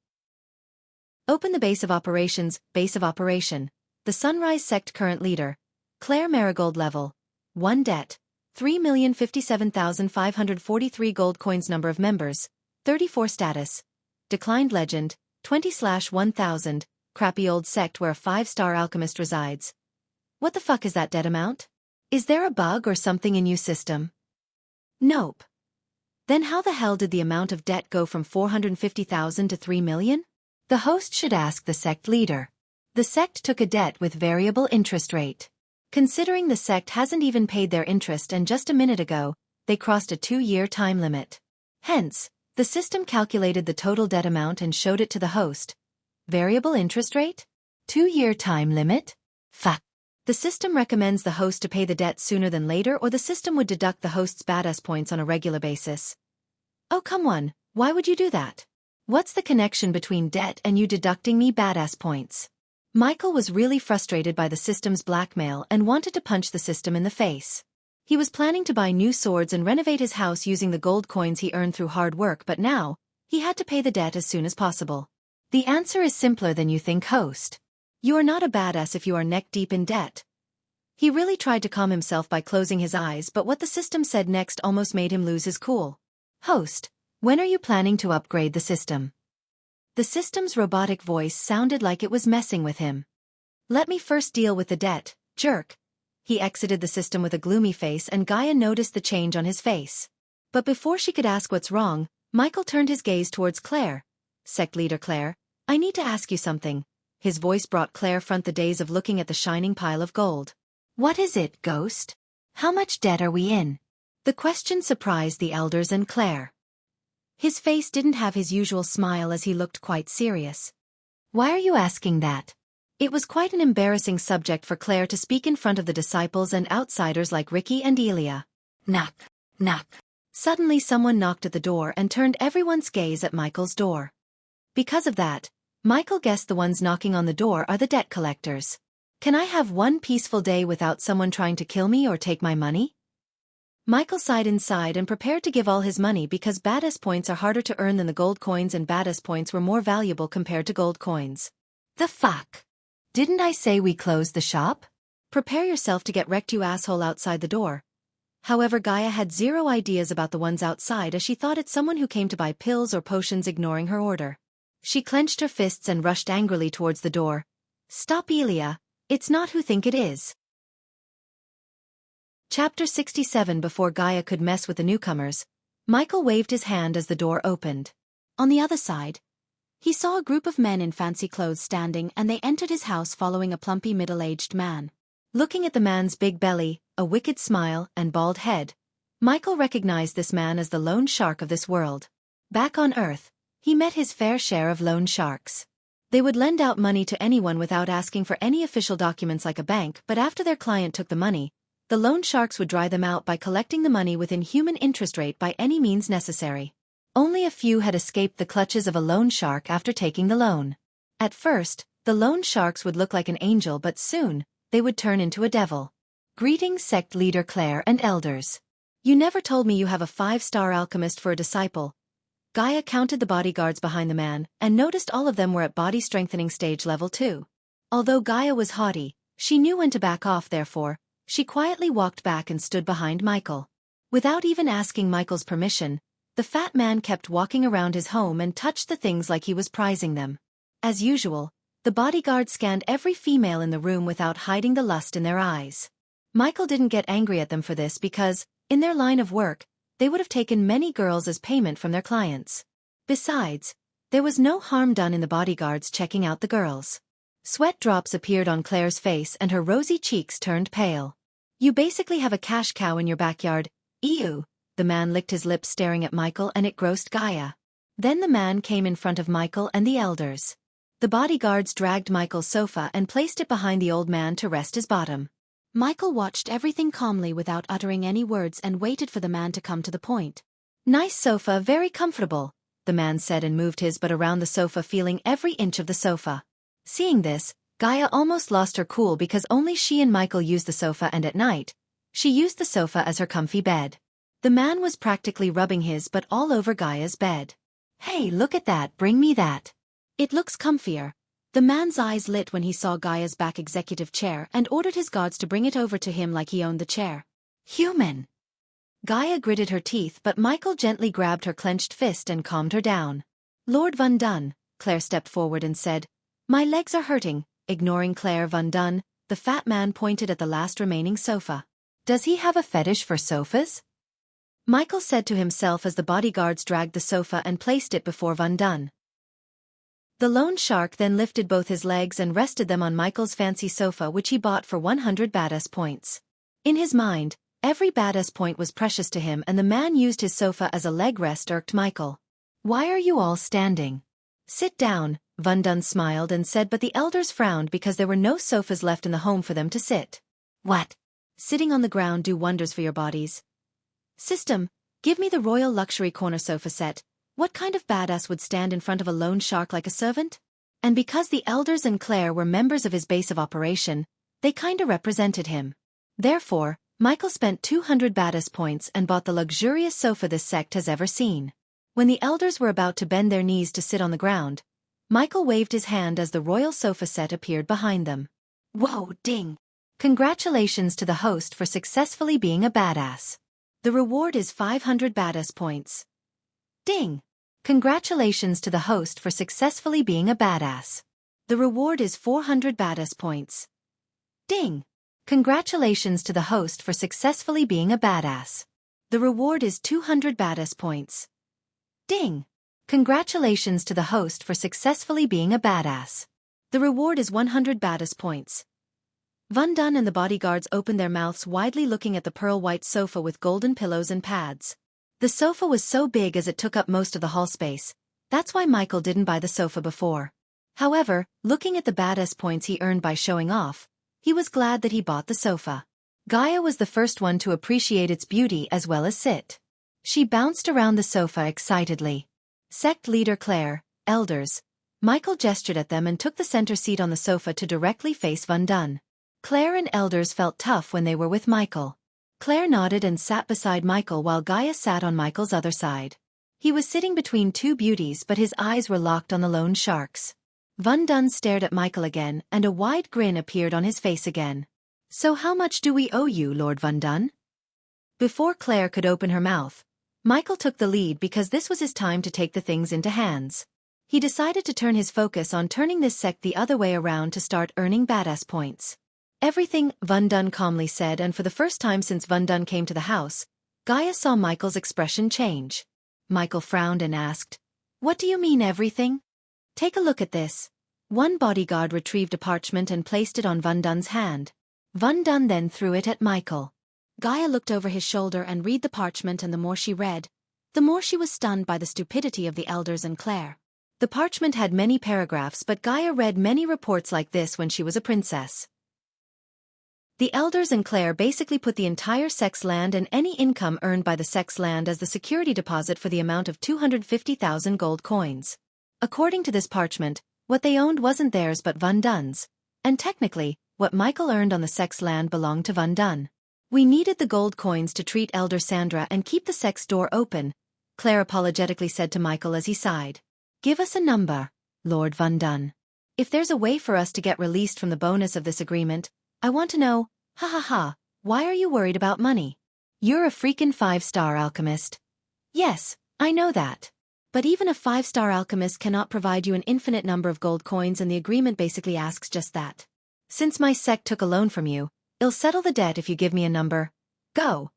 Open the base of operations, base of operation, the sunrise sect current leader, Claire Marigold level, 1 debt, 3,057,543 gold coins number of members, 34 status, declined legend, 20/1000, crappy old sect where a 5-star alchemist resides. What the fuck is that debt amount? Is there a bug or something in you system? Nope. Then how the hell did the amount of debt go from 450,000 to 3 million? The host should ask the sect leader. The sect took a debt with variable interest rate. Considering the sect hasn't even paid their interest and just a minute ago, they crossed a 2-year time limit. Hence, the system calculated the total debt amount and showed it to the host. Variable interest rate? 2-year time limit? Fuck. The system recommends the host to pay the debt sooner than later or the system would deduct the host's badass points on a regular basis. Oh come on, why would you do that? What's the connection between debt and you deducting me badass points? Michael was really frustrated by the system's blackmail and wanted to punch the system in the face. He was planning to buy new swords and renovate his house using the gold coins he earned through hard work, but now, he had to pay the debt as soon as possible. The answer is simpler than you think, host. You are not a badass if you are neck-deep in debt. He really tried to calm himself by closing his eyes, but what the system said next almost made him lose his cool. Host, when are you planning to upgrade the system? The system's robotic voice sounded like it was messing with him. Let me first deal with the debt, jerk. He exited the system with a gloomy face and Gaia noticed the change on his face. But before she could ask what's wrong, Michael turned his gaze towards Claire. Sect leader Claire, I need to ask you something. His voice brought Claire front the days of looking at the shining pile of gold. What is it, Ghost? How much debt are we in? The question surprised the elders and Claire. His face didn't have his usual smile as he looked quite serious. Why are you asking that? It was quite an embarrassing subject for Claire to speak in front of the disciples and outsiders like Ricky and Elia. Knock, knock. Suddenly someone knocked at the door and turned everyone's gaze at Michael's door. Because of that, Michael guessed the ones knocking on the door are the debt collectors. Can I have one peaceful day without someone trying to kill me or take my money? Michael sighed inside and prepared to give all his money because badass points are harder to earn than the gold coins and badass points were more valuable compared to gold coins. The fuck? Didn't I say we closed the shop? Prepare yourself to get wrecked, you asshole, outside the door. However, Gaia had zero ideas about the ones outside as she thought it's someone who came to buy pills or potions, ignoring her order. She clenched her fists and rushed angrily towards the door. Stop, Elia. It's not who think it is. Chapter 67. Before Gaia could mess with the newcomers, Michael waved his hand as the door opened. On the other side, he saw a group of men in fancy clothes standing and they entered his house following a plumpy middle-aged man. Looking at the man's big belly, a wicked smile, and bald head, Michael recognized this man as the lone shark of this world. Back on Earth, he met his fair share of lone sharks. They would lend out money to anyone without asking for any official documents like a bank, but after their client took the money, the loan sharks would dry them out by collecting the money within human interest rate by any means necessary. Only a few had escaped the clutches of a loan shark after taking the loan. At first, the loan sharks would look like an angel, but soon, they would turn into a devil. Greetings, sect leader Claire and elders. You never told me you have a 5-star alchemist for a disciple. Gaia counted the bodyguards behind the man, and noticed all of them were at body strengthening stage level 2. Although Gaia was haughty, she knew when to back off. Therefore, she quietly walked back and stood behind Michael. Without even asking Michael's permission, the fat man kept walking around his home and touched the things like he was prizing them. As usual, the bodyguard scanned every female in the room without hiding the lust in their eyes. Michael didn't get angry at them for this because, in their line of work, they would have taken many girls as payment from their clients. Besides, there was no harm done in the bodyguards checking out the girls. Sweat drops appeared on Claire's face and her rosy cheeks turned pale. You basically have a cash cow in your backyard. Ew. The man licked his lips staring at Michael, and it grossed Gaia. Then the man came in front of Michael and the elders. The bodyguards dragged Michael's sofa and placed it behind the old man to rest his bottom. Michael watched everything calmly without uttering any words and waited for the man to come to the point. Nice sofa, very comfortable, the man said and moved his butt around the sofa, feeling every inch of the sofa. Seeing this, Gaia almost lost her cool because only she and Michael used the sofa, and at night, she used the sofa as her comfy bed. The man was practically rubbing his butt all over Gaia's bed. Hey, look at that, bring me that. It looks comfier. The man's eyes lit when he saw Gaia's back executive chair and ordered his guards to bring it over to him like he owned the chair. Human. Gaia gritted her teeth, but Michael gently grabbed her clenched fist and calmed her down. Lord Van Dun, Claire stepped forward and said, my legs are hurting. Ignoring Claire, Van Dun, the fat man pointed at the last remaining sofa. Does he have a fetish for sofas? Michael said to himself as the bodyguards dragged the sofa and placed it before Van Dun. The loan shark then lifted both his legs and rested them on Michael's fancy sofa, which he bought for 100 badass points. In his mind, every badass point was precious to him, and the man used his sofa as a leg rest irked Michael. Why are you all standing? Sit down, Van Dun smiled and said, but the elders frowned because there were no sofas left in the home for them to sit. What? Sitting on the ground do wonders for your bodies. System, give me the royal luxury corner sofa set. What kind of badass would stand in front of a loan shark like a servant? And because the elders and Claire were members of his base of operation, they kinda represented him. Therefore, Michael spent 200 badass points and bought the luxurious sofa this sect has ever seen. When the elders were about to bend their knees to sit on the ground, Michael waved his hand as the royal sofa set appeared behind them. Whoa, ding! Congratulations to the host for successfully being a badass. The reward is 500 badass points. Ding! Congratulations to the host for successfully being a badass. The reward is 400 badass points. Ding! Congratulations to the host for successfully being a badass. The reward is 200 badass points. Ding! Congratulations to the host for successfully being a badass. The reward is 100 badass points. Van Dun and the bodyguards opened their mouths widely, looking at the pearl-white sofa with golden pillows and pads. The sofa was so big as it took up most of the hall space. That's why Michael didn't buy the sofa before. However, looking at the badass points he earned by showing off, he was glad that he bought the sofa. Gaia was the first one to appreciate its beauty as well as sit. She bounced around the sofa excitedly. Sect leader Claire, elders. Michael gestured at them and took the center seat on the sofa to directly face Van Dun. Claire and elders felt tough when they were with Michael. Claire nodded and sat beside Michael while Gaia sat on Michael's other side. He was sitting between two beauties, but his eyes were locked on the loan sharks. Van Dun stared at Michael again, and a wide grin appeared on his face again. So how much do we owe you, Lord Van Dun? Before Claire could open her mouth, Michael took the lead because this was his time to take the things into hands. He decided to turn his focus on turning this sect the other way around to start earning badass points. Everything, Van Dun calmly said, and for the first time since Van Dun came to the house, Gaia saw Michael's expression change. Michael frowned and asked, what do you mean everything? Take a look at this. One bodyguard retrieved a parchment and placed it on Van Dun's hand. Van Dun then threw it at Michael. Gaia looked over his shoulder and read the parchment, and the more she read, the more she was stunned by the stupidity of the elders and Claire. The parchment had many paragraphs, but Gaia read many reports like this when she was a princess. The elders and Claire basically put the entire sex land and any income earned by the sex land as the security deposit for the amount of 250,000 gold coins. According to this parchment, what they owned wasn't theirs but Van Dun's. And technically, what Michael earned on the sex land belonged to Van Dun. We needed the gold coins to treat Elder Sandra and keep the sex door open, Claire apologetically said to Michael as he sighed. Give us a number, Lord Van Dun. If there's a way for us to get released from the bonus of this agreement, I want to know, ha ha ha, why are you worried about money? You're a freaking 5-star alchemist. Yes, I know that. But even a 5-star alchemist cannot provide you an infinite number of gold coins, and the agreement basically asks just that. Since my sect took a loan from you, I'll settle the debt if you give me a number. Go.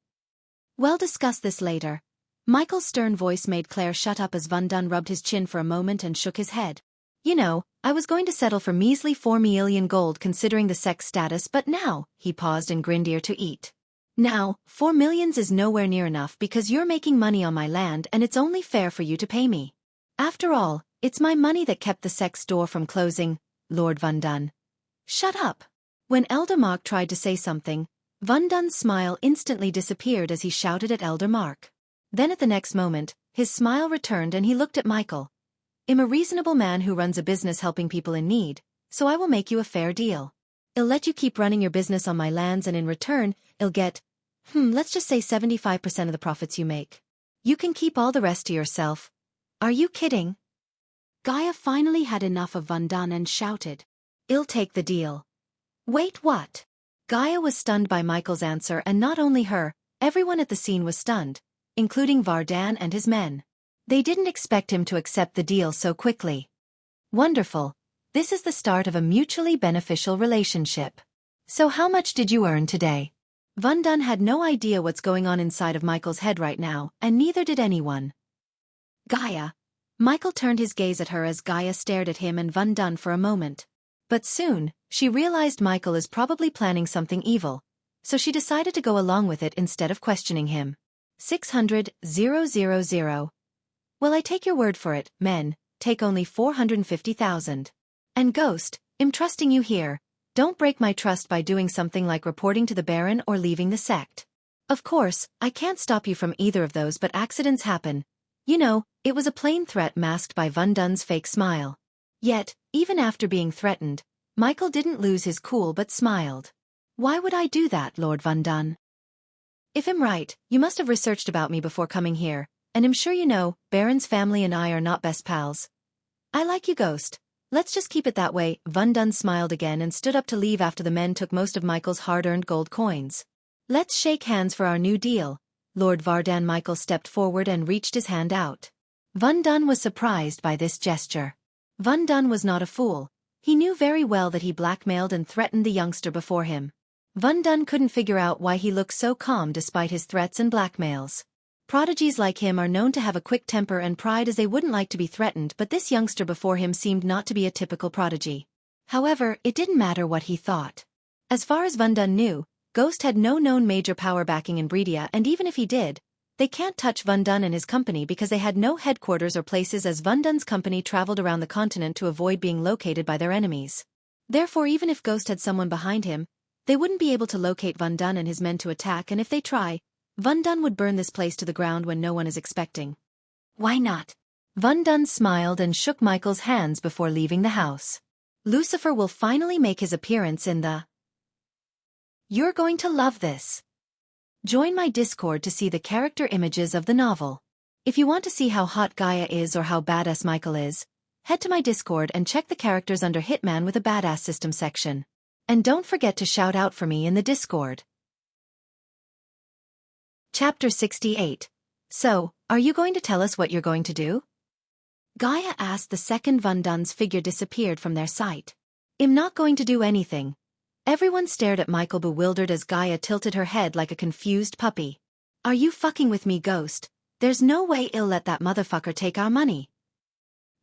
We'll discuss this later. Michael's stern voice made Claire shut up as Van Dun rubbed his chin for a moment and shook his head. You know, I was going to settle for measly 4 million gold considering the sex status, but now, he paused and grinned ear to eat. Now, 4 millions is nowhere near enough because you're making money on my land and it's only fair for you to pay me. After all, it's my money that kept the sex door from closing, Lord Van Dun. Shut up. When Elder Mark tried to say something, Van Dun's smile instantly disappeared as he shouted at Elder Mark. Then at the next moment, his smile returned and he looked at Michael. I'm a reasonable man who runs a business helping people in need, so I will make you a fair deal. I'll let you keep running your business on my lands and in return, I'll get, let's just say 75% of the profits you make. You can keep all the rest to yourself. Are you kidding? Gaia finally had enough of Van Dun and shouted. I'll take the deal. Wait, what? Gaia was stunned by Michael's answer, and not only her, everyone at the scene was stunned, including Vardan and his men. They didn't expect him to accept the deal so quickly. Wonderful. This is the start of a mutually beneficial relationship. So how much did you earn today? Van Dun had no idea what's going on inside of Michael's head right now, and neither did anyone. Gaia. Michael turned his gaze at her as Gaia stared at him and Van Dun for a moment. But soon, she realized Michael is probably planning something evil, so she decided to go along with it instead of questioning him. 600,000. Well, I take your word for it, men, take only 450,000. And Ghost, I'm trusting you here. Don't break my trust by doing something like reporting to the Baron or leaving the sect. Of course, I can't stop you from either of those, but accidents happen. You know, it was a plain threat masked by Van Dun's fake smile. Yet, even after being threatened, Michael didn't lose his cool but smiled. Why would I do that, Lord Van Dun? If I'm right, you must have researched about me before coming here, and I'm sure you know, Baron's family and I are not best pals. I like you, Ghost. Let's just keep it that way. Van Dun smiled again and stood up to leave after the men took most of Michael's hard-earned gold coins. Let's shake hands for our new deal. Lord Vardan. Michael stepped forward and reached his hand out. Van Dun was surprised by this gesture. Van Dun was not a fool. He knew very well that he blackmailed and threatened the youngster before him. Van Dun couldn't figure out why he looked so calm despite his threats and blackmails. Prodigies like him are known to have a quick temper and pride, as they wouldn't like to be threatened, but this youngster before him seemed not to be a typical prodigy. However, it didn't matter what he thought. As far as Van Dun knew, Ghost had no known major power backing in Bredia, and even if he did, they can't touch Van Dun and his company because they had no headquarters or places, as Van Dun's company traveled around the continent to avoid being located by their enemies. Therefore, even if Ghost had someone behind him, they wouldn't be able to locate Van Dun and his men to attack, and if they try, Van Dun would burn this place to the ground when no one is expecting. Why not? Van Dun smiled and shook Michael's hands before leaving the house. Lucifer will finally make his appearance in the... You're going to love this. Join my Discord to see the character images of the novel. If you want to see how hot Gaia is or how badass Michael is, head to my Discord and check the characters under Hitman with a badass system section. And don't forget to shout out for me in the Discord. Chapter 68. So, are you going to tell us what you're going to do? Gaia asked the second Van Dun's figure disappeared from their sight. I'm not going to do anything. Everyone stared at Michael bewildered as Gaia tilted her head like a confused puppy. Are you fucking with me, Ghost? There's no way I'll let that motherfucker take our money.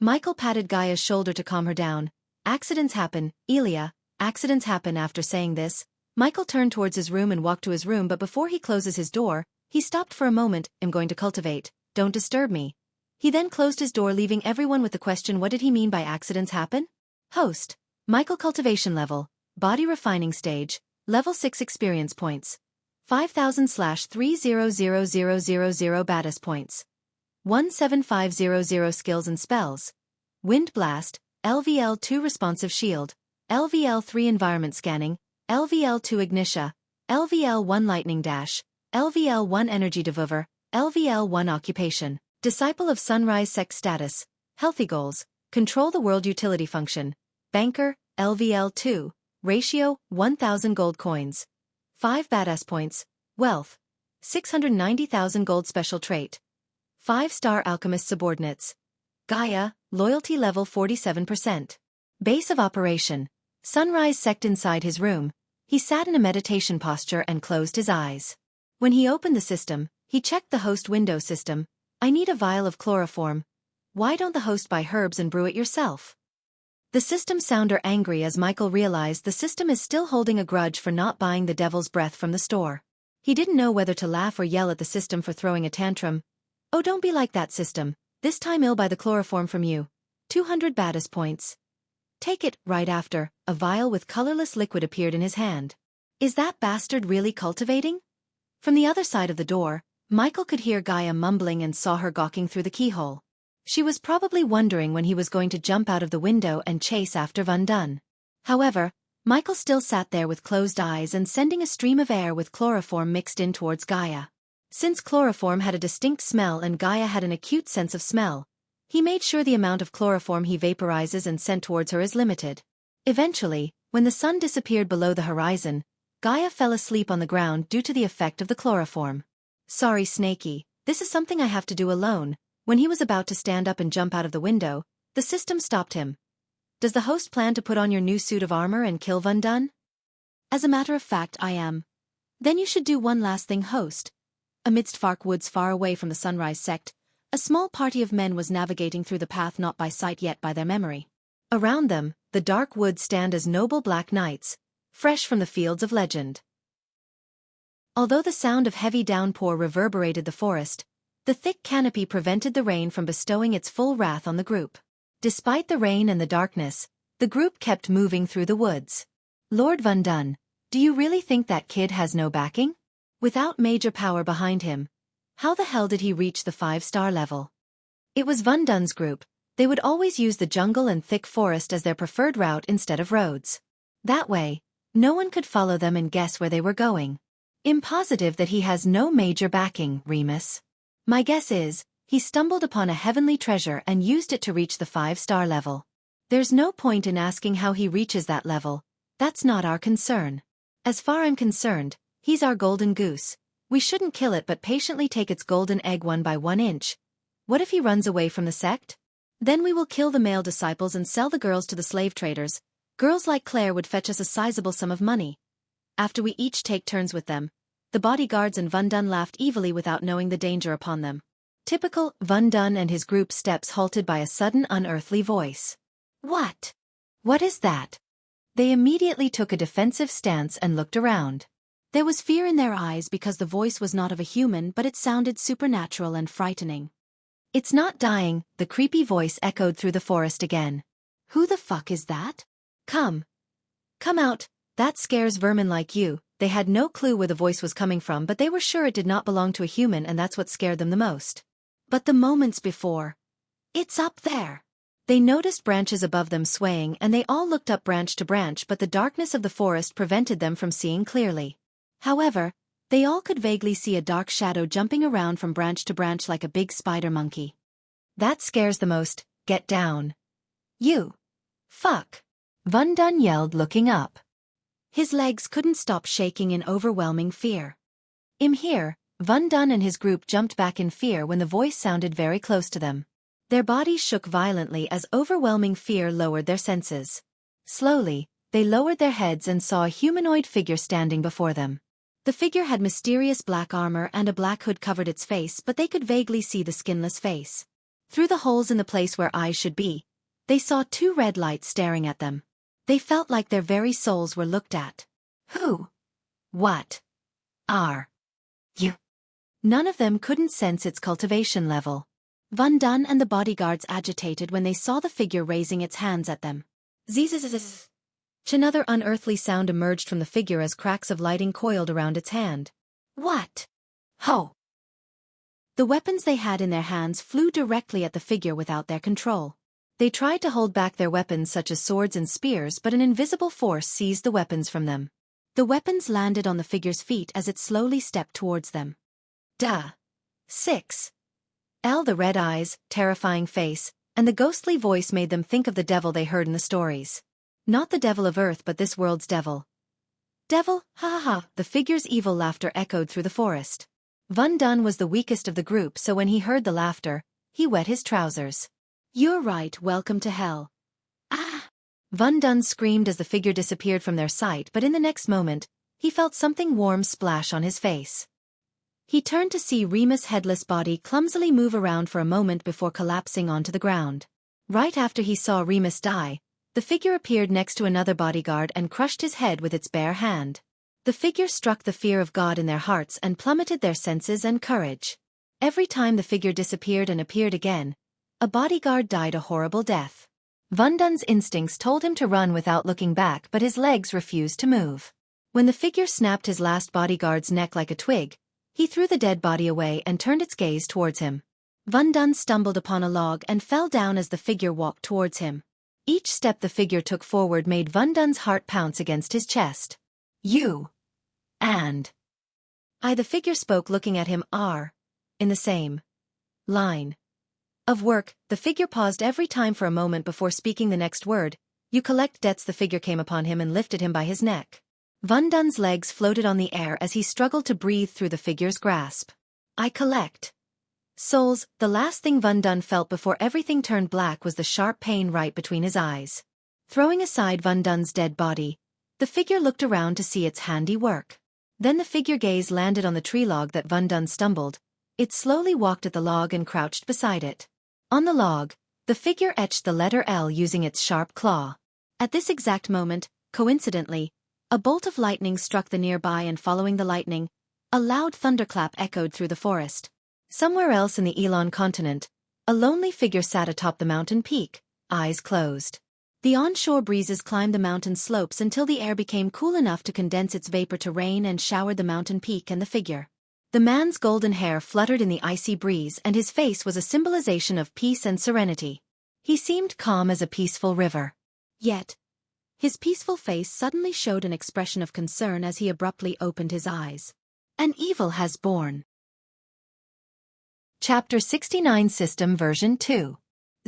Michael patted Gaia's shoulder to calm her down. Accidents happen, Elia, accidents happen. After saying this, Michael turned towards his room and walked to his room, but before he closes his door, he stopped for a moment. I'm going to cultivate, don't disturb me. He then closed his door, leaving everyone with the question, what did he mean by accidents happen? Host. Michael cultivation level. Body refining stage. Level 6 experience points. 5000/300000 badass points. 17500 skills and spells. Wind Blast, LVL2 responsive shield, LVL3 environment scanning, LVL2 ignitia, LVL1 lightning dash, LVL1 energy devolver, LVL1 occupation. Disciple of Sunrise Sect status, healthy goals, control the world utility function, banker, LVL2, ratio, 1000 gold coins, 5 badass points, wealth, 690,000 gold special trait, 5-star alchemist subordinates, Gaia, loyalty level 47%. Base of operation, Sunrise Sect. Inside his room, he sat in a meditation posture and closed his eyes. When he opened the system, he checked the host window system. I need a vial of chloroform. Why don't the host buy herbs and brew it yourself? The system sounded angry as Michael realized the system is still holding a grudge for not buying the devil's breath from the store. He didn't know whether to laugh or yell at the system for throwing a tantrum. Oh, don't be like that, system. This time I'll buy the chloroform from you. 200 badass points. Take it. Right after, a vial with colorless liquid appeared in his hand. Is that bastard really cultivating? From the other side of the door, Michael could hear Gaia mumbling and saw her gawking through the keyhole. She was probably wondering when he was going to jump out of the window and chase after Van Dun. However, Michael still sat there with closed eyes and sending a stream of air with chloroform mixed in towards Gaia. Since chloroform had a distinct smell and Gaia had an acute sense of smell, he made sure the amount of chloroform he vaporizes and sent towards her is limited. Eventually, when the sun disappeared below the horizon, Gaia fell asleep on the ground due to the effect of the chloroform. Sorry, Snakey, this is something I have to do alone. When he was about to stand up and jump out of the window, the system stopped him. Does the host plan to put on your new suit of armor and kill Van Dun? As a matter of fact, I am. Then you should do one last thing, host. Amidst Fark woods far away from the Sunrise Sect, a small party of men was navigating through the path not by sight yet by their memory. Around them, the dark woods stand as noble black knights, fresh from the fields of legend. Although the sound of heavy downpour reverberated the forest, the thick canopy prevented the rain from bestowing its full wrath on the group. Despite the rain and the darkness, the group kept moving through the woods. Lord Van Dun, do you really think that kid has no backing? Without major power behind him, how the hell did he reach the 5-star level? It was Van Dun's group. They would always use the jungle and thick forest as their preferred route instead of roads. That way, no one could follow them and guess where they were going. I'm positive that he has no major backing, Remus. My guess is, he stumbled upon a heavenly treasure and used it to reach the 5-star level. There's no point in asking how he reaches that level. That's not our concern. As far as I'm concerned, he's our golden goose. We shouldn't kill it but patiently take its golden egg 1 by 1 inch. What if he runs away from the sect? Then we will kill the male disciples and sell the girls to the slave traders. Girls like Claire would fetch us a sizable sum of money. After we each take turns with them. The bodyguards and Van Dun laughed evilly without knowing the danger upon them. Typical. Van Dun and his group steps halted by a sudden unearthly voice. What? What is that? They immediately took a defensive stance and looked around. There was fear in their eyes because the voice was not of a human but it sounded supernatural and frightening. It's not dying, the creepy voice echoed through the forest again. Who the fuck is that? Come. Come out, that scares vermin like you. They had no clue where the voice was coming from but they were sure it did not belong to a human and that's what scared them the most. But the moments before. It's up there. They noticed branches above them swaying and they all looked up branch to branch but the darkness of the forest prevented them from seeing clearly. However, they all could vaguely see a dark shadow jumping around from branch to branch like a big spider monkey. That scares the most. Get down. You. Fuck. Van Dun yelled looking up. His legs couldn't stop shaking in overwhelming fear. I'm here. Van Dun and his group jumped back in fear when the voice sounded very close to them. Their bodies shook violently as overwhelming fear lowered their senses. Slowly, they lowered their heads and saw a humanoid figure standing before them. The figure had mysterious black armor and a black hood covered its face but they could vaguely see the skinless face. Through the holes in the place where eyes should be, they saw 2 red lights staring at them. They felt like their very souls were looked at. Who? What? Are you? None of them couldn't sense its cultivation level. Van Dun and the bodyguards agitated when they saw the figure raising its hands at them. Zzz. Another unearthly sound emerged from the figure as cracks of lighting coiled around its hand. What? Ho! The weapons they had in their hands flew directly at the figure without their control. They tried to hold back their weapons such as swords and spears, but an invisible force seized the weapons from them. The weapons landed on the figure's feet as it slowly stepped towards them. Duh. 6. The red eyes, terrifying face, and the ghostly voice made them think of the devil they heard in the stories. Not the devil of Earth, but this world's devil. Devil, ha ha ha, the figure's evil laughter echoed through the forest. Van Dun was the weakest of the group, so when he heard the laughter, he wet his trousers. You're right, welcome to hell. Ah! Van Dun screamed as the figure disappeared from their sight, but in the next moment, he felt something warm splash on his face. He turned to see Remus' headless body clumsily move around for a moment before collapsing onto the ground. Right after he saw Remus die, the figure appeared next to another bodyguard and crushed his head with its bare hand. The figure struck the fear of God in their hearts and plummeted their senses and courage. Every time the figure disappeared and appeared again, a bodyguard died a horrible death. Van Dun's instincts told him to run without looking back, but his legs refused to move. When the figure snapped his last bodyguard's neck like a twig, he threw the dead body away and turned its gaze towards him. Van Dun stumbled upon a log and fell down as the figure walked towards him. Each step the figure took forward made Van Dun's heart pounce against his chest. You. And. The figure spoke, looking at him, in the same line of work. The figure paused every time for a moment before speaking the next word. You collect debts. The figure came upon him and lifted him by his neck. Van Dun's legs floated on the air as he struggled to breathe through the figure's grasp. I collect souls. The last thing Van Dun felt before everything turned black was the sharp pain right between his eyes. Throwing aside Van Dun's dead body, the figure looked around to see its handiwork. Then the figure gaze landed on the tree log that Van Dun stumbled. It slowly walked at the log and crouched beside it. On the log, the figure etched the letter L using its sharp claw. At this exact moment, coincidentally, a bolt of lightning struck the nearby, and following the lightning, a loud thunderclap echoed through the forest. Somewhere else in the Elon continent, a lonely figure sat atop the mountain peak, eyes closed. The onshore breezes climbed the mountain slopes until the air became cool enough to condense its vapor to rain and showered the mountain peak and the figure. The man's golden hair fluttered in the icy breeze, and his face was a symbolization of peace and serenity. He seemed calm as a peaceful river. Yet, his peaceful face suddenly showed an expression of concern as he abruptly opened his eyes. An evil has born. Chapter 69 System Version 2.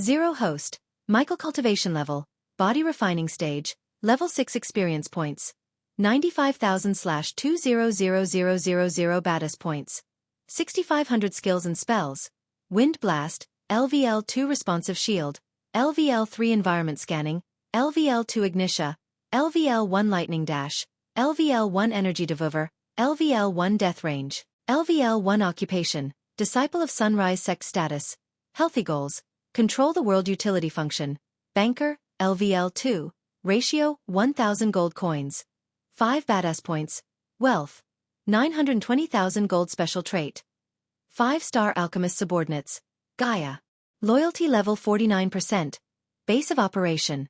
0 Host, Michael Cultivation Level, Body Refining Stage, Level 6 Experience Points, 95,000/200000 Badass Points, 6,500 Skills and Spells, Wind Blast, LVL2 Responsive Shield, LVL3 Environment Scanning, LVL2 Ignitia, LVL1 Lightning Dash, LVL1 Energy Devour, LVL1 Death Range, LVL1 Occupation, Disciple of Sunrise Sect Status, Healthy Goals, Control the World Utility Function, Banker, LVL2, Ratio, 1,000 Gold Coins, 5 Badass Points, Wealth, 920,000 Gold Special Trait, 5-Star Alchemist Subordinates, Gaia, Loyalty Level 49%, Base of Operation.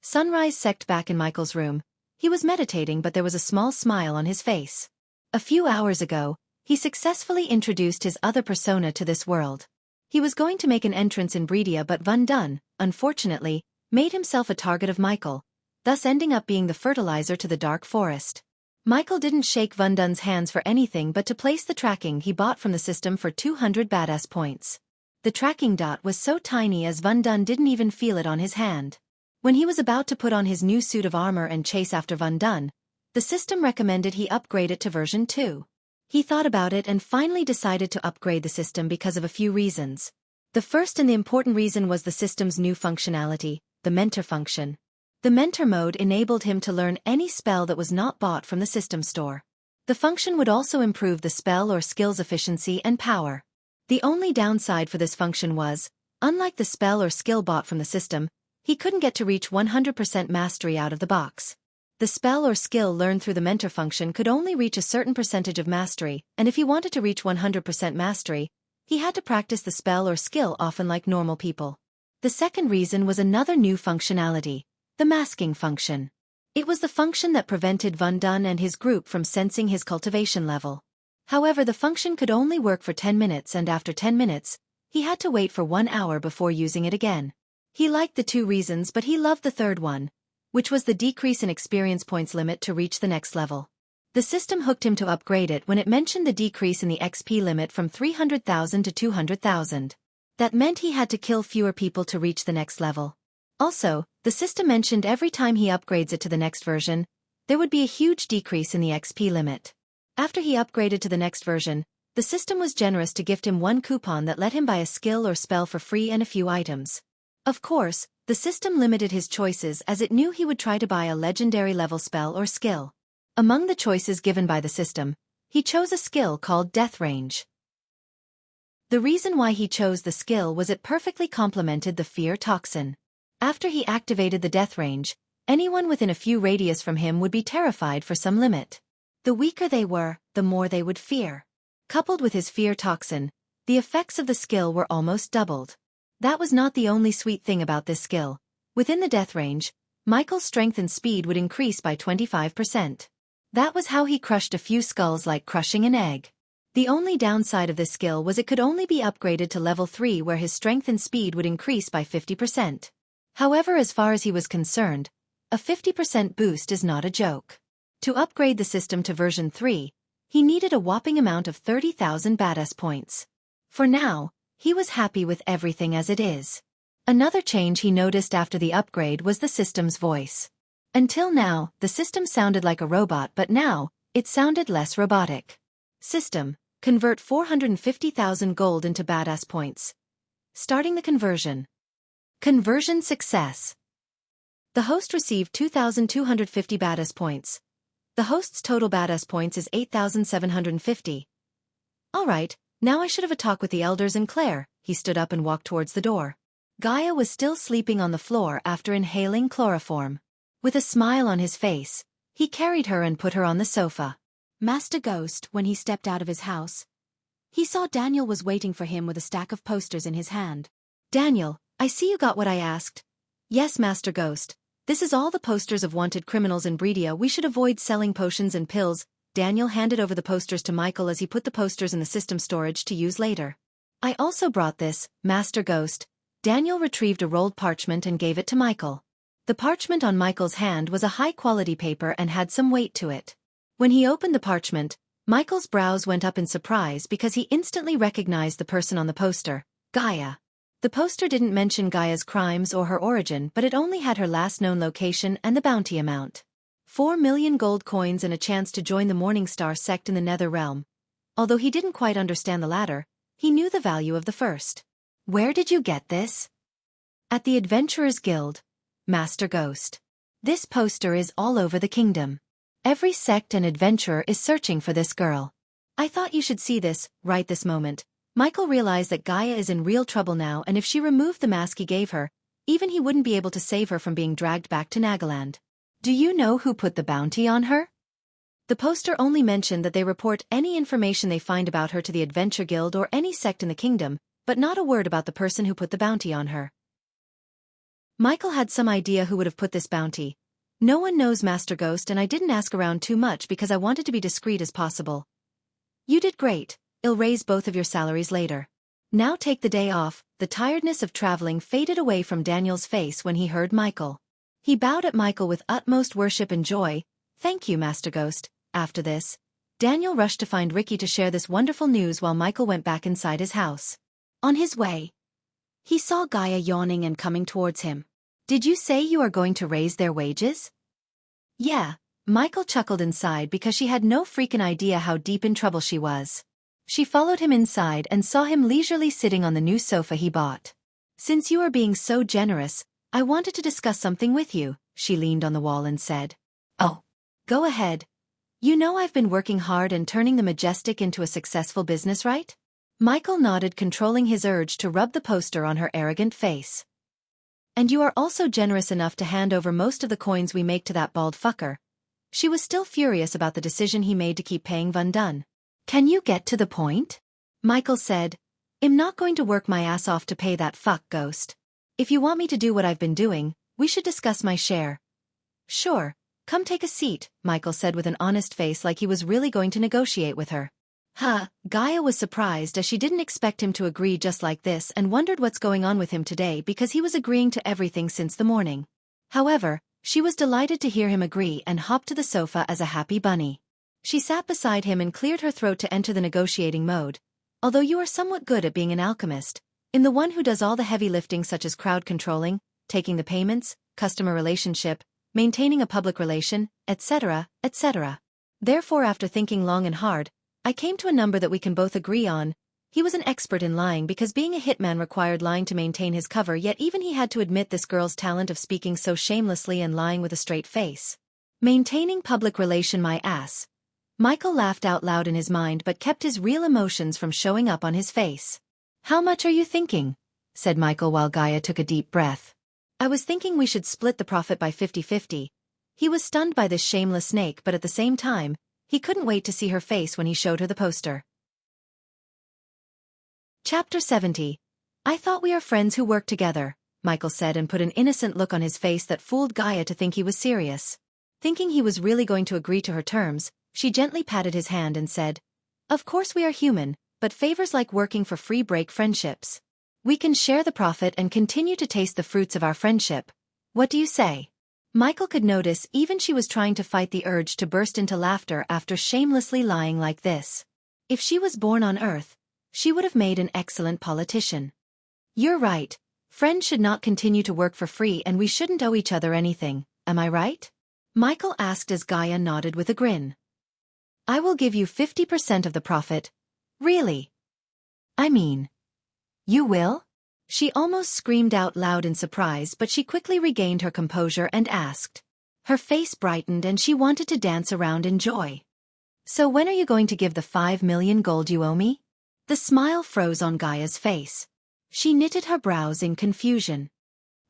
Sunrise Sect. Back in Michael's room, he was meditating, but there was a small smile on his face. A few hours ago, he successfully introduced his other persona to this world. He was going to make an entrance in Breedia, but Van Dun, unfortunately, made himself a target of Michael, thus ending up being the fertilizer to the dark forest. Michael didn't shake Van Dun's hands for anything but to place the tracking he bought from the system for 200 badass points. The tracking dot was so tiny as Van Dun didn't even feel it on his hand. When he was about to put on his new suit of armor and chase after Van Dun, the system recommended he upgrade it to version 2. He thought about it and finally decided to upgrade the system because of a few reasons. The first and the important reason was the system's new functionality, the mentor function. The mentor mode enabled him to learn any spell that was not bought from the system store. The function would also improve the spell or skill's efficiency and power. The only downside for this function was, unlike the spell or skill bought from the system, he couldn't get to reach 100% mastery out of the box. The spell or skill learned through the mentor function could only reach a certain percentage of mastery, and if he wanted to reach 100% mastery, He had to practice the spell or skill often like normal people. The second reason was another new functionality, the masking function. It was the function that prevented Van Dun and his group from sensing his cultivation level. However, the function could only work for 10 minutes, and after 10 minutes, he had to wait for 1 hour before using it again. He liked the two reasons, but he loved the third one, which was the decrease in experience points limit to reach the next level. The system hooked him to upgrade it when it mentioned the decrease in the XP limit from 300,000 to 200,000. That meant he had to kill fewer people to reach the next level. Also, the system mentioned every time he upgrades it to the next version, there would be a huge decrease in the XP limit. After he upgraded to the next version, the system was generous to gift him one coupon that let him buy a skill or spell for free and a few items. Of course, the system limited his choices as it knew he would try to buy a legendary level spell or skill. Among the choices given by the system, he chose a skill called Death Range. The reason why he chose the skill was it perfectly complemented the fear toxin. After he activated the Death Range, anyone within a few radius from him would be terrified for some limit. The weaker they were, the more they would fear. Coupled with his fear toxin, the effects of the skill were almost doubled. That was not the only sweet thing about this skill. Within the Death Range, Michael's strength and speed would increase by 25%. That was how he crushed a few skulls like crushing an egg. The only downside of this skill was it could only be upgraded to level 3, where his strength and speed would increase by 50%. However, as far as he was concerned, a 50% boost is not a joke. To upgrade the system to version 3, he needed a whopping amount of 30,000 badass points. For now, he was happy with everything as it is. Another change he noticed after the upgrade was the system's voice. Until now, the system sounded like a robot, but now, it sounded less robotic. System, convert 450,000 gold into badass points. Starting the conversion. Conversion success. The host received 2,250 badass points. The host's total badass points is 8,750. Alright, now I should have a talk with the elders and Claire. He stood up and walked towards the door. Gaia was still sleeping on the floor after inhaling chloroform. With a smile on his face, he carried her and put her on the sofa. Master Ghost, when he stepped out of his house, he saw Daniel was waiting for him with a stack of posters in his hand. Daniel, I see you got what I asked. Yes, Master Ghost. This is all the posters of wanted criminals in Bredia. We should avoid selling potions and pills. Daniel handed over the posters to Michael as he put the posters in the system storage to use later. I also brought this, Master Ghost. Daniel retrieved a rolled parchment and gave it to Michael. The parchment on Michael's hand was a high-quality paper and had some weight to it. When he opened the parchment, Michael's brows went up in surprise because he instantly recognized the person on the poster, Gaia. The poster didn't mention Gaia's crimes or her origin, but it only had her last known location and the bounty amount. 4 million gold coins and a chance to join the Morningstar sect in the Nether Realm. Although he didn't quite understand the latter, he knew the value of the first. Where did you get this? At the Adventurers Guild, Master Ghost. This poster is all over the kingdom. Every sect and adventurer is searching for this girl. I thought you should see this, right this moment. Michael realized that Gaia is in real trouble now, and if she removed the mask he gave her, even he wouldn't be able to save her from being dragged back to Nagaland. Do you know who put the bounty on her? The poster only mentioned that they report any information they find about her to the Adventure Guild or any sect in the kingdom, but not a word about the person who put the bounty on her. Michael had some idea who would have put this bounty. No one knows, Master Ghost, and I didn't ask around too much because I wanted to be discreet as possible. You did great. I'll raise both of your salaries later. Now take the day off. The tiredness of traveling faded away from Daniel's face when he heard Michael. He bowed at Michael with utmost worship and joy. Thank you, Master Ghost. After this, Daniel rushed to find Ricky to share this wonderful news while Michael went back inside his house. On his way, he saw Gaia yawning and coming towards him. Did you say you are going to raise their wages? Yeah, Michael chuckled inside because she had no freaking idea how deep in trouble she was. She followed him inside and saw him leisurely sitting on the new sofa he bought. Since you are being so generous, I wanted to discuss something with you, she leaned on the wall and said. Oh, go ahead. You know I've been working hard and turning the Majestic into a successful business, right? Michael nodded, controlling his urge to rub the poster on her arrogant face. And you are also generous enough to hand over most of the coins we make to that bald fucker. She was still furious about the decision he made to keep paying Van Dun. Can you get to the point? Michael said. I'm not going to work my ass off to pay that fuck ghost. If you want me to do what I've been doing, we should discuss my share. Sure, come take a seat, Michael said with an honest face like he was really going to negotiate with her. Gaia was surprised as she didn't expect him to agree just like this and wondered what's going on with him today because he was agreeing to everything since the morning. However, she was delighted to hear him agree and hopped to the sofa as a happy bunny. She sat beside him and cleared her throat to enter the negotiating mode. Although you are somewhat good at being an alchemist, in the one who does all the heavy lifting such as crowd controlling, taking the payments, customer relationship, maintaining a public relation, etc., etc. Therefore, after thinking long and hard, I came to a number that we can both agree on. He was an expert in lying because being a hitman required lying to maintain his cover, yet even he had to admit this girl's talent of speaking so shamelessly and lying with a straight face. Maintaining public relation, my ass. Michael laughed out loud in his mind but kept his real emotions from showing up on his face. How much are you thinking? Said Michael while Gaia took a deep breath. I was thinking we should split the profit by 50-50. He was stunned by this shameless snake, but at the same time, he couldn't wait to see her face when he showed her the poster. Chapter 70. I thought we are friends who work together, Michael said and put an innocent look on his face that fooled Gaia to think he was serious. Thinking he was really going to agree to her terms, she gently patted his hand and said, Of course we are human, but favors like working for free break friendships. We can share the profit and continue to taste the fruits of our friendship. What do you say? Michael could notice even she was trying to fight the urge to burst into laughter after shamelessly lying like this. If she was born on Earth, she would have made an excellent politician. You're right. Friends should not continue to work for free and we shouldn't owe each other anything, am I right? Michael asked as Gaia nodded with a grin. I will give you 50% of the profit. Really? I mean, you will? She almost screamed out loud in surprise, but she quickly regained her composure and asked. Her face brightened and she wanted to dance around in joy. So when are you going to give the 5 million gold you owe me? The smile froze on Gaia's face. She knitted her brows in confusion.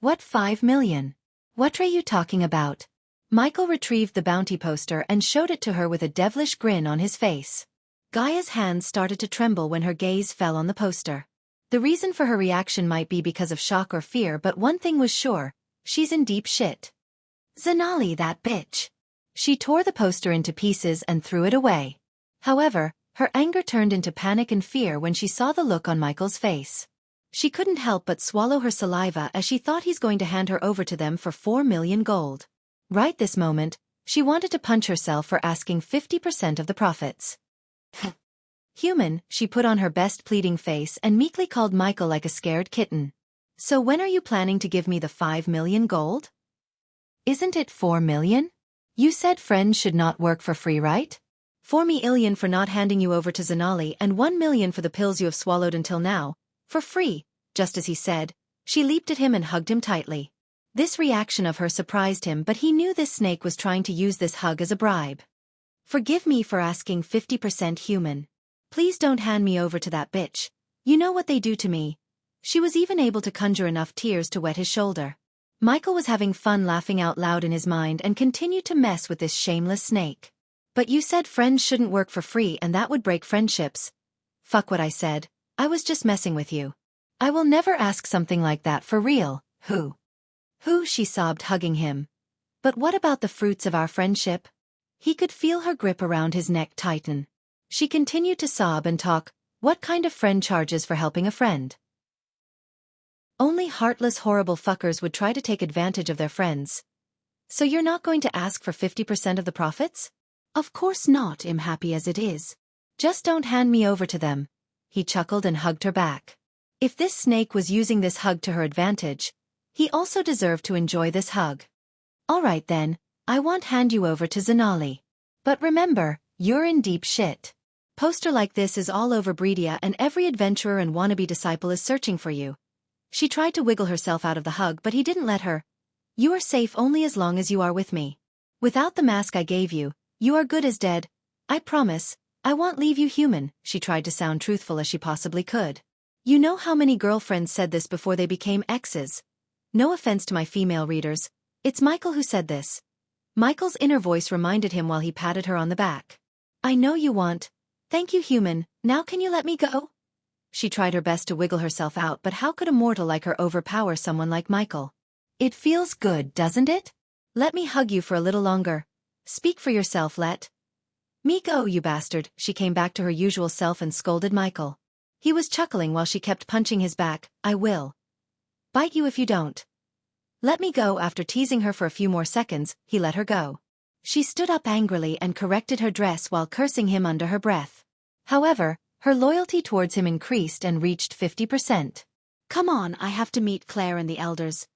What 5 million? What are you talking about? Michael retrieved the bounty poster and showed it to her with a devilish grin on his face. Gaia's hands started to tremble when her gaze fell on the poster. The reason for her reaction might be because of shock or fear, but one thing was sure, she's in deep shit. Zanali, that bitch. She tore the poster into pieces and threw it away. However, her anger turned into panic and fear when she saw the look on Michael's face. She couldn't help but swallow her saliva as she thought he's going to hand her over to them for 4 million gold. Right this moment, she wanted to punch herself for asking 50% of the profits. Human, she put on her best pleading face and meekly called Michael like a scared kitten. So when are you planning to give me the 5 million gold? Isn't it 4 million? You said friends should not work for free, right? 4 million for not handing you over to Zanali and 1 million for the pills you have swallowed until now, for free. Just as he said, she leaped at him and hugged him tightly. This reaction of her surprised him, but he knew this snake was trying to use this hug as a bribe. Forgive me for asking 50%, human. Please don't hand me over to that bitch. You know what they do to me. She was even able to conjure enough tears to wet his shoulder. Michael was having fun laughing out loud in his mind and continued to mess with this shameless snake. But you said friends shouldn't work for free and that would break friendships. Fuck what I said. I was just messing with you. I will never ask something like that for real. Who? She sobbed, hugging him. But what about the fruits of our friendship? He could feel her grip around his neck tighten. She continued to sob and talk. What kind of friend charges for helping a friend? Only heartless, horrible fuckers would try to take advantage of their friends. So you're not going to ask for 50% of the profits? Of course not, I'm happy as it is. Just don't hand me over to them. He chuckled and hugged her back. If this snake was using this hug to her advantage, he also deserved to enjoy this hug. All right then, I won't hand you over to Zanali. But remember, you're in deep shit. Poster like this is all over Breedia and every adventurer and wannabe disciple is searching for you. She tried to wiggle herself out of the hug, but he didn't let her. You are safe only as long as you are with me. Without the mask I gave you, you are good as dead. I promise, I won't leave you human. She tried to sound truthful as she possibly could. You know how many girlfriends said this before they became exes. No offense to my female readers, it's Michael who said this. Michael's inner voice reminded him while he patted her on the back. I know you want. Thank you, human. Now can you let me go? She tried her best to wiggle herself out, but how could a mortal like her overpower someone like Michael? It feels good, doesn't it? Let me hug you for a little longer. Speak for yourself, let me go, you bastard. She came back to her usual self and scolded Michael. He was chuckling while she kept punching his back. I will bite you if you don't let me go. After teasing her for a few more seconds, he let her go. She stood up angrily and corrected her dress while cursing him under her breath. However, her loyalty towards him increased and reached 50%. Come on, I have to meet Claire and the elders.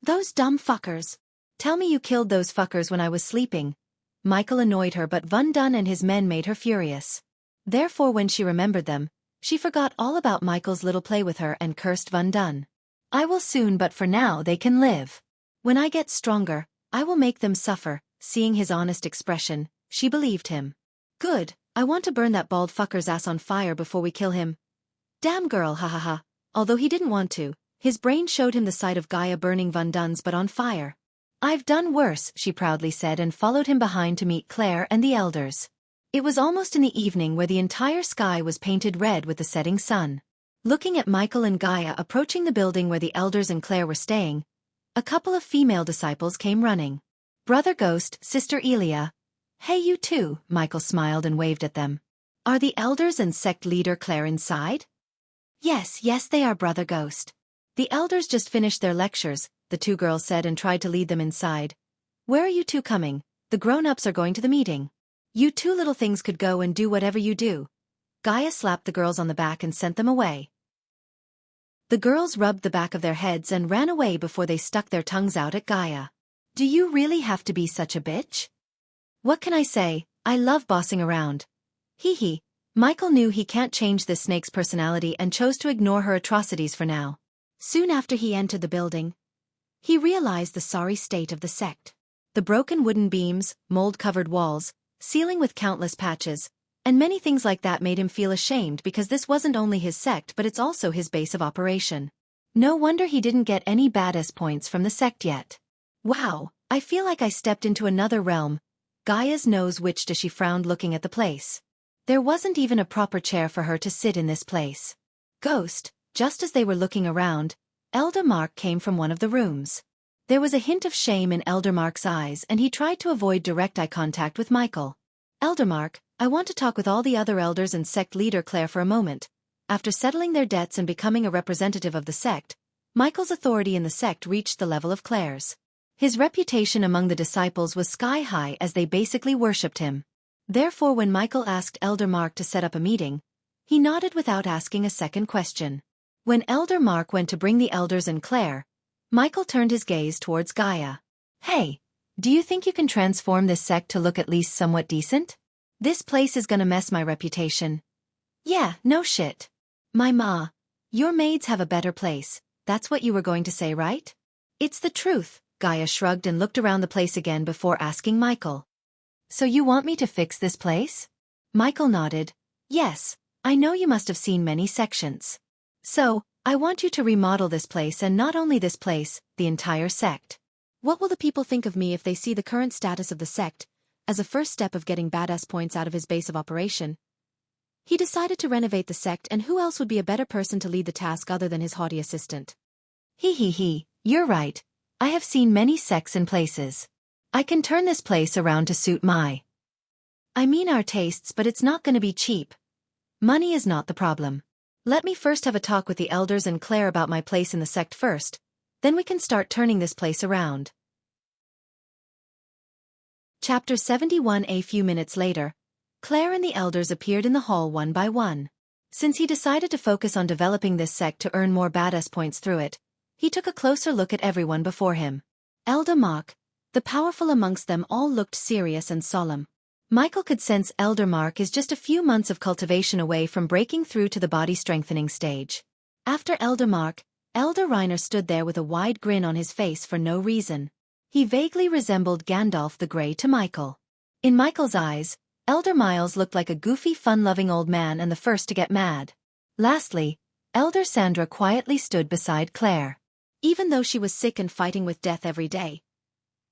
Those dumb fuckers. Tell me you killed those fuckers when I was sleeping. Michael annoyed her, but Van Dun and his men made her furious. Therefore, when she remembered them, she forgot all about Michael's little play with her and cursed Van Dun. I will soon, but for now they can live. When I get stronger, I will make them suffer. Seeing his honest expression, she believed him. Good, I want to burn that bald fucker's ass on fire before we kill him. Damn girl, ha ha ha. Although he didn't want to, his brain showed him the sight of Gaia burning Van Dun's but on fire. I've done worse, she proudly said, and followed him behind to meet Claire and the elders. It was almost in the evening, where the entire sky was painted red with the setting sun. Looking at Michael and Gaia approaching the building where the elders and Claire were staying, a couple of female disciples came running. Brother Ghost, Sister Elia. Hey, you too, Michael smiled and waved at them. Are the elders and sect leader Claire inside? Yes, they are, Brother Ghost. The elders just finished their lectures, the two girls said, and tried to lead them inside. Where are you two coming? The grown-ups are going to the meeting. You two little things could go and do whatever you do. Gaia slapped the girls on the back and sent them away. The girls rubbed the back of their heads and ran away before they stuck their tongues out at Gaia. Do you really have to be such a bitch? What can I say? I love bossing around. Hee hee. Michael knew he can't change this snake's personality and chose to ignore her atrocities for now. Soon after he entered the building, he realized the sorry state of the sect. The broken wooden beams, mold-covered walls, ceiling with countless patches, and many things like that made him feel ashamed, because this wasn't only his sect but it's also his base of operation. No wonder he didn't get any badass points from the sect yet. Wow, I feel like I stepped into another realm. Gaia's nose twitched as she frowned, looking at the place. There wasn't even a proper chair for her to sit in this place. Ghost, just as they were looking around, Elder Mark came from one of the rooms. There was a hint of shame in Elder Mark's eyes, and he tried to avoid direct eye contact with Michael. Elder Mark, I want to talk with all the other elders and sect leader Claire for a moment. After settling their debts and becoming a representative of the sect, Michael's authority in the sect reached the level of Claire's. His reputation among the disciples was sky-high, as they basically worshipped him. Therefore, when Michael asked Elder Mark to set up a meeting, he nodded without asking a second question. When Elder Mark went to bring the elders and Claire, Michael turned his gaze towards Gaia. Hey, do you think you can transform this sect to look at least somewhat decent? This place is gonna mess my reputation. Yeah, no shit. My ma, your maids have a better place. That's what you were going to say, right? It's the truth. Gaia shrugged and looked around the place again before asking Michael. So you want me to fix this place? Michael nodded. Yes, I know you must have seen many sections. So, I want you to remodel this place, and not only this place, the entire sect. What will the people think of me if they see the current status of the sect? As a first step of getting badass points out of his base of operation, he decided to renovate the sect, and who else would be a better person to lead the task other than his haughty assistant? He, you're right. I have seen many sects and places. I can turn this place around to suit our tastes, but it's not gonna be cheap. Money is not the problem. Let me first have a talk with the elders and Claire about my place in the sect first, then we can start turning this place around. Chapter 71. A few minutes later, Claire and the elders appeared in the hall one by one. Since he decided to focus on developing this sect to earn more badass points through it, he took a closer look at everyone before him. Elder Mark, the powerful amongst them all, looked serious and solemn. Michael could sense Elder Mark is just a few months of cultivation away from breaking through to the body-strengthening stage. After Elder Mark, Elder Reiner stood there with a wide grin on his face for no reason. He vaguely resembled Gandalf the Grey to Michael. In Michael's eyes, Elder Miles looked like a goofy, fun-loving old man and the first to get mad. Lastly, Elder Sandra quietly stood beside Claire. Even though she was sick and fighting with death every day,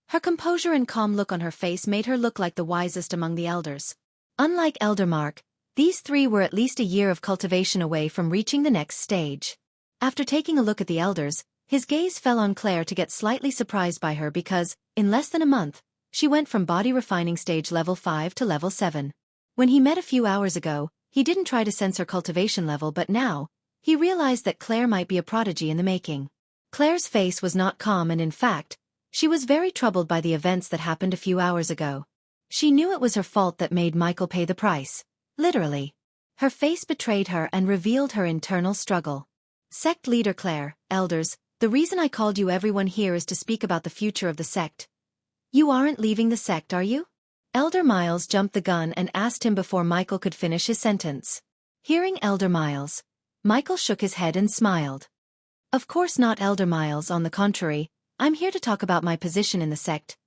her composure and calm look on her face made her look like the wisest among the elders. Unlike Elder Mark, These three were at least a year of cultivation away from reaching the next stage. After taking a look at the elders, his gaze fell on Claire to get slightly surprised by her because, in less than a month, she went from body refining stage level 5 to level 7. When he met a few hours ago, he didn't try to sense her cultivation level, but now, he realized that Claire might be a prodigy in the making. Claire's face was not calm, and in fact, she was very troubled by the events that happened a few hours ago. She knew it was her fault that made Michael pay the price. Literally. Her face betrayed her and revealed her internal struggle. Sect leader Claire, elders, the reason I called you everyone here is to speak about the future of the sect. You aren't leaving the sect, are you? Elder Miles jumped the gun and asked him before Michael could finish his sentence. Hearing Elder Miles, Michael shook his head and smiled. Of course not, Elder Miles, on the contrary, I'm here to talk about my position in the sect.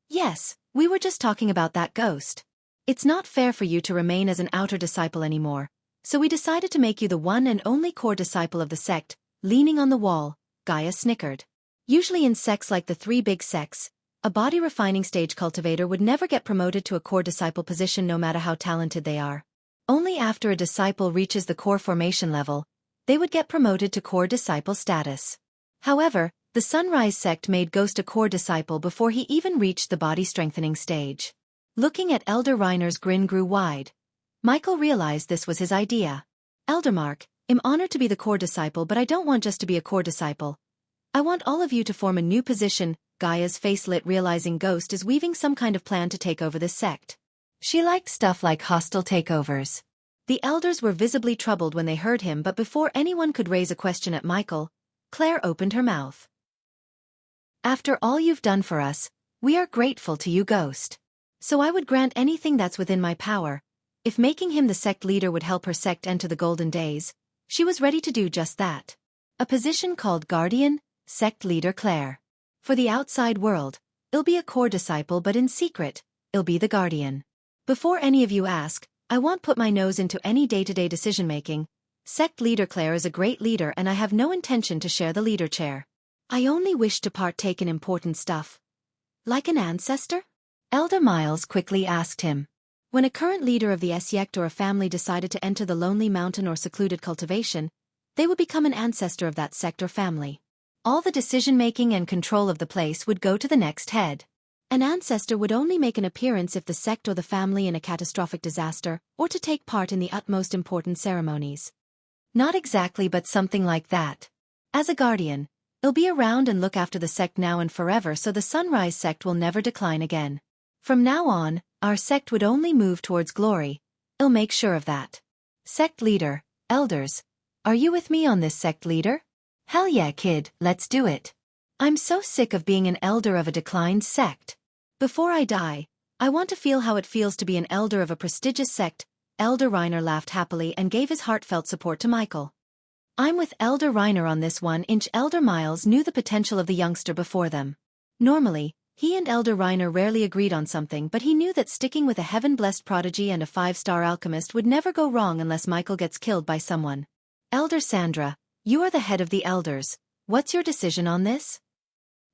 Yes, we were just talking about that ghost. It's not fair for you to remain as an outer disciple anymore, so we decided to make you the one and only core disciple of the sect. Leaning on the wall, Gaia snickered. Usually in sects like the three big sects, a body refining stage cultivator would never get promoted to a core disciple position no matter how talented they are. Only after a disciple reaches the core formation level, they would get promoted to core disciple status. However, the Sunrise sect made Ghost a core disciple before he even reached the body strengthening stage. Looking at Elder Reiner's grin grew wide. Michael realized this was his idea. Elder Mark, I'm honored to be the core disciple, but I don't want just to be a core disciple. I want all of you to form a new position. Gaia's face lit, realizing Ghost is weaving some kind of plan to take over this sect. She liked stuff like hostile takeovers. The elders were visibly troubled when they heard him, but before anyone could raise a question at Michael, Claire opened her mouth. After all you've done for us, we are grateful to you, Ghost. So I would grant anything that's within my power. If making him the sect leader would help her sect enter the golden days, she was ready to do just that. A position called Guardian, Sect Leader Claire. For the outside world, I'll be a core disciple, but in secret, I'll be the Guardian. Before any of you ask, I won't put my nose into any day-to-day decision-making. Sect Leader Claire is a great leader and I have no intention to share the leader chair. I only wish to partake in important stuff. Like an ancestor? Elder Miles quickly asked him. When a current leader of the sect or a family decided to enter the lonely mountain or secluded cultivation, they would become an ancestor of that sect or family. All the decision-making and control of the place would go to the next head. An ancestor would only make an appearance if the sect or the family in a catastrophic disaster, or to take part in the utmost important ceremonies. Not exactly, but something like that. As a guardian, I'll be around and look after the sect now and forever, so the Sunrise sect will never decline again. From now on, our sect would only move towards glory. I'll make sure of that. Sect leader, elders, are you with me on this, sect leader? Hell yeah, kid, let's do it. I'm so sick of being an elder of a declined sect. Before I die, I want to feel how it feels to be an elder of a prestigious sect. Elder Reiner laughed happily and gave his heartfelt support to Michael. I'm with Elder Reiner on this one. Elder Miles knew the potential of the youngster before them. Normally, he and Elder Reiner rarely agreed on something, but he knew that sticking with a heaven-blessed prodigy and a 5-star alchemist would never go wrong unless Michael gets killed by someone. Elder Sandra, you are the head of the elders. What's your decision on this?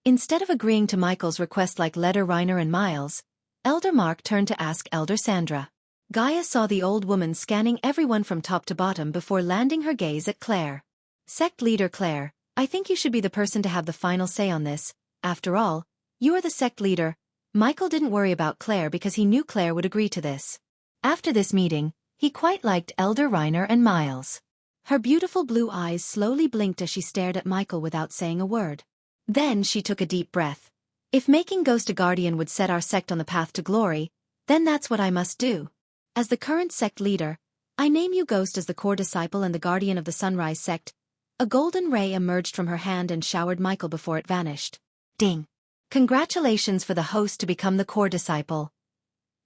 Instead of agreeing to Michael's request like Elder Reiner and Miles, Elder Mark turned to ask Elder Sandra. Gaia saw the old woman scanning everyone from top to bottom before landing her gaze at Claire. Sect leader Claire, I think you should be the person to have the final say on this. After all, you are the sect leader. Michael didn't worry about Claire because he knew Claire would agree to this. After this meeting, he quite liked Elder Reiner and Miles. Her beautiful blue eyes slowly blinked as she stared at Michael without saying a word. Then she took a deep breath. If making Ghost a guardian would set our sect on the path to glory, then that's what I must do. As the current sect leader, I name you Ghost as the core disciple and the guardian of the Sunrise sect. A golden ray emerged from her hand and showered Michael before it vanished. Ding! Congratulations for the host to become the core disciple.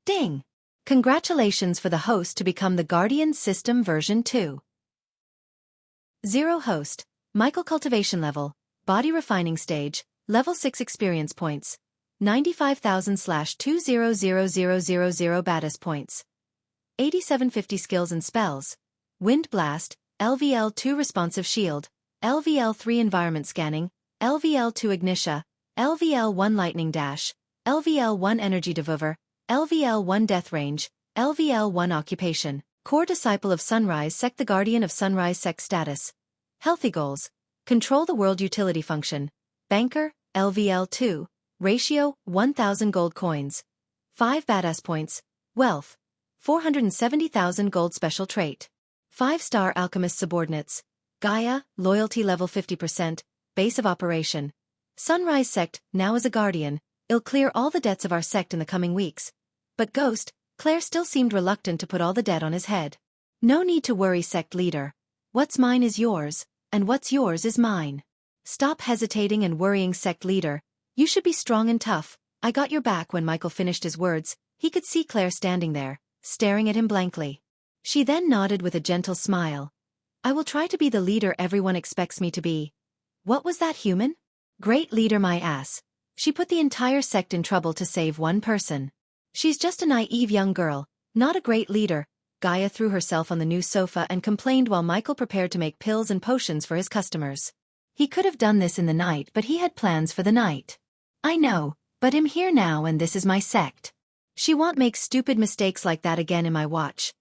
Ding! Congratulations for the host to become the Guardian System version 2. 0 host, Michael cultivation level, body refining stage, level 6 experience points, 95,000/200000 badass points. 8750 skills and spells, Wind Blast, LVL2 responsive shield, LVL3 environment scanning, LVL2 ignitia, LVL1 lightning dash, LVL1 energy devour, LVL1 death range, LVL1 occupation. Core disciple of Sunrise Sect, the guardian of Sunrise Sect status. Healthy goals. Control the world utility function. Banker, LVL2. Ratio, 1000 gold coins. 5 badass points. Wealth. 470,000 gold special trait. 5-star alchemist subordinates. Gaia, loyalty level 50%, base of operation. Sunrise Sect, now as a guardian, I'll clear all the debts of our sect in the coming weeks. But Ghost, Claire still seemed reluctant to put all the debt on his head. No need to worry, sect leader. What's mine is yours, and what's yours is mine. Stop hesitating and worrying, sect leader. You should be strong and tough. I got your back. When Michael finished his words, he could see Claire standing there, staring at him blankly. She then nodded with a gentle smile. I will try to be the leader everyone expects me to be. What was that, human? Great leader, my ass. She put the entire sect in trouble to save one person. She's just a naive young girl, not a great leader. Gaia threw herself on the new sofa and complained while Michael prepared to make pills and potions for his customers. He could have done this in the night, but he had plans for the night. I know, but I'm here now and this is my sect. She won't make stupid mistakes like that again in my watch.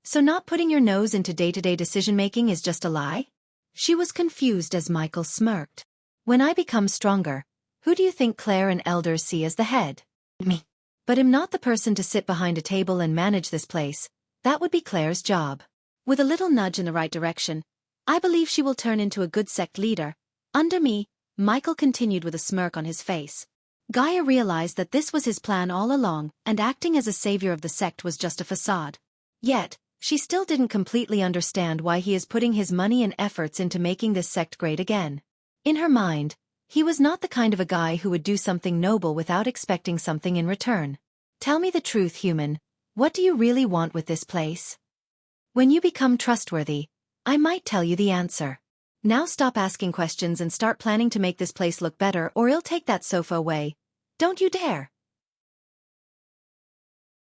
So not putting your nose into day-to-day decision-making is just a lie? She was confused as Michael smirked. When I become stronger, who do you think Claire and elders see as the head? Me. But I'm not the person to sit behind a table and manage this place. That would be Claire's job. With a little nudge in the right direction, I believe she will turn into a good sect leader. Under me, Michael continued with a smirk on his face. Gaia realized that this was his plan all along, and acting as a savior of the sect was just a facade. Yet, she still didn't completely understand why he is putting his money and efforts into making this sect great again. In her mind, he was not the kind of a guy who would do something noble without expecting something in return. Tell me the truth, human. What do you really want with this place? When you become trustworthy, I might tell you the answer. Now stop asking questions and start planning to make this place look better, or I'll take that sofa away. Don't you dare.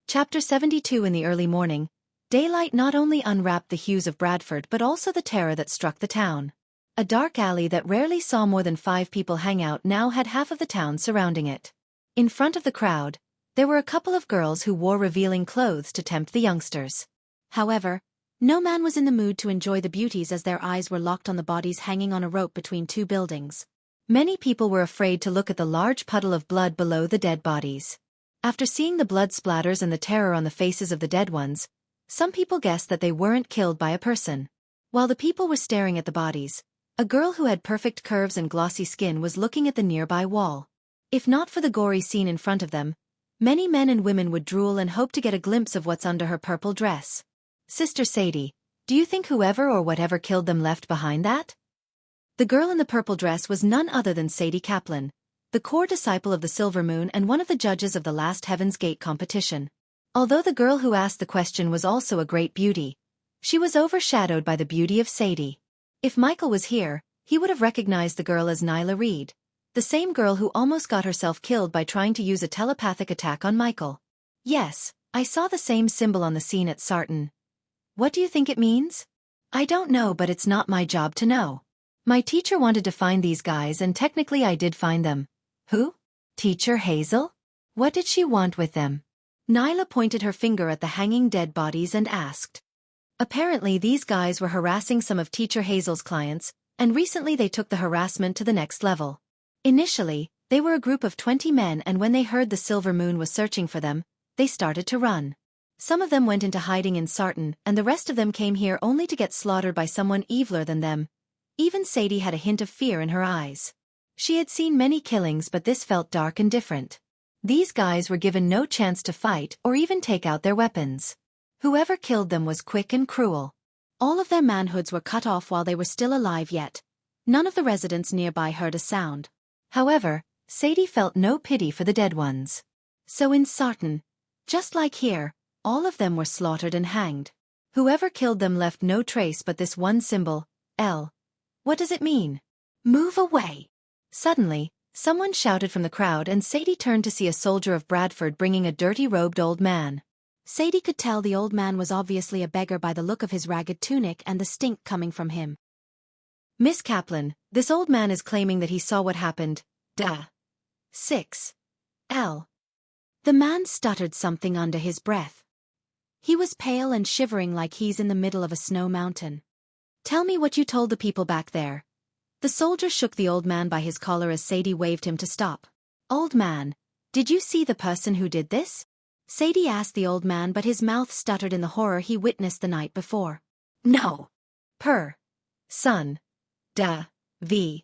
Chapter 72. In the early morning, daylight not only unwrapped the hues of Bradford but also the terror that struck the town. A dark alley that rarely saw more than 5 people hang out now had half of the town surrounding it. In front of the crowd, there were a couple of girls who wore revealing clothes to tempt the youngsters. However, no man was in the mood to enjoy the beauties as their eyes were locked on the bodies hanging on a rope between 2 buildings. Many people were afraid to look at the large puddle of blood below the dead bodies. After seeing the blood splatters and the terror on the faces of the dead ones, some people guessed that they weren't killed by a person. While the people were staring at the bodies, a girl who had perfect curves and glossy skin was looking at the nearby wall. If not for the gory scene in front of them, many men and women would drool and hope to get a glimpse of what's under her purple dress. Sister Sadie, do you think whoever or whatever killed them left behind that? The girl in the purple dress was none other than Sadie Kaplan, the core disciple of the Silver Moon and one of the judges of the last Heaven's Gate competition. Although the girl who asked the question was also a great beauty, she was overshadowed by the beauty of Sadie. If Michael was here, he would have recognized the girl as Nyla Reed, the same girl who almost got herself killed by trying to use a telepathic attack on Michael. Yes, I saw the same symbol on the scene at Sarton. What do you think it means? I don't know, but it's not my job to know. My teacher wanted to find these guys and technically I did find them. Who? Teacher Hazel? What did she want with them? Nyla pointed her finger at the hanging dead bodies and asked. Apparently these guys were harassing some of Teacher Hazel's clients, and recently they took the harassment to the next level. Initially, they were a group of 20 men, and when they heard the Silver Moon was searching for them, they started to run. Some of them went into hiding in Sarton, and the rest of them came here only to get slaughtered by someone eviler than them. Even Sadie had a hint of fear in her eyes. She had seen many killings, but this felt dark and different. These guys were given no chance to fight or even take out their weapons. Whoever killed them was quick and cruel. All of their manhoods were cut off while they were still alive, yet none of the residents nearby heard a sound. However, Sadie felt no pity for the dead ones. So in Sarton, just like here, all of them were slaughtered and hanged. Whoever killed them left no trace but this one symbol, L. What does it mean? Move away! Suddenly, someone shouted from the crowd and Sadie turned to see a soldier of Bradford bringing a dirty-robed old man. Sadie could tell the old man was obviously a beggar by the look of his ragged tunic and the stink coming from him. Miss Kaplan, this old man is claiming that he saw what happened. Duh. 6. L. The man stuttered something under his breath. He was pale and shivering like he's in the middle of a snow mountain. Tell me what you told the people back there. The soldier shook the old man by his collar as Sadie waved him to stop. Old man, did you see the person who did this? Sadie asked the old man, but his mouth stuttered in the horror he witnessed the night before. No. Son. The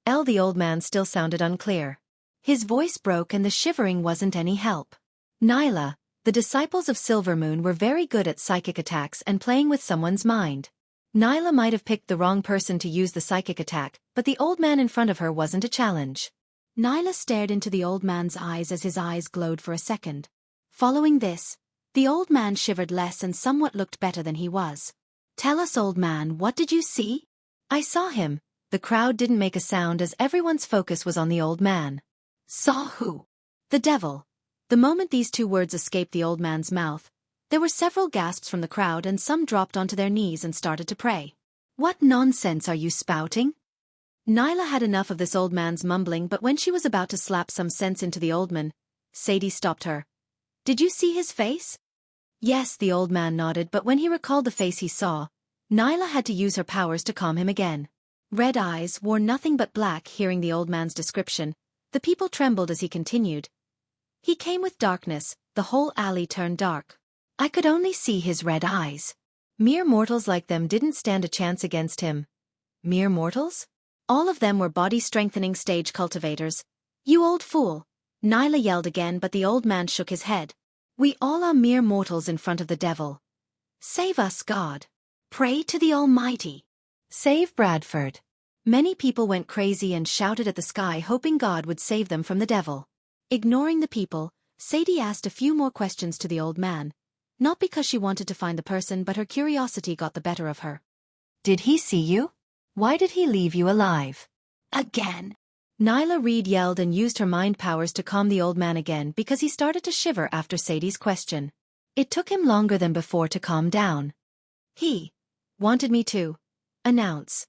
old man still sounded unclear. His voice broke and the shivering wasn't any help. Nyla, the disciples of Silver Moon were very good at psychic attacks and playing with someone's mind. Nyla might have picked the wrong person to use the psychic attack, but the old man in front of her wasn't a challenge. Nyla stared into the old man's eyes as his eyes glowed for a second. Following this, the old man shivered less and somewhat looked better than he was. Tell us, old man, what did you see? I saw him. The crowd didn't make a sound as everyone's focus was on the old man. Saw who? The devil. The moment these two words escaped the old man's mouth, there were several gasps from the crowd and some dropped onto their knees and started to pray. What nonsense are you spouting? Nyla had enough of this old man's mumbling, but when she was about to slap some sense into the old man, Sadie stopped her. Did you see his face? Yes, the old man nodded, but when he recalled the face he saw, Nyla had to use her powers to calm him again. Red eyes, wore nothing but black. Hearing the old man's description, the people trembled as he continued. He came with darkness, the whole alley turned dark. I could only see his red eyes. Mere mortals like them didn't stand a chance against him. Mere mortals? All of them were body-strengthening stage cultivators. You old fool! Nyla yelled again, but the old man shook his head. We all are mere mortals in front of the devil. Save us, God. Pray to the Almighty. Save Bradford. Many people went crazy and shouted at the sky, hoping God would save them from the devil. Ignoring the people, Sadie asked a few more questions to the old man. Not because she wanted to find the person, but her curiosity got the better of her. Did he see you? Why did he leave you alive? Again. Nyla Reed yelled and used her mind powers to calm the old man again because he started to shiver after Sadie's question. It took him longer than before to calm down. He wanted me to announce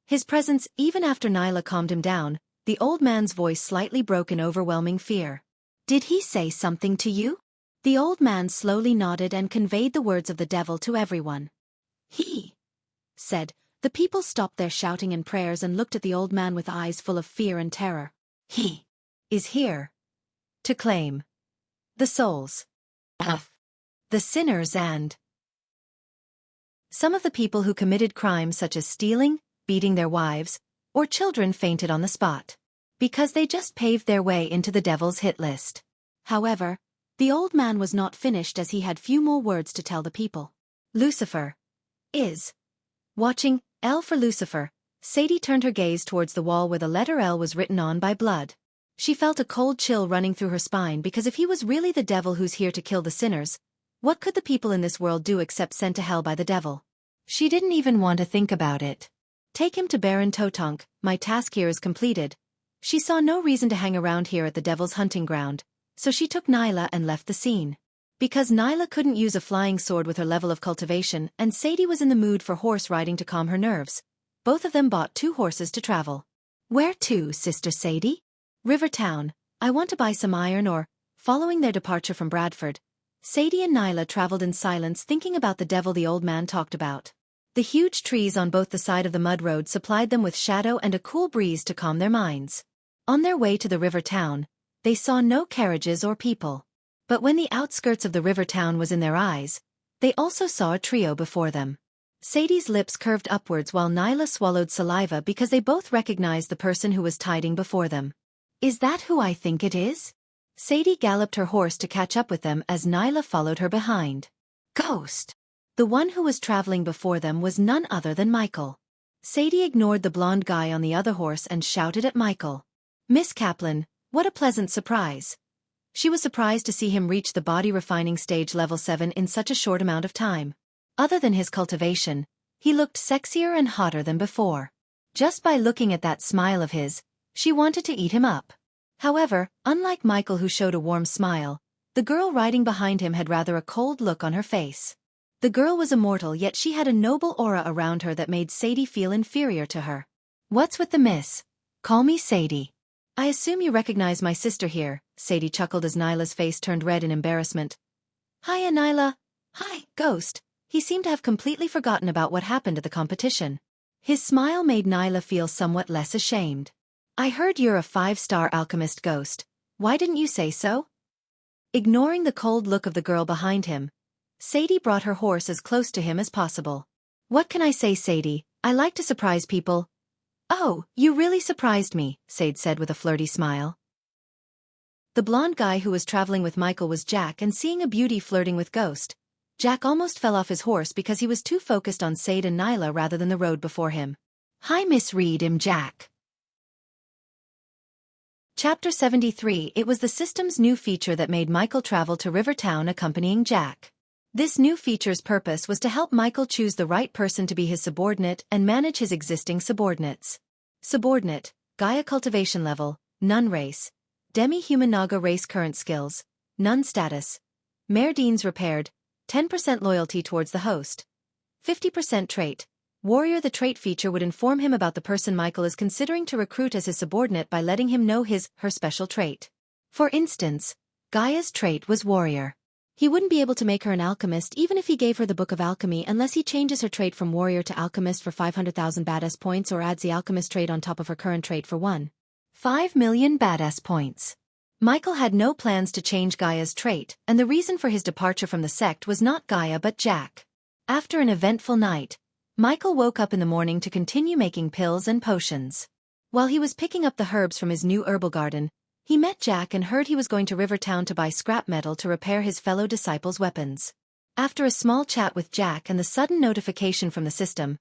his presence. Even after Nyla calmed him down, the old man's voice slightly broke in overwhelming fear. Did he say something to you? The old man slowly nodded and conveyed the words of the devil to everyone. He said. The people stopped their shouting and prayers and looked at the old man with eyes full of fear and terror. He is here to claim the souls of the sinners and some of the people who committed crimes such as stealing, beating their wives, or children fainted on the spot, because they just paved their way into the devil's hit list. However, the old man was not finished as he had few more words to tell the people. Lucifer is watching. L for Lucifer. Sadie turned her gaze towards the wall where the letter L was written on by blood. She felt a cold chill running through her spine because if he was really the devil who's here to kill the sinners, what could the people in this world do except sent to hell by the devil? She didn't even want to think about it. Take him to Baron Totonk, my task here is completed. She saw no reason to hang around here at the devil's hunting ground, so she took Nyla and left the scene. Because Nyla couldn't use a flying sword with her level of cultivation and Sadie was in the mood for horse riding to calm her nerves, both of them bought 2 horses to travel. Where to, Sister Sadie? Rivertown. I want to buy some iron ore. Following their departure from Bradford, Sadie and Nyla traveled in silence thinking about the devil the old man talked about. The huge trees on both the side of the mud road supplied them with shadow and a cool breeze to calm their minds. On their way to the river town, they saw no carriages or people. But when the outskirts of the river town was in their eyes, they also saw a trio before them. Sadie's lips curved upwards while Nyla swallowed saliva because they both recognized the person who was tiding before them. Is that who I think it is? Sadie galloped her horse to catch up with them as Nyla followed her behind. Ghost! The one who was traveling before them was none other than Michael. Sadie ignored the blonde guy on the other horse and shouted at Michael. Miss Kaplan, what a pleasant surprise. She was surprised to see him reach the body refining stage level 7 in such a short amount of time. Other than his cultivation, he looked sexier and hotter than before. Just by looking at that smile of his, she wanted to eat him up. However, unlike Michael who showed a warm smile, the girl riding behind him had rather a cold look on her face. The girl was immortal, yet she had a noble aura around her that made Sadie feel inferior to her. What's with the miss? Call me Sadie. I assume you recognize my sister here, Sadie chuckled as Nyla's face turned red in embarrassment. Hiya, Nyla. Hi, Ghost. He seemed to have completely forgotten about what happened at the competition. His smile made Nyla feel somewhat less ashamed. I heard you're a 5-star alchemist, Ghost. Why didn't you say so? Ignoring the cold look of the girl behind him, Sadie brought her horse as close to him as possible. What can I say, Sadie? I like to surprise people. Oh, you really surprised me, Sade said with a flirty smile. The blonde guy who was traveling with Michael was Jack, and seeing a beauty flirting with Ghost, Jack almost fell off his horse because he was too focused on Sade and Nyla rather than the road before him. Hi, Miss Reed, I'm Jack. Chapter 73. It was the system's new feature that made Michael travel to Rivertown accompanying Jack. This new feature's purpose was to help Michael choose the right person to be his subordinate and manage his existing subordinates. Subordinate, Gaia cultivation level, none race. Demi-human Naga race current skills, none status. Merdines repaired, 10% loyalty towards the host. 50% trait. Warrior. The trait feature would inform him about the person Michael is considering to recruit as his subordinate by letting him know her special trait. For instance, Gaia's trait was warrior. He wouldn't be able to make her an alchemist even if he gave her the Book of Alchemy unless he changes her trait from warrior to alchemist for 500,000 badass points or adds the alchemist trait on top of her current trait for 1.5 million badass points. Michael had no plans to change Gaia's trait, and the reason for his departure from the sect was not Gaia but Jack. After an eventful night, Michael woke up in the morning to continue making pills and potions. While he was picking up the herbs from his new herbal garden, he met Jack and heard he was going to Rivertown to buy scrap metal to repair his fellow disciples' weapons. After a small chat with Jack and the sudden notification from the system,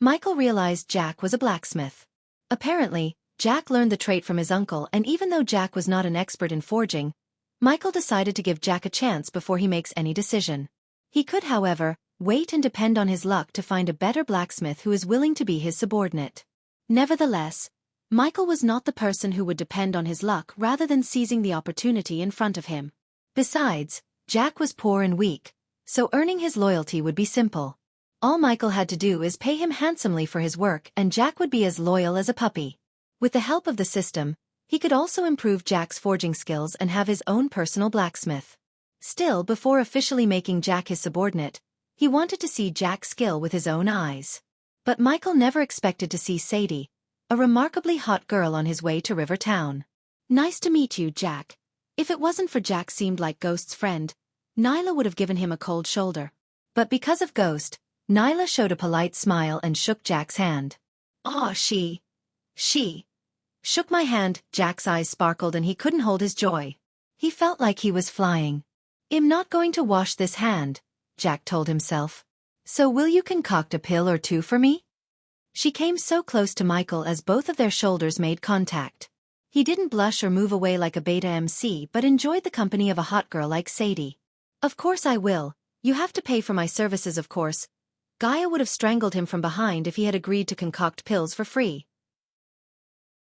Michael realized Jack was a blacksmith. Apparently, Jack learned the trait from his uncle, and even though Jack was not an expert in forging, Michael decided to give Jack a chance before he makes any decision. He could, however, wait and depend on his luck to find a better blacksmith who is willing to be his subordinate. Nevertheless, Michael was not the person who would depend on his luck rather than seizing the opportunity in front of him. Besides, Jack was poor and weak, so earning his loyalty would be simple. All Michael had to do is pay him handsomely for his work and Jack would be as loyal as a puppy. With the help of the system, he could also improve Jack's forging skills and have his own personal blacksmith. Still, before officially making Jack his subordinate, he wanted to see Jack's skill with his own eyes. But Michael never expected to see Sadie, a remarkably hot girl, on his way to Rivertown. Nice to meet you, Jack. If it wasn't for Jack seemed like Ghost's friend, Nyla would have given him a cold shoulder. But because of Ghost, Nyla showed a polite smile and shook Jack's hand. Aw, she shook my hand. Jack's eyes sparkled and he couldn't hold his joy. He felt like he was flying. I'm not going to wash this hand, Jack told himself. So will you concoct a pill or two for me? She came so close to Michael as both of their shoulders made contact. He didn't blush or move away like a beta MC but enjoyed the company of a hot girl like Sadie. Of course I will. You have to pay for my services, of course. Gaia would have strangled him from behind if he had agreed to concoct pills for free.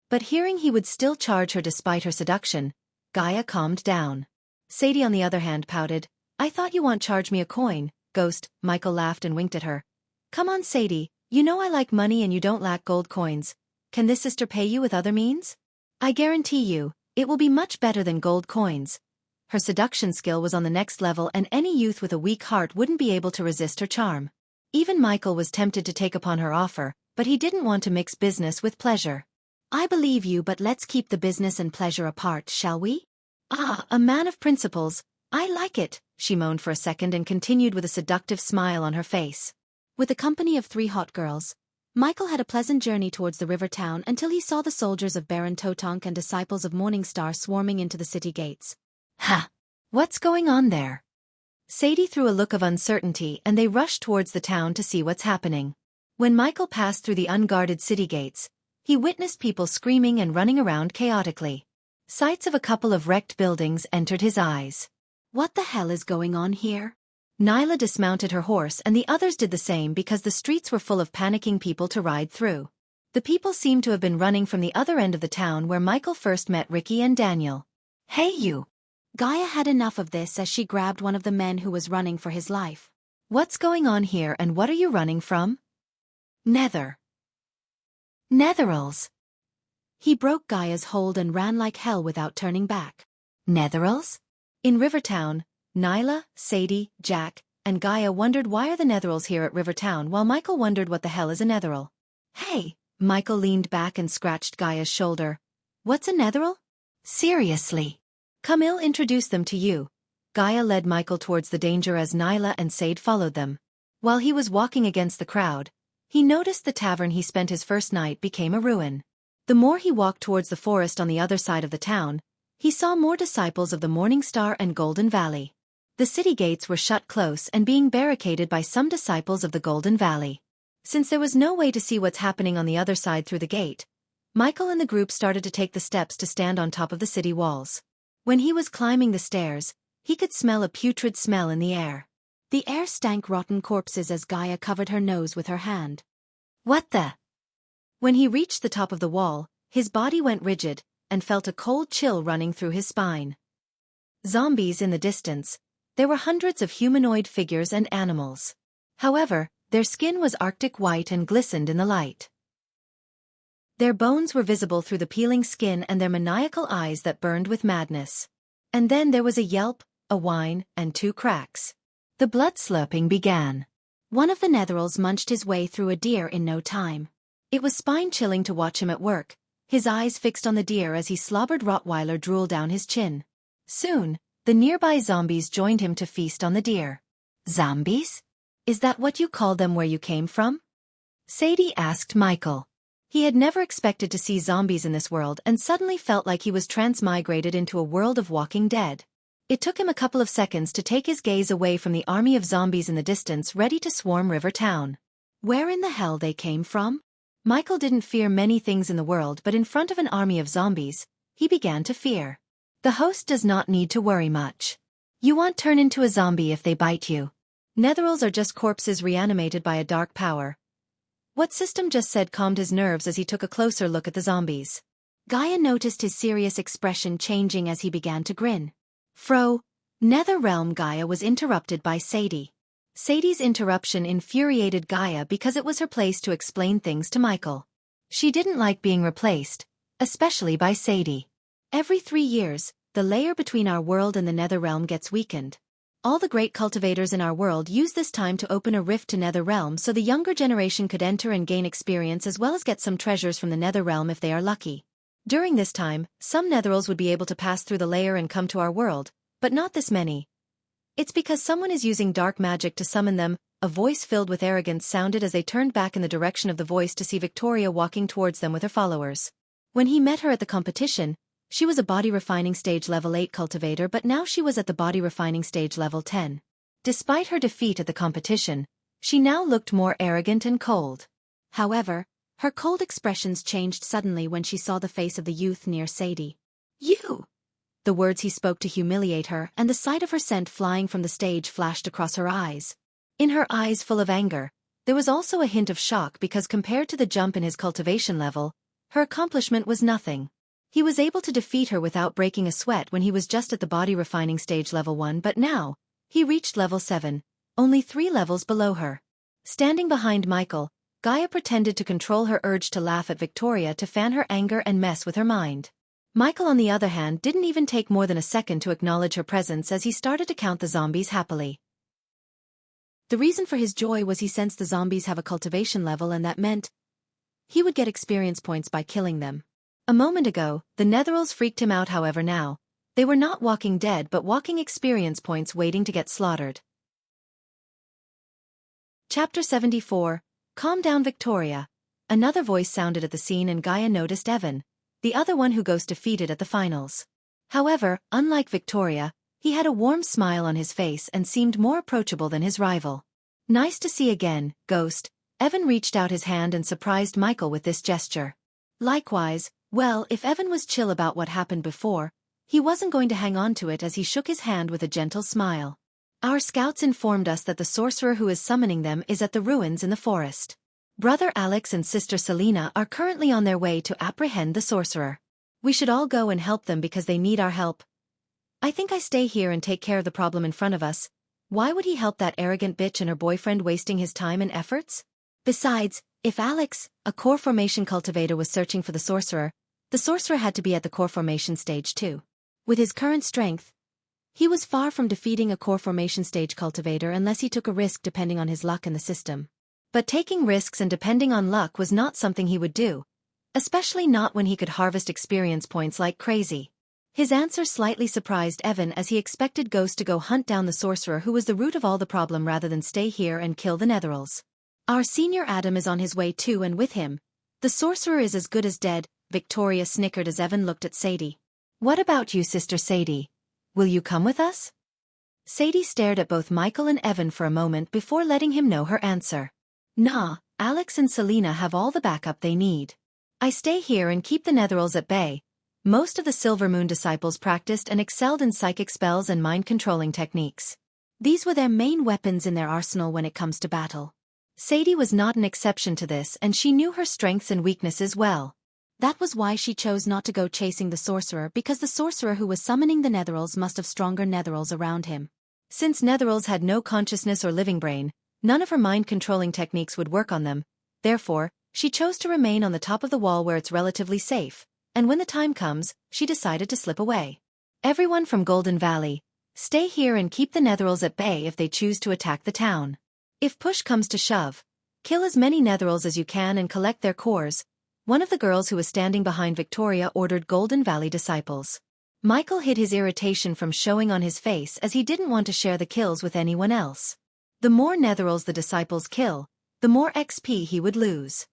But hearing he would still charge her despite her seduction, Gaia calmed down. Sadie on the other hand pouted. I thought you want charge me a coin, Ghost. Michael laughed and winked at her. Come on, Sadie, you know I like money and you don't lack gold coins. Can this sister pay you with other means? I guarantee you, it will be much better than gold coins. Her seduction skill was on the next level and any youth with a weak heart wouldn't be able to resist her charm. Even Michael was tempted to take upon her offer, but he didn't want to mix business with pleasure. I believe you, but let's keep the business and pleasure apart, shall we? Ah, a man of principles. I like it, she moaned for a second and continued with a seductive smile on her face. With a company of 3 hot girls, Michael had a pleasant journey towards the Rivertown until he saw the soldiers of Baron Totonk and disciples of Morningstar swarming into the city gates. Ha! What's going on there? Sadie threw a look of uncertainty and they rushed towards the town to see what's happening. When Michael passed through the unguarded city gates, he witnessed people screaming and running around chaotically. Sights of a couple of wrecked buildings entered his eyes. What the hell is going on here? Nyla dismounted her horse and the others did the same because the streets were full of panicking people to ride through. The people seemed to have been running from the other end of the town where Michael first met Ricky and Daniel. Hey you! Gaia had enough of this as she grabbed one of the men who was running for his life. What's going on here and what are you running from? Netherals. He broke Gaia's hold and ran like hell without turning back. Netherals? In Rivertown, Nyla, Sadie, Jack, and Gaia wondered why are the Netherals here at Rivertown while Michael wondered what the hell is a Netheral. Hey, Michael leaned back and scratched Gaia's shoulder. What's a Netheral? Seriously. Camille introduced them to you. Gaia led Michael towards the danger as Nyla and Sade followed them. While he was walking against the crowd, he noticed the tavern he spent his first night became a ruin. The more he walked towards the forest on the other side of the town, he saw more disciples of the Morning Star and Golden Valley. The city gates were shut close and being barricaded by some disciples of the Golden Valley. Since there was no way to see what's happening on the other side through the gate, Michael and the group started to take the steps to stand on top of the city walls. When he was climbing the stairs, he could smell a putrid smell in the air. The air stank rotten corpses as Gaia covered her nose with her hand. What the? When he reached the top of the wall, his body went rigid, and felt a cold chill running through his spine. Zombies in the distance. There were hundreds of humanoid figures and animals. However, their skin was arctic white and glistened in the light. Their bones were visible through the peeling skin and their maniacal eyes that burned with madness. And then there was a yelp, a whine, and 2 cracks. The blood slurping began. One of the Netherals munched his way through a deer in no time. It was spine-chilling to watch him at work, his eyes fixed on the deer as he slobbered Rottweiler drool down his chin. Soon, the nearby zombies joined him to feast on the deer. Zombies? Is that what you call them where you came from? Sadie asked Michael. He had never expected to see zombies in this world and suddenly felt like he was transmigrated into a world of Walking Dead. It took him a couple of seconds to take his gaze away from the army of zombies in the distance ready to swarm Rivertown. Where in the hell they came from? Michael didn't fear many things in the world, but in front of an army of zombies, he began to fear. The host does not need to worry much. You won't turn into a zombie if they bite you. Netherals are just corpses reanimated by a dark power. What System just said calmed his nerves as he took a closer look at the zombies. Gaia noticed his serious expression changing as he began to grin. Nether Realm. Gaia was interrupted by Sadie. Sadie's interruption infuriated Gaia because it was her place to explain things to Michael. She didn't like being replaced, especially by Sadie. Every 3 years, the layer between our world and the Nether Realm gets weakened. All the great cultivators in our world use this time to open a rift to Nether Realm so the younger generation could enter and gain experience as well as get some treasures from the Nether Realm if they are lucky. During this time, some Netherals would be able to pass through the layer and come to our world, but not this many. It's because someone is using dark magic to summon them. A voice filled with arrogance sounded as they turned back in the direction of the voice to see Victoria walking towards them with her followers. When he met her at the competition, she was a body refining stage level 8 cultivator, but now she was at the body refining stage level 10. Despite her defeat at the competition, she now looked more arrogant and cold. However, her cold expressions changed suddenly when she saw the face of the youth near Sadie. You! The words he spoke to humiliate her, and the sight of her scent flying from the stage flashed across her eyes. In her eyes full of anger, there was also a hint of shock because compared to the jump in his cultivation level, her accomplishment was nothing. He was able to defeat her without breaking a sweat when he was just at the body refining stage level 1, but now, he reached level 7, only 3 levels below her. Standing behind Michael, Gaia pretended to control her urge to laugh at Victoria to fan her anger and mess with her mind. Michael, on the other hand, didn't even take more than a second to acknowledge her presence as he started to count the zombies happily. The reason for his joy was he sensed the zombies have a cultivation level, and that meant he would get experience points by killing them. A moment ago, the Netherals freaked him out. However, now, they were not walking dead but walking experience points waiting to get slaughtered. Chapter 74. Calm down, Victoria. Another voice sounded at the scene and Gaia noticed Evan, the other one who Ghost defeated at the finals. However, unlike Victoria, he had a warm smile on his face and seemed more approachable than his rival. Nice to see again, Ghost. Evan reached out his hand and surprised Michael with this gesture. Likewise, well, if Evan was chill about what happened before, he wasn't going to hang on to it as he shook his hand with a gentle smile. Our scouts informed us that the sorcerer who is summoning them is at the ruins in the forest. Brother Alex and sister Selena are currently on their way to apprehend the sorcerer. We should all go and help them because they need our help. I think I stay here and take care of the problem in front of us. Why would he help that arrogant bitch and her boyfriend wasting his time and efforts? Besides, if Alex, a core formation cultivator, was searching for the sorcerer had to be at the core formation stage too. With his current strength, He was far from defeating a core formation stage cultivator unless he took a risk depending on his luck in the system. But taking risks and depending on luck was not something he would do, especially not when he could harvest experience points like crazy. His answer slightly surprised Evan as he expected Ghost to go hunt down the sorcerer who was the root of all the problem rather than stay here and kill the Netherals. Our senior Adam is on his way too, and with him, the sorcerer is as good as dead, Victoria snickered as Evan looked at Sadie. What about you, Sister Sadie? Will you come with us? Sadie stared at both Michael and Evan for a moment before letting him know her answer. Nah, Alex and Selena have all the backup they need. I stay here and keep the Netherals at bay. Most of the Silver Moon disciples practiced and excelled in psychic spells and mind-controlling techniques. These were their main weapons in their arsenal when it comes to battle. Sadie was not an exception to this, and she knew her strengths and weaknesses well. That was why she chose not to go chasing the sorcerer, because the sorcerer who was summoning the Netherals must have stronger Netherals around him. Since Netherals had no consciousness or living brain, none of her mind-controlling techniques would work on them. Therefore, she chose to remain on the top of the wall where it's relatively safe, and when the time comes, she decided to slip away. Everyone from Golden Valley, stay here and keep the Netherals at bay if they choose to attack the town. If push comes to shove, kill as many Netherals as you can and collect their cores. One of the girls who was standing behind Victoria ordered Golden Valley disciples. Michael hid his irritation from showing on his face as he didn't want to share the kills with anyone else. The more Netherals the disciples kill, the more XP he would lose.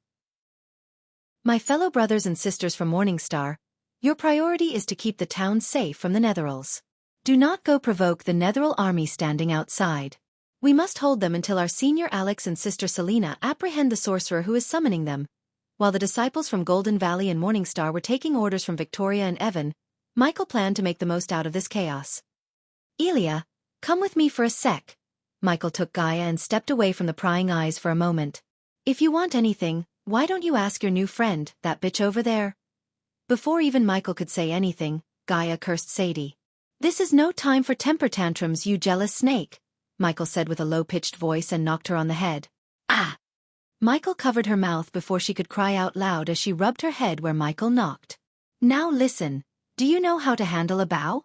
My fellow brothers and sisters from Morningstar, your priority is to keep the town safe from the Netherals. Do not go provoke the Netheral army standing outside. We must hold them until our senior Alex and sister Selena apprehend the sorcerer who is summoning them. While the disciples from Golden Valley and Morningstar were taking orders from Victoria and Evan, Michael planned to make the most out of this chaos. Elia, come with me for a sec. Michael took Gaia and stepped away from the prying eyes for a moment. If you want anything, why don't you ask your new friend, that bitch over there? Before even Michael could say anything, Gaia cursed Sadie. This is no time for temper tantrums, you jealous snake, Michael said with a low-pitched voice and knocked her on the head. Ah! Michael covered her mouth before she could cry out loud as she rubbed her head where Michael knocked. Now listen, do you know how to handle a bow?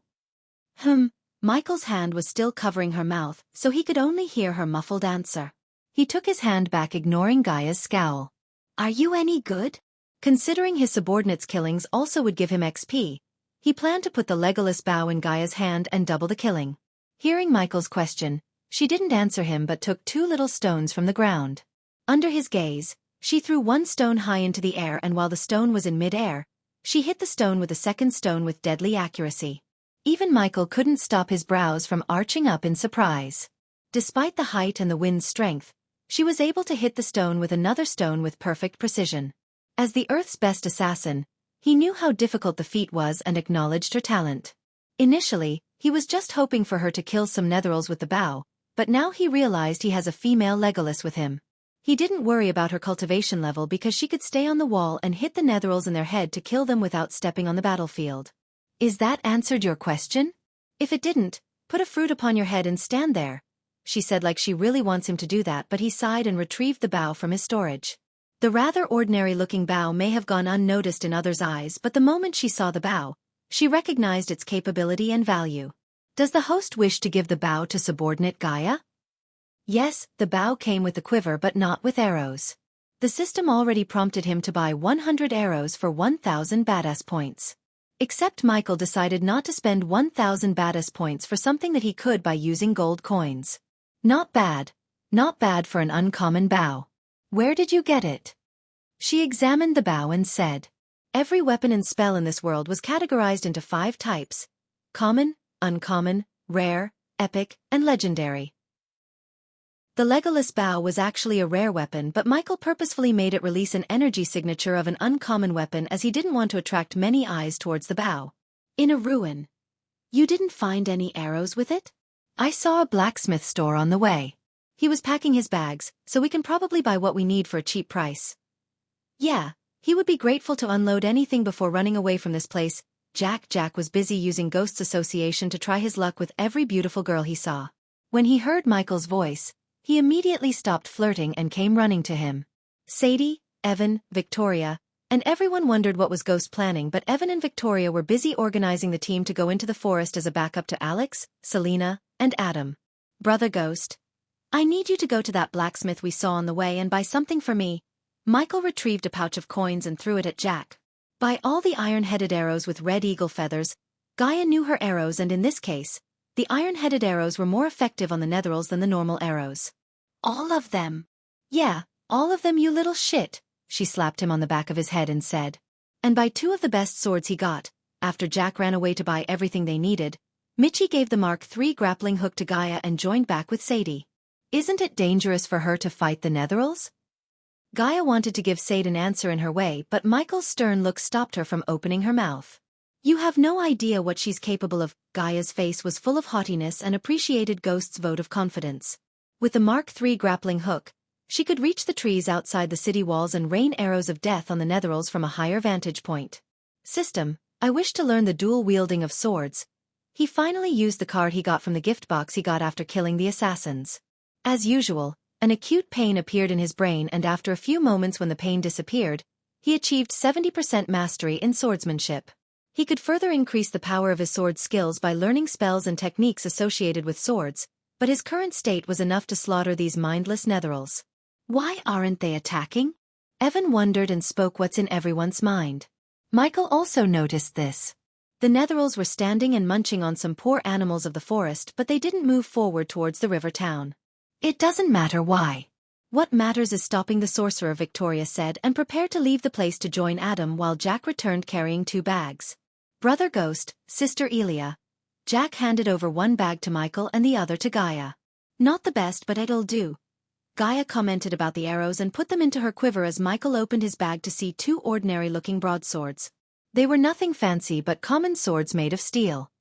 Michael's hand was still covering her mouth, so he could only hear her muffled answer. He took his hand back, ignoring Gaia's scowl. Are you any good? Considering his subordinates' killings also would give him XP, he planned to put the Legolas bow in Gaia's hand and double the killing. Hearing Michael's question, she didn't answer him but took 2 little stones from the ground. Under his gaze, she threw 1 stone high into the air, and while the stone was in mid-air, she hit the stone with the second stone with deadly accuracy. Even Michael couldn't stop his brows from arching up in surprise. Despite the height and the wind's strength, she was able to hit the stone with another stone with perfect precision. As the Earth's best assassin, he knew how difficult the feat was and acknowledged her talent. Initially, he was just hoping for her to kill some Netherals with the bow, but now he realized he has a female Legolas with him. He didn't worry about her cultivation level because she could stay on the wall and hit the Netherals in their head to kill them without stepping on the battlefield. Is that answered your question? If it didn't, put a fruit upon your head and stand there, she said like she really wants him to do that, but he sighed and retrieved the bow from his storage. The rather ordinary-looking bow may have gone unnoticed in others' eyes, but the moment she saw the bow, she recognized its capability and value. Does the host wish to give the bow to subordinate Gaia? Yes, the bow came with the quiver but not with arrows. The system already prompted him to buy 100 arrows for 1,000 badass points. Except Michael decided not to spend 1,000 badass points for something that he could by using gold coins. Not bad. Not bad for an uncommon bow. Where did you get it? She examined the bow and said. Every weapon and spell in this world was categorized into 5 types: common, uncommon, rare, epic, and legendary. The Legolas bow was actually a rare weapon, but Michael purposefully made it release an energy signature of an uncommon weapon as he didn't want to attract many eyes towards the bow. In a ruin. You didn't find any arrows with it? I saw a blacksmith store on the way. He was packing his bags, so we can probably buy what we need for a cheap price. Yeah, he would be grateful to unload anything before running away from this place. Jack was busy using Ghosts Association to try his luck with every beautiful girl he saw. When he heard Michael's voice, he immediately stopped flirting and came running to him. Sadie, Evan, Victoria, And everyone wondered what was Ghost planning, but Evan and Victoria were busy organizing the team to go into the forest as a backup to Alex, Selena, and Adam. Brother Ghost, I need you to go to that blacksmith we saw on the way and buy something for me. Michael retrieved a pouch of coins and threw it at Jack. Buy all the iron-headed arrows with red eagle feathers. Gaia knew her arrows, and in this case, the iron-headed arrows were more effective on the netherals than the normal arrows. All of them? Yeah, all of them, you little shit. She slapped him on the back of his head and said. And buy 2 of the best swords he got. After Jack ran away to buy everything they needed, Mitchie gave the Mark III grappling hook to Gaia and joined back with Sadie. Isn't it dangerous for her to fight the netherals? Gaia wanted to give Sadie an answer in her way, but Michael's stern look stopped her from opening her mouth. You have no idea what she's capable of. Gaia's face was full of haughtiness and appreciated Ghost's vote of confidence. With the Mark III grappling hook, she could reach the trees outside the city walls and rain arrows of death on the netherals from a higher vantage point. System, I wish to learn the dual wielding of swords. He finally used the card he got from the gift box he got after killing the assassins. As usual, an acute pain appeared in his brain, and after a few moments when the pain disappeared, he achieved 70% mastery in swordsmanship. He could further increase the power of his sword skills by learning spells and techniques associated with swords, but his current state was enough to slaughter these mindless netherals. Why aren't they attacking? Evan wondered and spoke what's in everyone's mind. Michael also noticed this. The netherals were standing and munching on some poor animals of the forest, but they didn't move forward towards the river town. It doesn't matter why. What matters is stopping the sorcerer, Victoria said, and prepared to leave the place to join Adam while Jack returned carrying 2 bags. Brother Ghost, Sister Elia. Jack handed over 1 bag to Michael and the other to Gaia. Not the best, but it'll do. Gaia commented about the arrows and put them into her quiver as Michael opened his bag to see 2 ordinary-looking broadswords. They were nothing fancy but common swords made of steel.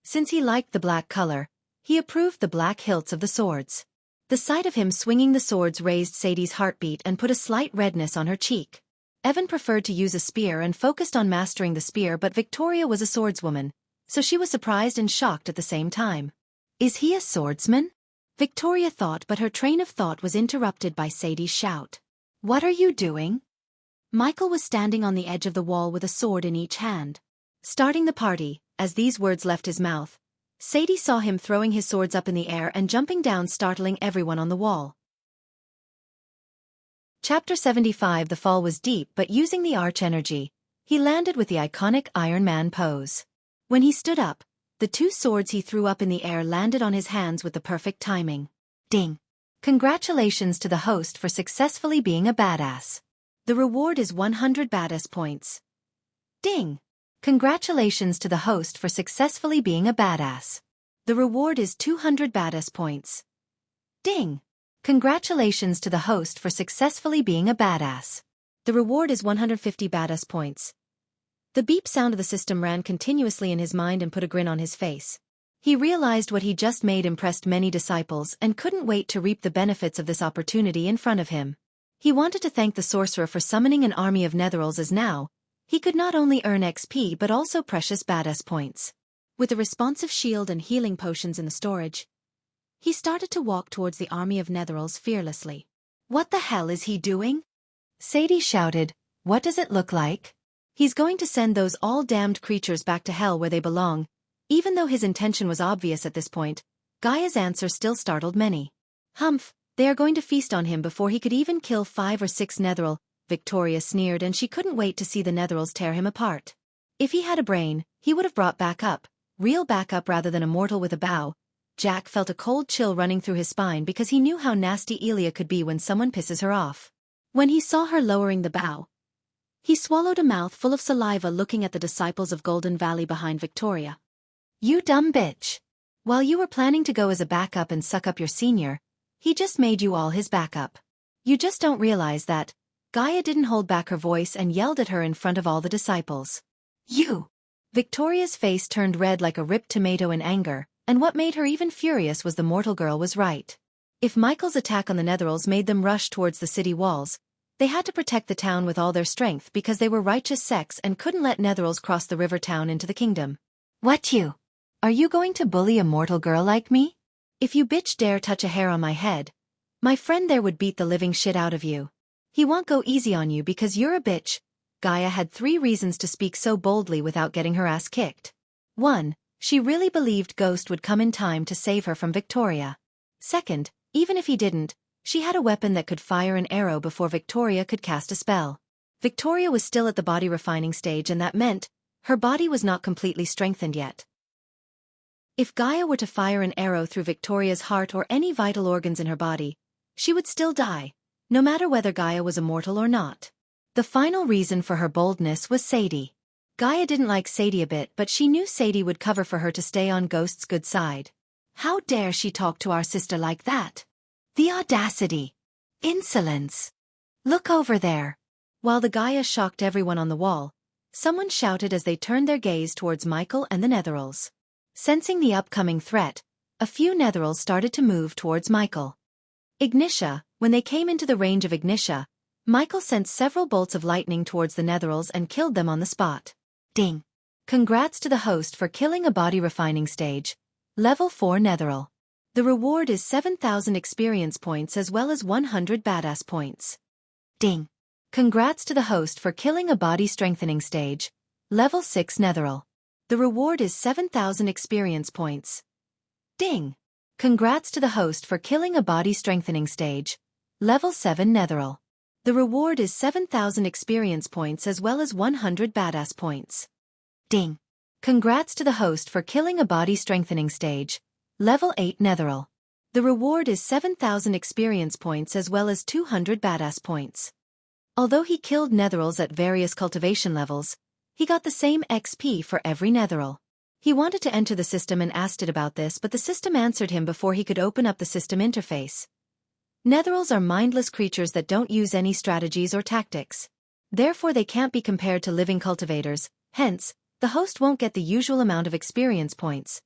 Since he liked the black color, he approved the black hilts of the swords. The sight of him swinging the swords raised Sadie's heartbeat and put a slight redness on her cheek. Evan preferred to use a spear and focused on mastering the spear, but Victoria was a swordswoman, so she was surprised and shocked at the same time. Is he a swordsman? Victoria thought, but her train of thought was interrupted by Sadie's shout. What are you doing? Michael was standing on the edge of the wall with a sword in each hand. Starting the party, as these words left his mouth, Sadie saw him throwing his swords up in the air and jumping down, startling everyone on the wall. Chapter 75. The fall was deep, but using the arch energy, he landed with the iconic Iron Man pose. When he stood up, the 2 swords he threw up in the air landed on his hands with the perfect timing. Ding! Congratulations to the host for successfully being a badass. The reward is 100 badass points. Ding! Congratulations to the host for successfully being a badass. The reward is 200 badass points. Ding! Congratulations to the host for successfully being a badass. The reward is 150 badass points. The beep sound of the system ran continuously in his mind and put a grin on his face. He realized what he just made impressed many disciples and couldn't wait to reap the benefits of this opportunity in front of him. He wanted to thank the sorcerer for summoning an army of netherals, as now he could not only earn XP but also precious badass points. With a responsive shield and healing potions in the storage, he started to walk towards the army of netherals fearlessly. What the hell is he doing? Sadie shouted. What does it look like? He's going to send those all-damned creatures back to hell where they belong. Even though his intention was obvious at this point, Gaia's answer still startled many. Humph, they are going to feast on him before he could even kill 5 or 6 netheral. Victoria sneered, and she couldn't wait to see the netherals tear him apart. If he had a brain, he would have brought backup, real backup rather than a mortal with a bow. Jack felt a cold chill running through his spine because he knew how nasty Elia could be when someone pisses her off. When he saw her lowering the bow, he swallowed a mouthful of saliva looking at the disciples of Golden Valley behind Victoria. You dumb bitch. While you were planning to go as a backup and suck up your senior, he just made you all his backup. You just don't realize that. Gaia didn't hold back her voice and yelled at her in front of all the disciples. You! Victoria's face turned red like a ripped tomato in anger, and what made her even furious was the mortal girl was right. If Michael's attack on the netherals made them rush towards the city walls, they had to protect the town with all their strength because they were righteous sects and couldn't let netherals cross the river town into the kingdom. What you? Are you going to bully a mortal girl like me? If you bitch dare touch a hair on my head, my friend there would beat the living shit out of you. He won't go easy on you because you're a bitch. Gaia had 3 reasons to speak so boldly without getting her ass kicked. 1. She really believed Ghost would come in time to save her from Victoria. 2nd, even if he didn't, she had a weapon that could fire an arrow before Victoria could cast a spell. Victoria was still at the body refining stage, and that meant her body was not completely strengthened yet. If Gaia were to fire an arrow through Victoria's heart or any vital organs in her body, she would still die, no matter whether Gaia was immortal or not. The final reason for her boldness was Sadie. Gaia didn't like Sadie a bit, but she knew Sadie would cover for her to stay on Ghost's good side. How dare she talk to our sister like that? The audacity! Insolence! Look over there! While the Gaia shocked everyone on the wall, someone shouted as they turned their gaze towards Michael and the Netherals. Sensing the upcoming threat, a few Netherals started to move towards Michael. Ignitia. When they came into the range of Ignitia, Michael sent several bolts of lightning towards the Netherals and killed them on the spot. Ding! Congrats to the host for killing a body refining stage. Level 4 Netheral. The reward is 7,000 experience points as well as 100 badass points. Ding! Congrats to the host for killing a body strengthening stage. Level 6 Netheral. The reward is 7,000 experience points. Ding! Congrats to the host for killing a body strengthening stage. Level 7 Netheral. The reward is 7,000 experience points as well as 100 badass points. Ding! Congrats to the host for killing a body strengthening stage. Level 8 Netheral. The reward is 7,000 experience points as well as 200 badass points. Although he killed Netherals at various cultivation levels, he got the same XP for every Netheral. He wanted to enter the system and asked it about this, but the system answered him before he could open up the system interface. Netherals are mindless creatures that don't use any strategies or tactics. Therefore they can't be compared to living cultivators, hence, the host won't get the usual amount of experience points.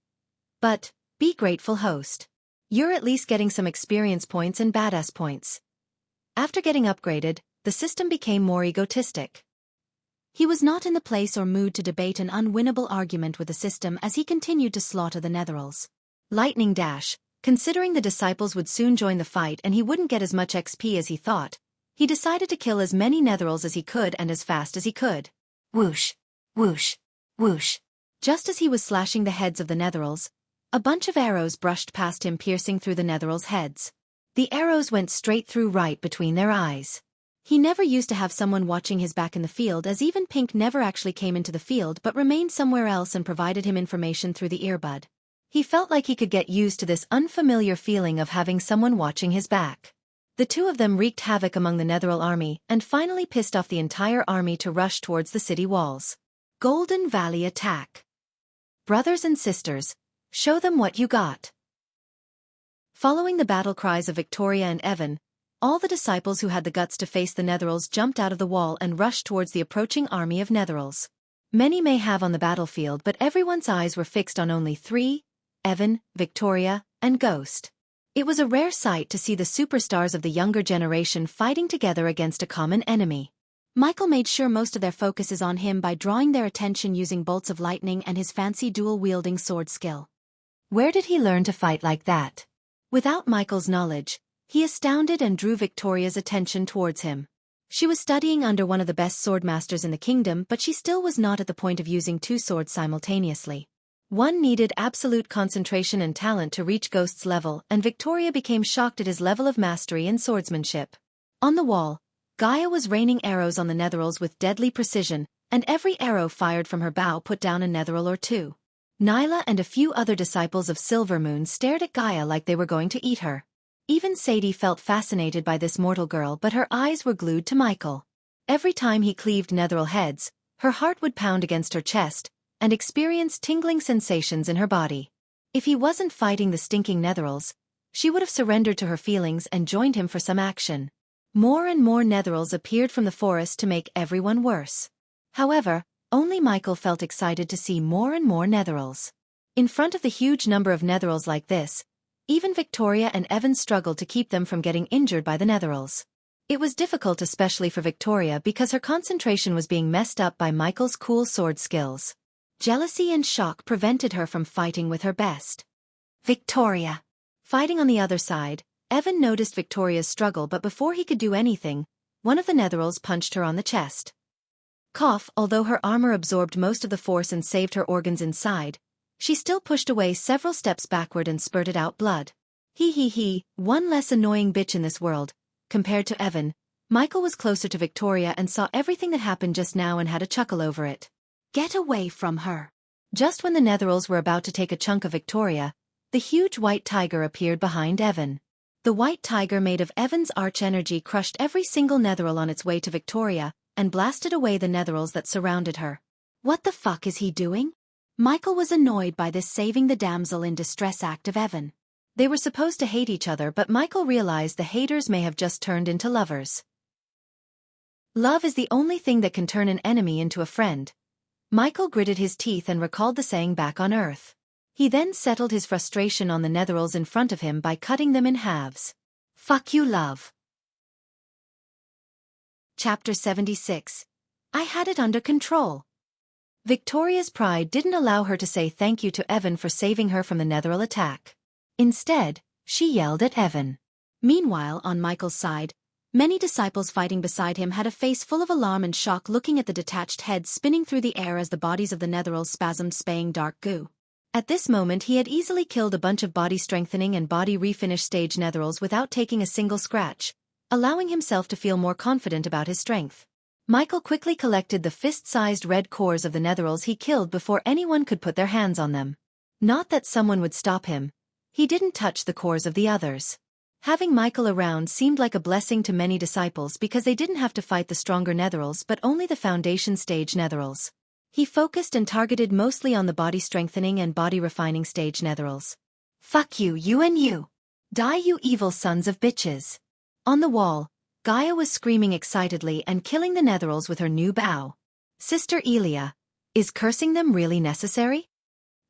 But, be grateful host. You're at least getting some experience points and badass points. After getting upgraded, the system became more egotistic. He was not in the place or mood to debate an unwinnable argument with the system as he continued to slaughter the Netherals. Lightning Dash. Considering the disciples would soon join the fight and he wouldn't get as much XP as he thought, he decided to kill as many Netherals as he could and as fast as he could. Whoosh! Whoosh! Whoosh! Just as he was slashing the heads of the Netherals, a bunch of arrows brushed past him, piercing through the Netherals' heads. The arrows went straight through right between their eyes. He never used to have someone watching his back in the field, as even Pink never actually came into the field but remained somewhere else and provided him information through the earbud. He felt like he could get used to this unfamiliar feeling of having someone watching his back. The two of them wreaked havoc among the Netheral army and finally pissed off the entire army to rush towards the city walls. Golden Valley attack. Brothers and sisters, show them what you got. Following the battle cries of Victoria and Evan, all the disciples who had the guts to face the Netherals jumped out of the wall and rushed towards the approaching army of Netherals. Many may have on the battlefield, but everyone's eyes were fixed on only 3, Evan, Victoria, and Ghost. It was a rare sight to see the superstars of the younger generation fighting together against a common enemy. Michael made sure most of their focus is on him by drawing their attention using bolts of lightning and his fancy dual-wielding sword skill. Where did he learn to fight like that? Without Michael's knowledge, he astounded and drew Victoria's attention towards him. She was studying under one of the best swordmasters in the kingdom, but she still was not at the point of using 2 swords simultaneously. One needed absolute concentration and talent to reach Ghost's level, and Victoria became shocked at his level of mastery in swordsmanship. On the wall, Gaia was raining arrows on the Netherals with deadly precision, and every arrow fired from her bow put down a Netheral or 2. Nyla and a few other disciples of Silvermoon stared at Gaia like they were going to eat her. Even Sadie felt fascinated by this mortal girl, but her eyes were glued to Michael. Every time he cleaved Netheral heads, her heart would pound against her chest, and experience tingling sensations in her body. If he wasn't fighting the stinking Netherals, she would have surrendered to her feelings and joined him for some action. More and more Netherals appeared from the forest to make everyone worse. However, only Michael felt excited to see more and more Netherals. In front of the huge number of Netherals like this, even Victoria and Evan struggled to keep them from getting injured by the Netherals. It was difficult, especially for Victoria, because her concentration was being messed up by Michael's cool sword skills. Jealousy and shock prevented her from fighting with her best. Victoria. Fighting on the other side, Evan noticed Victoria's struggle, but before he could do anything, one of the netherals punched her on the chest. Cough, although her armor absorbed most of the force and saved her organs inside, she still pushed away several steps backward and spurted out blood. He, one less annoying bitch in this world. Compared to Evan, Michael was closer to Victoria and saw everything that happened just now and had a chuckle over it. Get away from her. Just when the netherals were about to take a chunk of Victoria, the huge white tiger appeared behind Evan. The white tiger made of Evan's arch energy crushed every single netheral on its way to Victoria, and blasted away the netherals that surrounded her. What the fuck is he doing? Michael was annoyed by this saving the damsel in distress act of Evan. They were supposed to hate each other, but Michael realized the haters may have just turned into lovers. Love is the only thing that can turn an enemy into a friend. Michael gritted his teeth and recalled the saying back on Earth. He then settled his frustration on the netherals in front of him by cutting them in halves. Fuck you, love. Chapter 76. I had it under control. Victoria's pride didn't allow her to say thank you to Evan for saving her from the netheral attack. Instead, she yelled at Evan. Meanwhile, on Michael's side, many disciples fighting beside him had a face full of alarm and shock, looking at the detached heads spinning through the air as the bodies of the netherals spasmed, spaying dark goo. At this moment he had easily killed a bunch of body strengthening and body refinish stage netherals without taking a single scratch, allowing himself to feel more confident about his strength. Michael quickly collected the fist-sized red cores of the netherals he killed before anyone could put their hands on them. Not that someone would stop him. He didn't touch the cores of the others. Having Michael around seemed like a blessing to many disciples because they didn't have to fight the stronger netherals but only the foundation stage netherals. He focused and targeted mostly on the body strengthening and body refining stage netherals. Fuck you, you and you. Die, you evil sons of bitches. On the wall, Gaia was screaming excitedly and killing the netherals with her new bow. Sister Elia, is cursing them really necessary?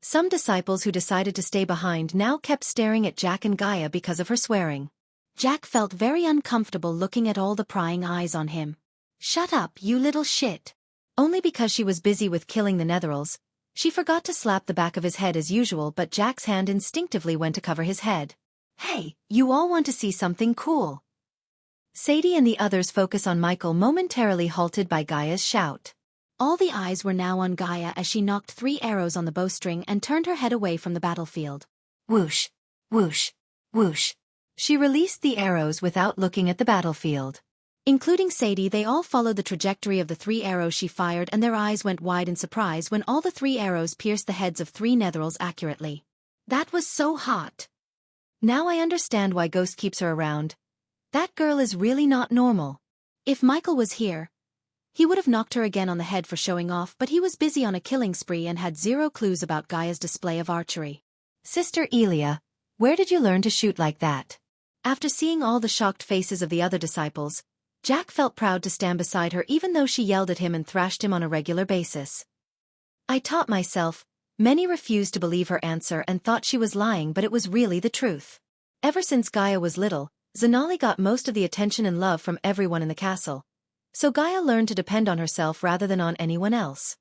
Some disciples who decided to stay behind now kept staring at Jack and Gaia because of her swearing. Jack felt very uncomfortable looking at all the prying eyes on him. Shut up, you little shit. Only because she was busy with killing the netherals, she forgot to slap the back of his head as usual, but Jack's hand instinctively went to cover his head. Hey, you all want to see something cool? Sadie and the others focus on Michael, momentarily halted by Gaia's shout. All the eyes were now on Gaia as she knocked 3 arrows on the bowstring and turned her head away from the battlefield. Whoosh, whoosh, whoosh. She released the arrows without looking at the battlefield. Including Sadie, they all followed the trajectory of the 3 arrows she fired, and their eyes went wide in surprise when all the 3 arrows pierced the heads of 3 netherals accurately. That was so hot. Now I understand why Ghost keeps her around. That girl is really not normal. If Michael was here, he would have knocked her again on the head for showing off, but he was busy on a killing spree and had 0 clues about Gaia's display of archery. Sister Elia, where did you learn to shoot like that? After seeing all the shocked faces of the other disciples, Jack felt proud to stand beside her even though she yelled at him and thrashed him on a regular basis. I taught myself. Many refused to believe her answer and thought she was lying, but it was really the truth. Ever since Gaia was little, Zanali got most of the attention and love from everyone in the castle. So Gaia learned to depend on herself rather than on anyone else.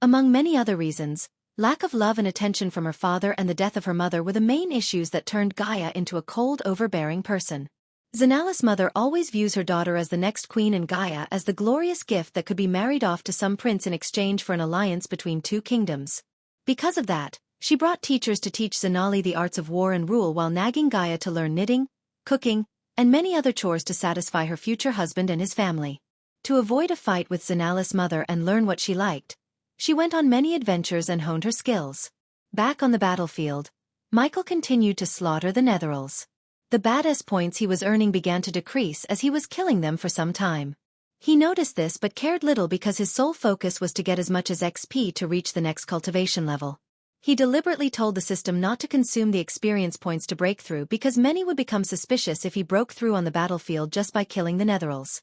Among many other reasons, lack of love and attention from her father and the death of her mother were the main issues that turned Gaia into a cold, overbearing person. Zanali's mother always views her daughter as the next queen and Gaia as the glorious gift that could be married off to some prince in exchange for an alliance between 2 kingdoms. Because of that, she brought teachers to teach Zanali the arts of war and rule while nagging Gaia to learn knitting, cooking, and many other chores to satisfy her future husband and his family. To avoid a fight with Zanali's mother and learn what she liked, she went on many adventures and honed her skills. Back on the battlefield, Michael continued to slaughter the netherals. The badass points he was earning began to decrease as he was killing them for some time. He noticed this but cared little because his sole focus was to get as much as XP to reach the next cultivation level. He deliberately told the system not to consume the experience points to break through because many would become suspicious if he broke through on the battlefield just by killing the netherals.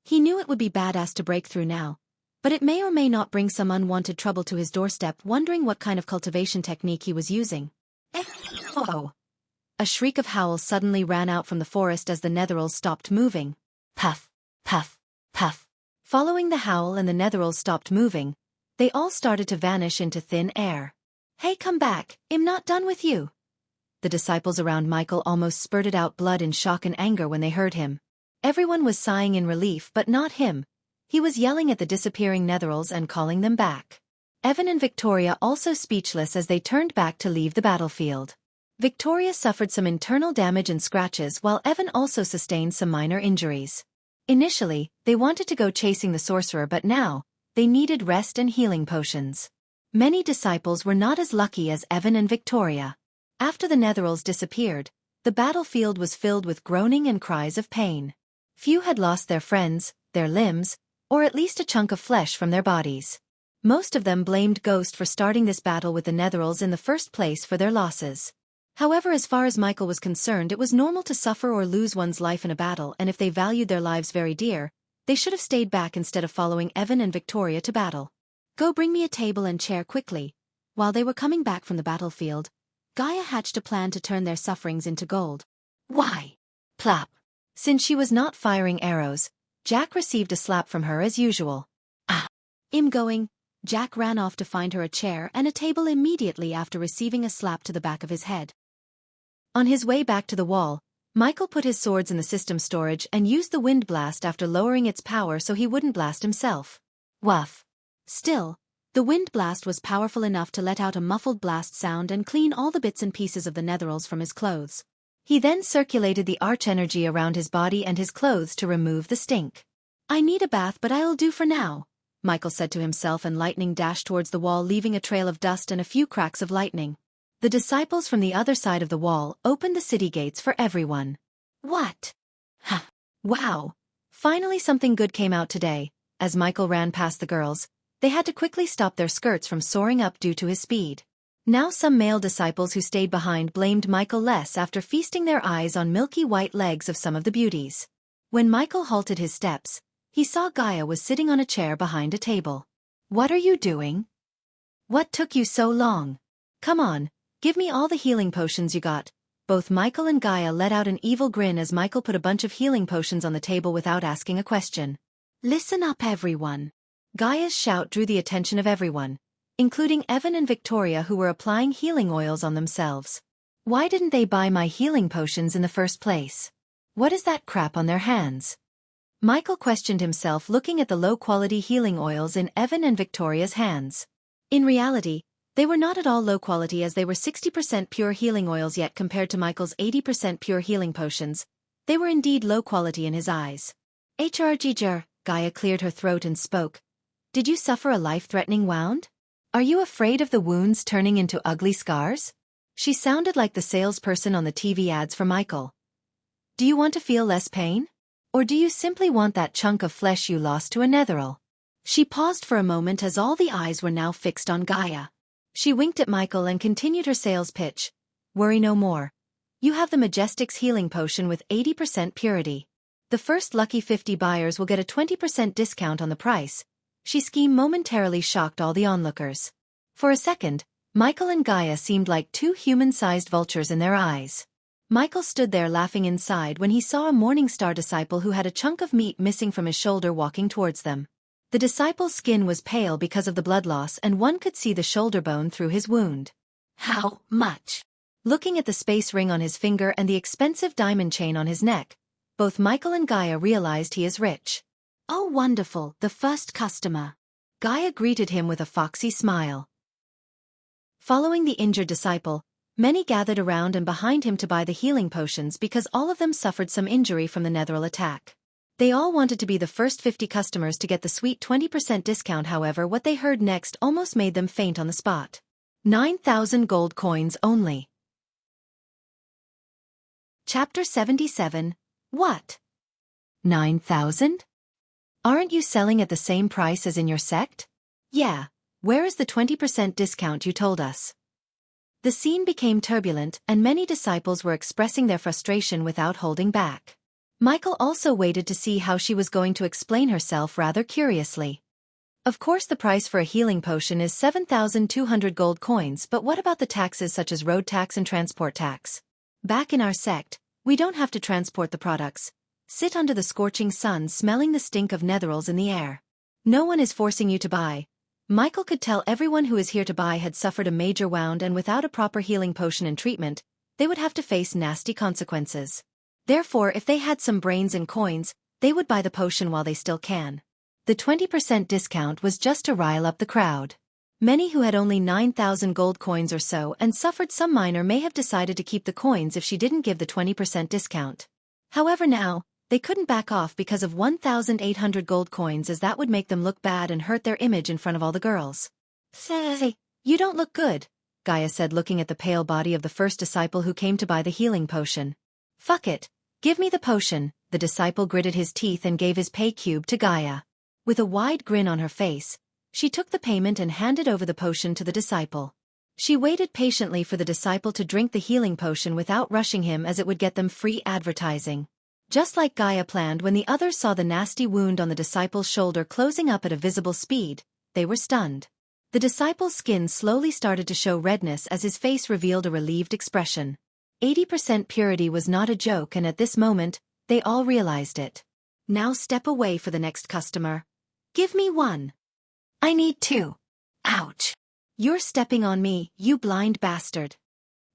He knew it would be badass to break through now, but it may or may not bring some unwanted trouble to his doorstep, wondering what kind of cultivation technique he was using. Oh! A shriek of howls suddenly ran out from the forest as the netherals stopped moving. Puff, puff, puff. Following the howl and the netherals stopped moving, they all started to vanish into thin air. Hey, come back, I'm not done with you. The disciples around Michael almost spurted out blood in shock and anger when they heard him. Everyone was sighing in relief but not him. He was yelling at the disappearing netherals and calling them back. Evan and Victoria also speechless as they turned back to leave the battlefield. Victoria suffered some internal damage and scratches while Evan also sustained some minor injuries. Initially, they wanted to go chasing the sorcerer but now, they needed rest and healing potions. Many disciples were not as lucky as Evan and Victoria. After the netherals disappeared, the battlefield was filled with groaning and cries of pain. Few had lost their friends, their limbs, or at least a chunk of flesh from their bodies. Most of them blamed Ghost for starting this battle with the netherals in the first place for their losses. However, as far as Michael was concerned, it was normal to suffer or lose one's life in a battle, and if they valued their lives very dear, they should have stayed back instead of following Evan and Victoria to battle. Go bring me a table and chair quickly. While they were coming back from the battlefield, Gaia hatched a plan to turn their sufferings into gold. Why? Plop. Since she was not firing arrows, Jack received a slap from her as usual. I'm going. Jack ran off to find her a chair and a table immediately after receiving a slap to the back of his head. On his way back to the wall, Michael put his swords in the system storage and used the wind blast after lowering its power so he wouldn't blast himself. Woof. Still, the wind blast was powerful enough to let out a muffled blast sound and clean all the bits and pieces of the netherals from his clothes. He then circulated the arch energy around his body and his clothes to remove the stink. I need a bath but I'll do for now, Michael said to himself, and lightning dashed towards the wall, leaving a trail of dust and a few cracks of lightning. The disciples from the other side of the wall opened the city gates for everyone. What? Wow. Finally something good came out today. As Michael ran past the girls, they had to quickly stop their skirts from soaring up due to his speed. Now some male disciples who stayed behind blamed Michael less after feasting their eyes on milky white legs of some of the beauties. When Michael halted his steps, he saw Gaia was sitting on a chair behind a table. What are you doing? What took you so long? Come on, give me all the healing potions you got. Both Michael and Gaia let out an evil grin as Michael put a bunch of healing potions on the table without asking a question. Listen up everyone. Gaia's shout drew the attention of everyone, including Evan and Victoria, who were applying healing oils on themselves. Why didn't they buy my healing potions in the first place? What is that crap on their hands? Michael questioned himself, looking at the low-quality healing oils in Evan and Victoria's hands. In reality, they were not at all low quality, as they were 60% pure healing oils, yet compared to Michael's 80% pure healing potions, they were indeed low quality in his eyes. HRGR, Gaia cleared her throat and spoke. Did you suffer a life-threatening wound? Are you afraid of the wounds turning into ugly scars? She sounded like the salesperson on the TV ads for Michael. Do you want to feel less pain? Or do you simply want that chunk of flesh you lost to a netheral? She paused for a moment as all the eyes were now fixed on Gaia. She winked at Michael and continued her sales pitch. Worry no more. You have the Majestic's healing potion with 80% purity. The first lucky 50 buyers will get a 20% discount on the price. She scheme momentarily shocked all the onlookers. For a second, Michael and Gaia seemed like two human-sized vultures in their eyes. Michael stood there laughing inside when he saw a Morningstar disciple who had a chunk of meat missing from his shoulder walking towards them. The disciple's skin was pale because of the blood loss, and one could see the shoulder bone through his wound. How much? Looking at the space ring on his finger and the expensive diamond chain on his neck, both Michael and Gaia realized he is rich. Oh wonderful, the first customer. Gaia greeted him with a foxy smile. Following the injured disciple, many gathered around and behind him to buy the healing potions because all of them suffered some injury from the netheral attack. They all wanted to be the first 50 customers to get the sweet 20% discount. However, what they heard next almost made them faint on the spot. 9,000 gold coins only. Chapter 77. What? 9,000? Aren't you selling at the same price as in your sect? Yeah, where is the 20% discount you told us? The scene became turbulent, and many disciples were expressing their frustration without holding back. Michael also waited to see how she was going to explain herself rather curiously. Of course, the price for a healing potion is 7,200 gold coins, but what about the taxes such as road tax and transport tax? Back in our sect, we don't have to transport the products. Sit under the scorching sun smelling the stink of netherals in the air. No one is forcing you to buy. Michael could tell everyone who is here to buy had suffered a major wound, and without a proper healing potion and treatment, they would have to face nasty consequences. Therefore, if they had some brains and coins, they would buy the potion while they still can. The 20% discount was just to rile up the crowd. Many who had only 9,000 gold coins or so and suffered some minor may have decided to keep the coins if she didn't give the 20% discount. However now, they couldn't back off because of 1,800 gold coins, as that would make them look bad and hurt their image in front of all the girls. "Say, you don't look good," Gaia said, looking at the pale body of the first disciple who came to buy the healing potion. "Fuck it. Give me the potion," the disciple gritted his teeth and gave his pay cube to Gaia. With a wide grin on her face, she took the payment and handed over the potion to the disciple. She waited patiently for the disciple to drink the healing potion without rushing him, as it would get them free advertising. Just like Gaia planned, when the others saw the nasty wound on the disciple's shoulder closing up at a visible speed, they were stunned. The disciple's skin slowly started to show redness as his face revealed a relieved expression. 80% purity was not a joke, and at this moment, they all realized it. "Now step away for the next customer. Give me one. I need two. Ouch. You're stepping on me, you blind bastard."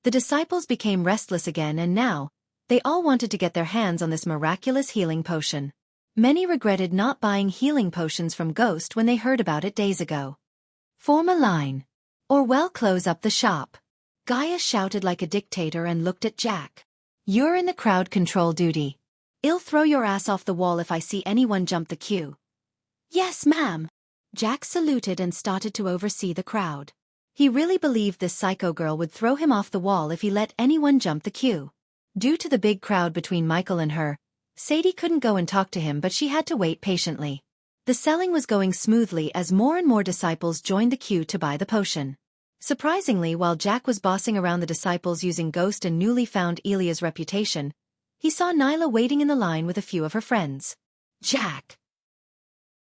The disciples became restless again, and now, they all wanted to get their hands on this miraculous healing potion. Many regretted not buying healing potions from Ghost when they heard about it days ago. "Form a line. Or well, close up the shop." Gaia shouted like a dictator and looked at Jack. "You're in the crowd control duty. I'll throw your ass off the wall if I see anyone jump the queue." "Yes, ma'am." Jack saluted and started to oversee the crowd. He really believed this psycho girl would throw him off the wall if he let anyone jump the queue. Due to the big crowd between Michael and her, Sadie couldn't go and talk to him, but she had to wait patiently. The selling was going smoothly as more and more disciples joined the queue to buy the potion. Surprisingly, while Jack was bossing around the disciples using Ghost and newly found Elia's reputation, he saw Nyla waiting in the line with a few of her friends. "Jack."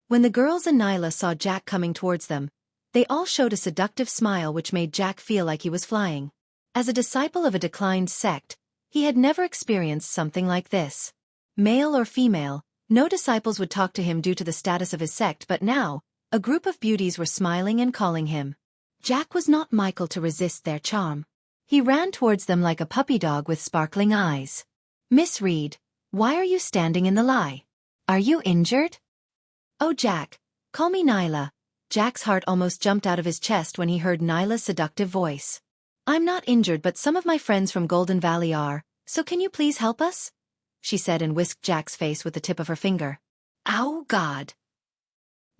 When the girls and Nyla saw Jack coming towards them, they all showed a seductive smile which made Jack feel like he was flying. As a disciple of a declined sect, he had never experienced something like this. Male or female, no disciples would talk to him due to the status of his sect, but now, a group of beauties were smiling and calling him. Jack was not Michael to resist their charm. He ran towards them like a puppy dog with sparkling eyes. "Miss Reed, why are you standing in the line? Are you injured?" "Oh, Jack, call me Nyla." Jack's heart almost jumped out of his chest when he heard Nyla's seductive voice. "I'm not injured, but some of my friends from Golden Valley are, so can you please help us?" she said and whisked Jack's face with the tip of her finger. "Ow, God."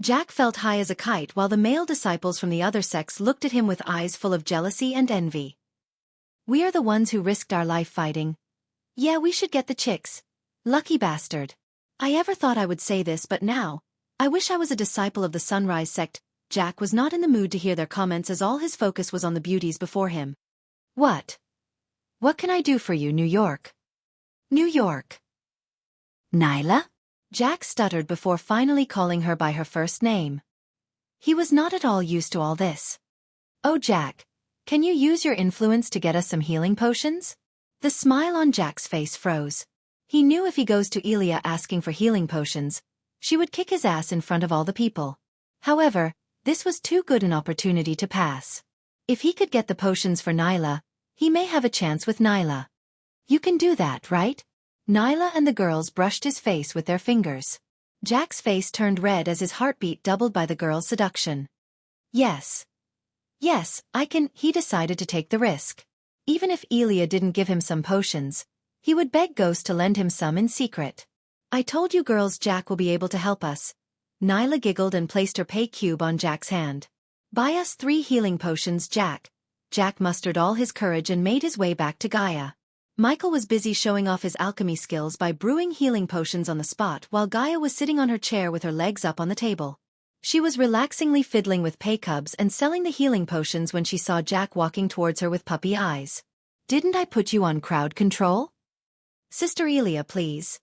Jack felt high as a kite while the male disciples from the other sects looked at him with eyes full of jealousy and envy. "We are the ones who risked our life fighting. Yeah, we should get the chicks. Lucky bastard. I ever thought I would say this, but now, I wish I was a disciple of the Sunrise sect." Jack was not in the mood to hear their comments as all his focus was on the beauties before him. What can I do for you, New York?" "New York." "Nyla?" Jack stuttered before finally calling her by her first name. He was not at all used to all this. "Oh, Jack, can you use your influence to get us some healing potions?" The smile on Jack's face froze. He knew if he goes to Elia asking for healing potions, she would kick his ass in front of all the people. However, this was too good an opportunity to pass. If he could get the potions for Nyla, he may have a chance with Nyla. "You can do that, right?" Nyla and the girls brushed his face with their fingers. Jack's face turned red as his heartbeat doubled by the girl's seduction. Yes, I can." He decided to take the risk. Even if Elia didn't give him some potions, he would beg Ghost to lend him some in secret. "I told you girls Jack will be able to help us." Nyla giggled and placed her pay cube on Jack's hand. "Buy us 3 healing potions, Jack." Jack mustered all his courage and made his way back to Gaia. Michael was busy showing off his alchemy skills by brewing healing potions on the spot while Gaia was sitting on her chair with her legs up on the table. She was relaxingly fiddling with pay cubs and selling the healing potions when she saw Jack walking towards her with puppy eyes. "Didn't I put you on crowd control? Sister Elia, please.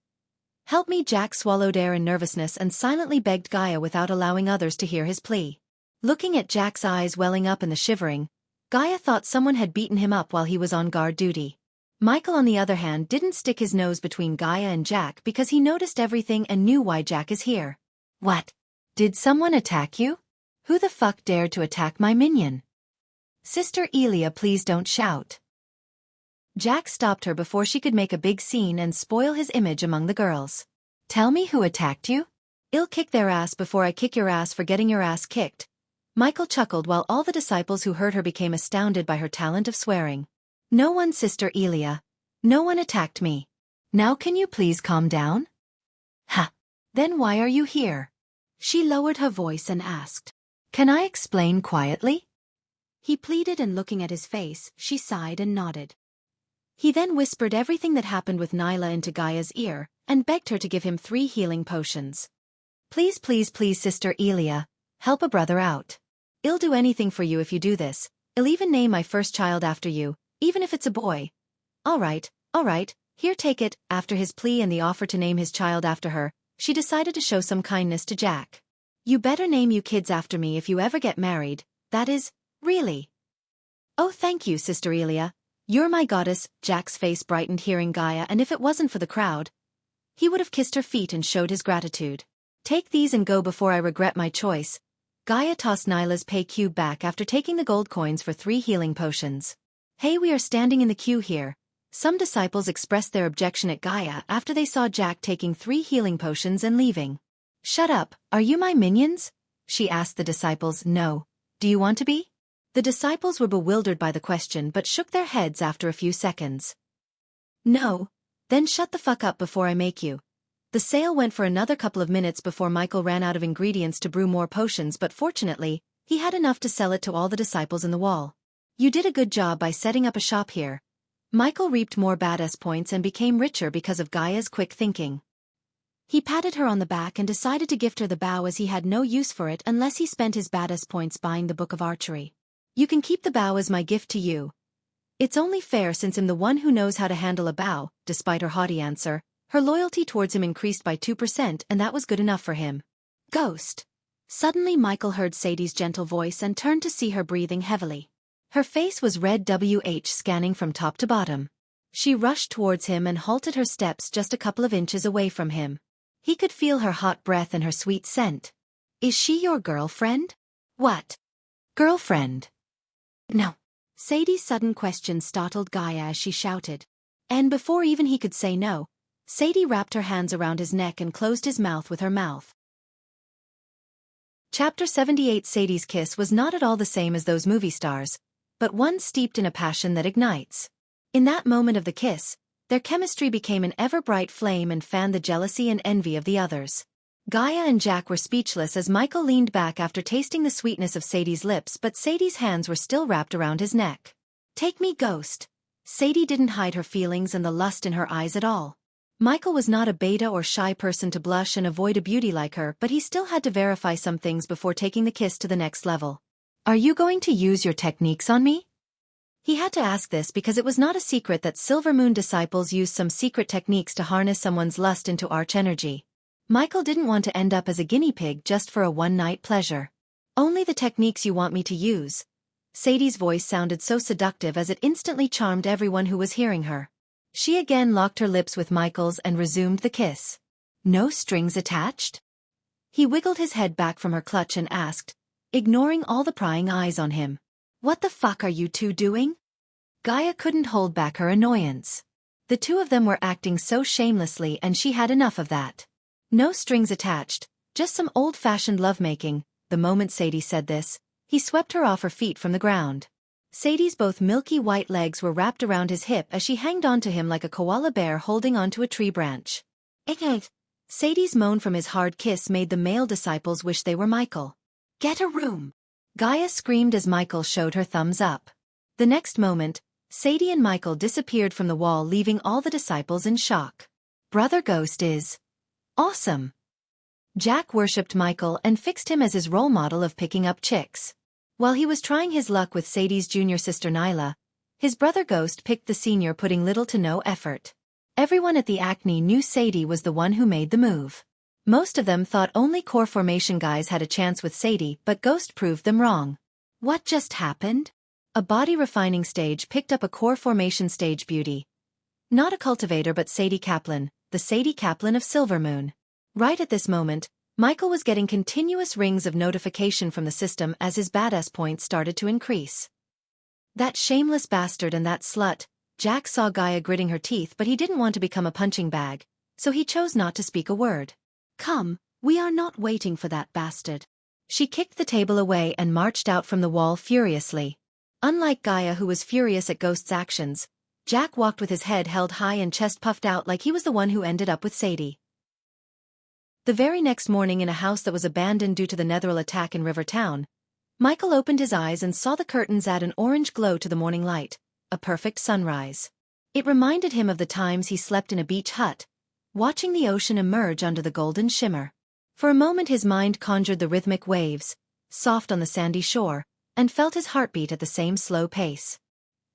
Help me." Jack swallowed air in nervousness and silently begged Gaia without allowing others to hear his plea. Looking at Jack's eyes welling up and the shivering, Gaia thought someone had beaten him up while he was on guard duty. Michael, on the other hand, didn't stick his nose between Gaia and Jack because he noticed everything and knew why Jack is here. "What? Did someone attack you? Who the fuck dared to attack my minion?" "Sister Elia, please don't shout." Jack stopped her before she could make a big scene and spoil his image among the girls. Tell me who attacked you? I'll kick their ass before I kick your ass for getting your ass kicked. Michael chuckled while all the disciples who heard her became astounded by her talent of swearing. No one, Sister Elia. No one attacked me. Now can you please calm down? Ha! Then why are you here? She lowered her voice and asked. Can I explain quietly? He pleaded, and looking at his face, she sighed and nodded. He then whispered everything that happened with Nyla into Gaia's ear, and begged her to give him 3 healing potions. Please, please, please, Sister Elia, help a brother out. I'll do anything for you if you do this. I'll even name my first child after you, even if it's a boy. All right, here, take it. After his plea and the offer to name his child after her, she decided to show some kindness to Jack. You better name you kids after me if you ever get married, that is, really. Oh, thank you, Sister Elia. You're my goddess. Jack's face brightened hearing Gaia, and if it wasn't for the crowd, he would have kissed her feet and showed his gratitude. Take these and go before I regret my choice. Gaia tossed Nyla's pay cube back after taking the gold coins for 3 healing potions. Hey, we are standing in the queue here. Some disciples expressed their objection at Gaia after they saw Jack taking 3 healing potions and leaving. Shut up, are you my minions? She asked the disciples. No. Do you want to be? The disciples were bewildered by the question but shook their heads after a few seconds. No. Then shut the fuck up before I make you. The sale went for another couple of minutes before Michael ran out of ingredients to brew more potions, but fortunately, he had enough to sell it to all the disciples in the wall. You did a good job by setting up a shop here. Michael reaped more badass points and became richer because of Gaia's quick thinking. He patted her on the back and decided to gift her the bow as he had no use for it unless he spent his badass points buying the Book of Archery. You can keep the bow as my gift to you. It's only fair since I'm the one who knows how to handle a bow. Despite her haughty answer, her loyalty towards him increased by 2% and that was good enough for him. Ghost. Suddenly Michael heard Sadie's gentle voice and turned to see her breathing heavily. Her face was red, scanning from top to bottom. She rushed towards him and halted her steps just a couple of inches away from him. He could feel her hot breath and her sweet scent. Is she your girlfriend? What? Girlfriend? No. Sadie's sudden question startled Gaia as she shouted. And before even he could say no, Sadie wrapped her hands around his neck and closed his mouth with her mouth. Chapter 78. Sadie's kiss was not at all the same as those movie stars, but one steeped in a passion that ignites. In that moment of the kiss, their chemistry became an ever-bright flame and fanned the jealousy and envy of the others. Gaia and Jack were speechless as Michael leaned back after tasting the sweetness of Sadie's lips, but Sadie's hands were still wrapped around his neck. Take me, Ghost. Sadie didn't hide her feelings and the lust in her eyes at all. Michael was not a beta or shy person to blush and avoid a beauty like her, but he still had to verify some things before taking the kiss to the next level. Are you going to use your techniques on me? He had to ask this because it was not a secret that Silver Moon disciples use some secret techniques to harness someone's lust into arch energy. Michael didn't want to end up as a guinea pig just for a one-night pleasure. Only the techniques you want me to use. Sadie's voice sounded so seductive as it instantly charmed everyone who was hearing her. She again locked her lips with Michael's and resumed the kiss. No strings attached? He wiggled his head back from her clutch and asked, ignoring all the prying eyes on him. What the fuck are you two doing? Gaia couldn't hold back her annoyance. The two of them were acting so shamelessly and she had enough of that. No strings attached, just some old-fashioned lovemaking. The moment Sadie said this, he swept her off her feet from the ground. Sadie's both milky white legs were wrapped around his hip as she hanged on to him like a koala bear holding onto a tree branch. Sadie's moan from his hard kiss made the male disciples wish they were Michael. Get a room! Gaia screamed as Michael showed her thumbs up. The next moment, Sadie and Michael disappeared from the wall, leaving all the disciples in shock. Brother Ghost is awesome. Jack worshipped Michael and fixed him as his role model of picking up chicks. While he was trying his luck with Sadie's junior sister Nyla, his brother Ghost picked the senior, putting little to no effort. Everyone at the Acne knew Sadie was the one who made the move. Most of them thought only core formation guys had a chance with Sadie, but Ghost proved them wrong. What just happened? A body refining stage picked up a core formation stage beauty. Not a cultivator but Sadie Kaplan, the Sadie Kaplan of Silver Moon. Right at this moment, Michael was getting continuous rings of notification from the system as his badass points started to increase. That shameless bastard and that slut, Jack saw Gaia gritting her teeth, but he didn't want to become a punching bag, so he chose not to speak a word. "Come, we are not waiting for that bastard." She kicked the table away and marched out from the wall furiously. Unlike Gaia, who was furious at Ghost's actions, Jack walked with his head held high and chest puffed out like he was the one who ended up with Sadie. The very next morning, in a house that was abandoned due to the Netheril attack in River Town, Michael opened his eyes and saw the curtains add an orange glow to the morning light, a perfect sunrise. It reminded him of the times he slept in a beach hut, watching the ocean emerge under the golden shimmer. For a moment his mind conjured the rhythmic waves, soft on the sandy shore, and felt his heartbeat at the same slow pace.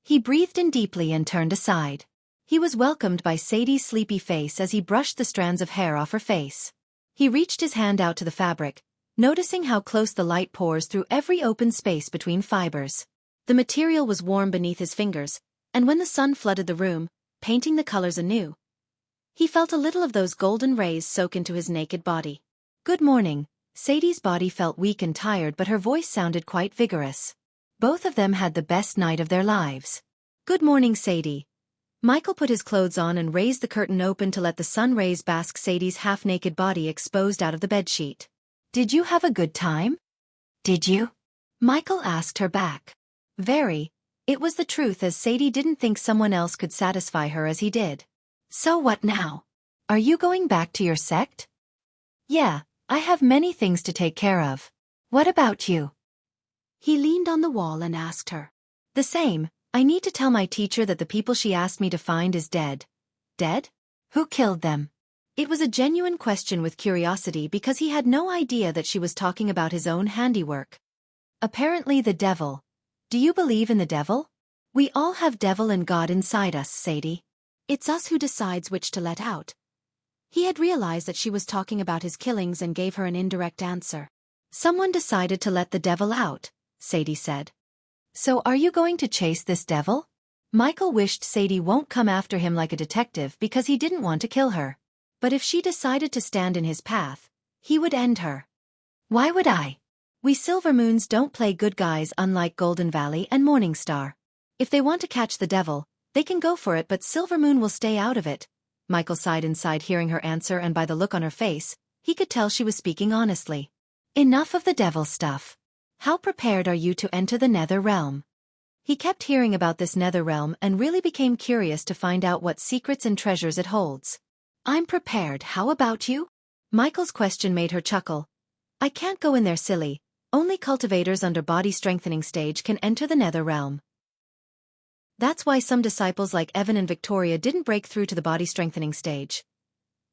He breathed in deeply and turned aside. He was welcomed by Sadie's sleepy face as he brushed the strands of hair off her face. He reached his hand out to the fabric, noticing how close the light pours through every open space between fibers. The material was warm beneath his fingers, and when the sun flooded the room, painting the colors anew, he felt a little of those golden rays soak into his naked body. "Good morning." Sadie's body felt weak and tired, but her voice sounded quite vigorous. Both of them had the best night of their lives. "Good morning, Sadie." Michael put his clothes on and raised the curtain open to let the sun rays bask Sadie's half-naked body exposed out of the bedsheet. "Did you have a good time?" "Did you?" Michael asked her back. Very. It was the truth, as Sadie didn't think someone else could satisfy her as he did. "So what now? Are you going back to your sect?" "Yeah, I have many things to take care of. What about you?" He leaned on the wall and asked her. "The same. I need to tell my teacher that the people she asked me to find is dead." "Dead? Who killed them?" It was a genuine question with curiosity, because he had no idea that she was talking about his own handiwork. "Apparently the devil." "Do you believe in the devil?" "We all have devil and God inside us, Sadie. It's us who decides which to let out." He had realized that she was talking about his killings and gave her an indirect answer. "Someone decided to let the devil out," Sadie said. "So are you going to chase this devil?" Michael wished Sadie won't come after him like a detective because he didn't want to kill her. But if she decided to stand in his path, he would end her. "Why would I?" "We Silvermoons don't play good guys, unlike Golden Valley and Morningstar. If they want to catch the devil, they can go for it, but Silvermoon will stay out of it." Michael sighed inside hearing her answer, and by the look on her face, he could tell she was speaking honestly. "Enough of the devil stuff. How prepared are you to enter the Nether Realm?" He kept hearing about this Nether Realm and really became curious to find out what secrets and treasures it holds. "I'm prepared. How about you?" Michael's question made her chuckle. "I can't go in there, silly. Only cultivators under body strengthening stage can enter the Nether Realm. That's why some disciples like Evan and Victoria didn't break through to the body strengthening stage."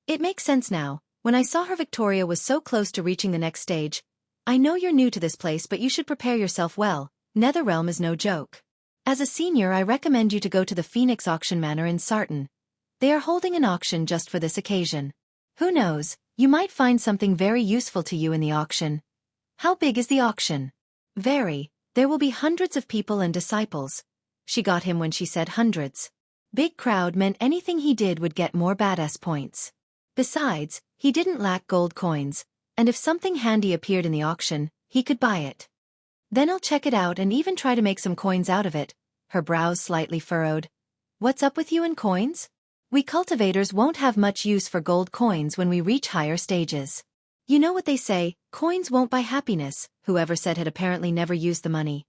"It makes sense now. When I saw her, Victoria was so close to reaching the next stage. I know you're new to this place, but you should prepare yourself well. Netherrealm is no joke. As a senior, I recommend you to go to the Phoenix Auction Manor in Sarton. They are holding an auction just for this occasion. Who knows, you might find something very useful to you in the auction." "How big is the auction?" "Very. There will be hundreds of people and disciples." She got him when she said hundreds. Big crowd meant anything he did would get more badass points. Besides, he didn't lack gold coins, and if something handy appeared in the auction, he could buy it. "Then I'll check it out and even try to make some coins out of it." Her brows slightly furrowed. "What's up with you and coins?" "We cultivators won't have much use for gold coins when we reach higher stages. You know what they say, coins won't buy happiness." Whoever said had apparently never used the money.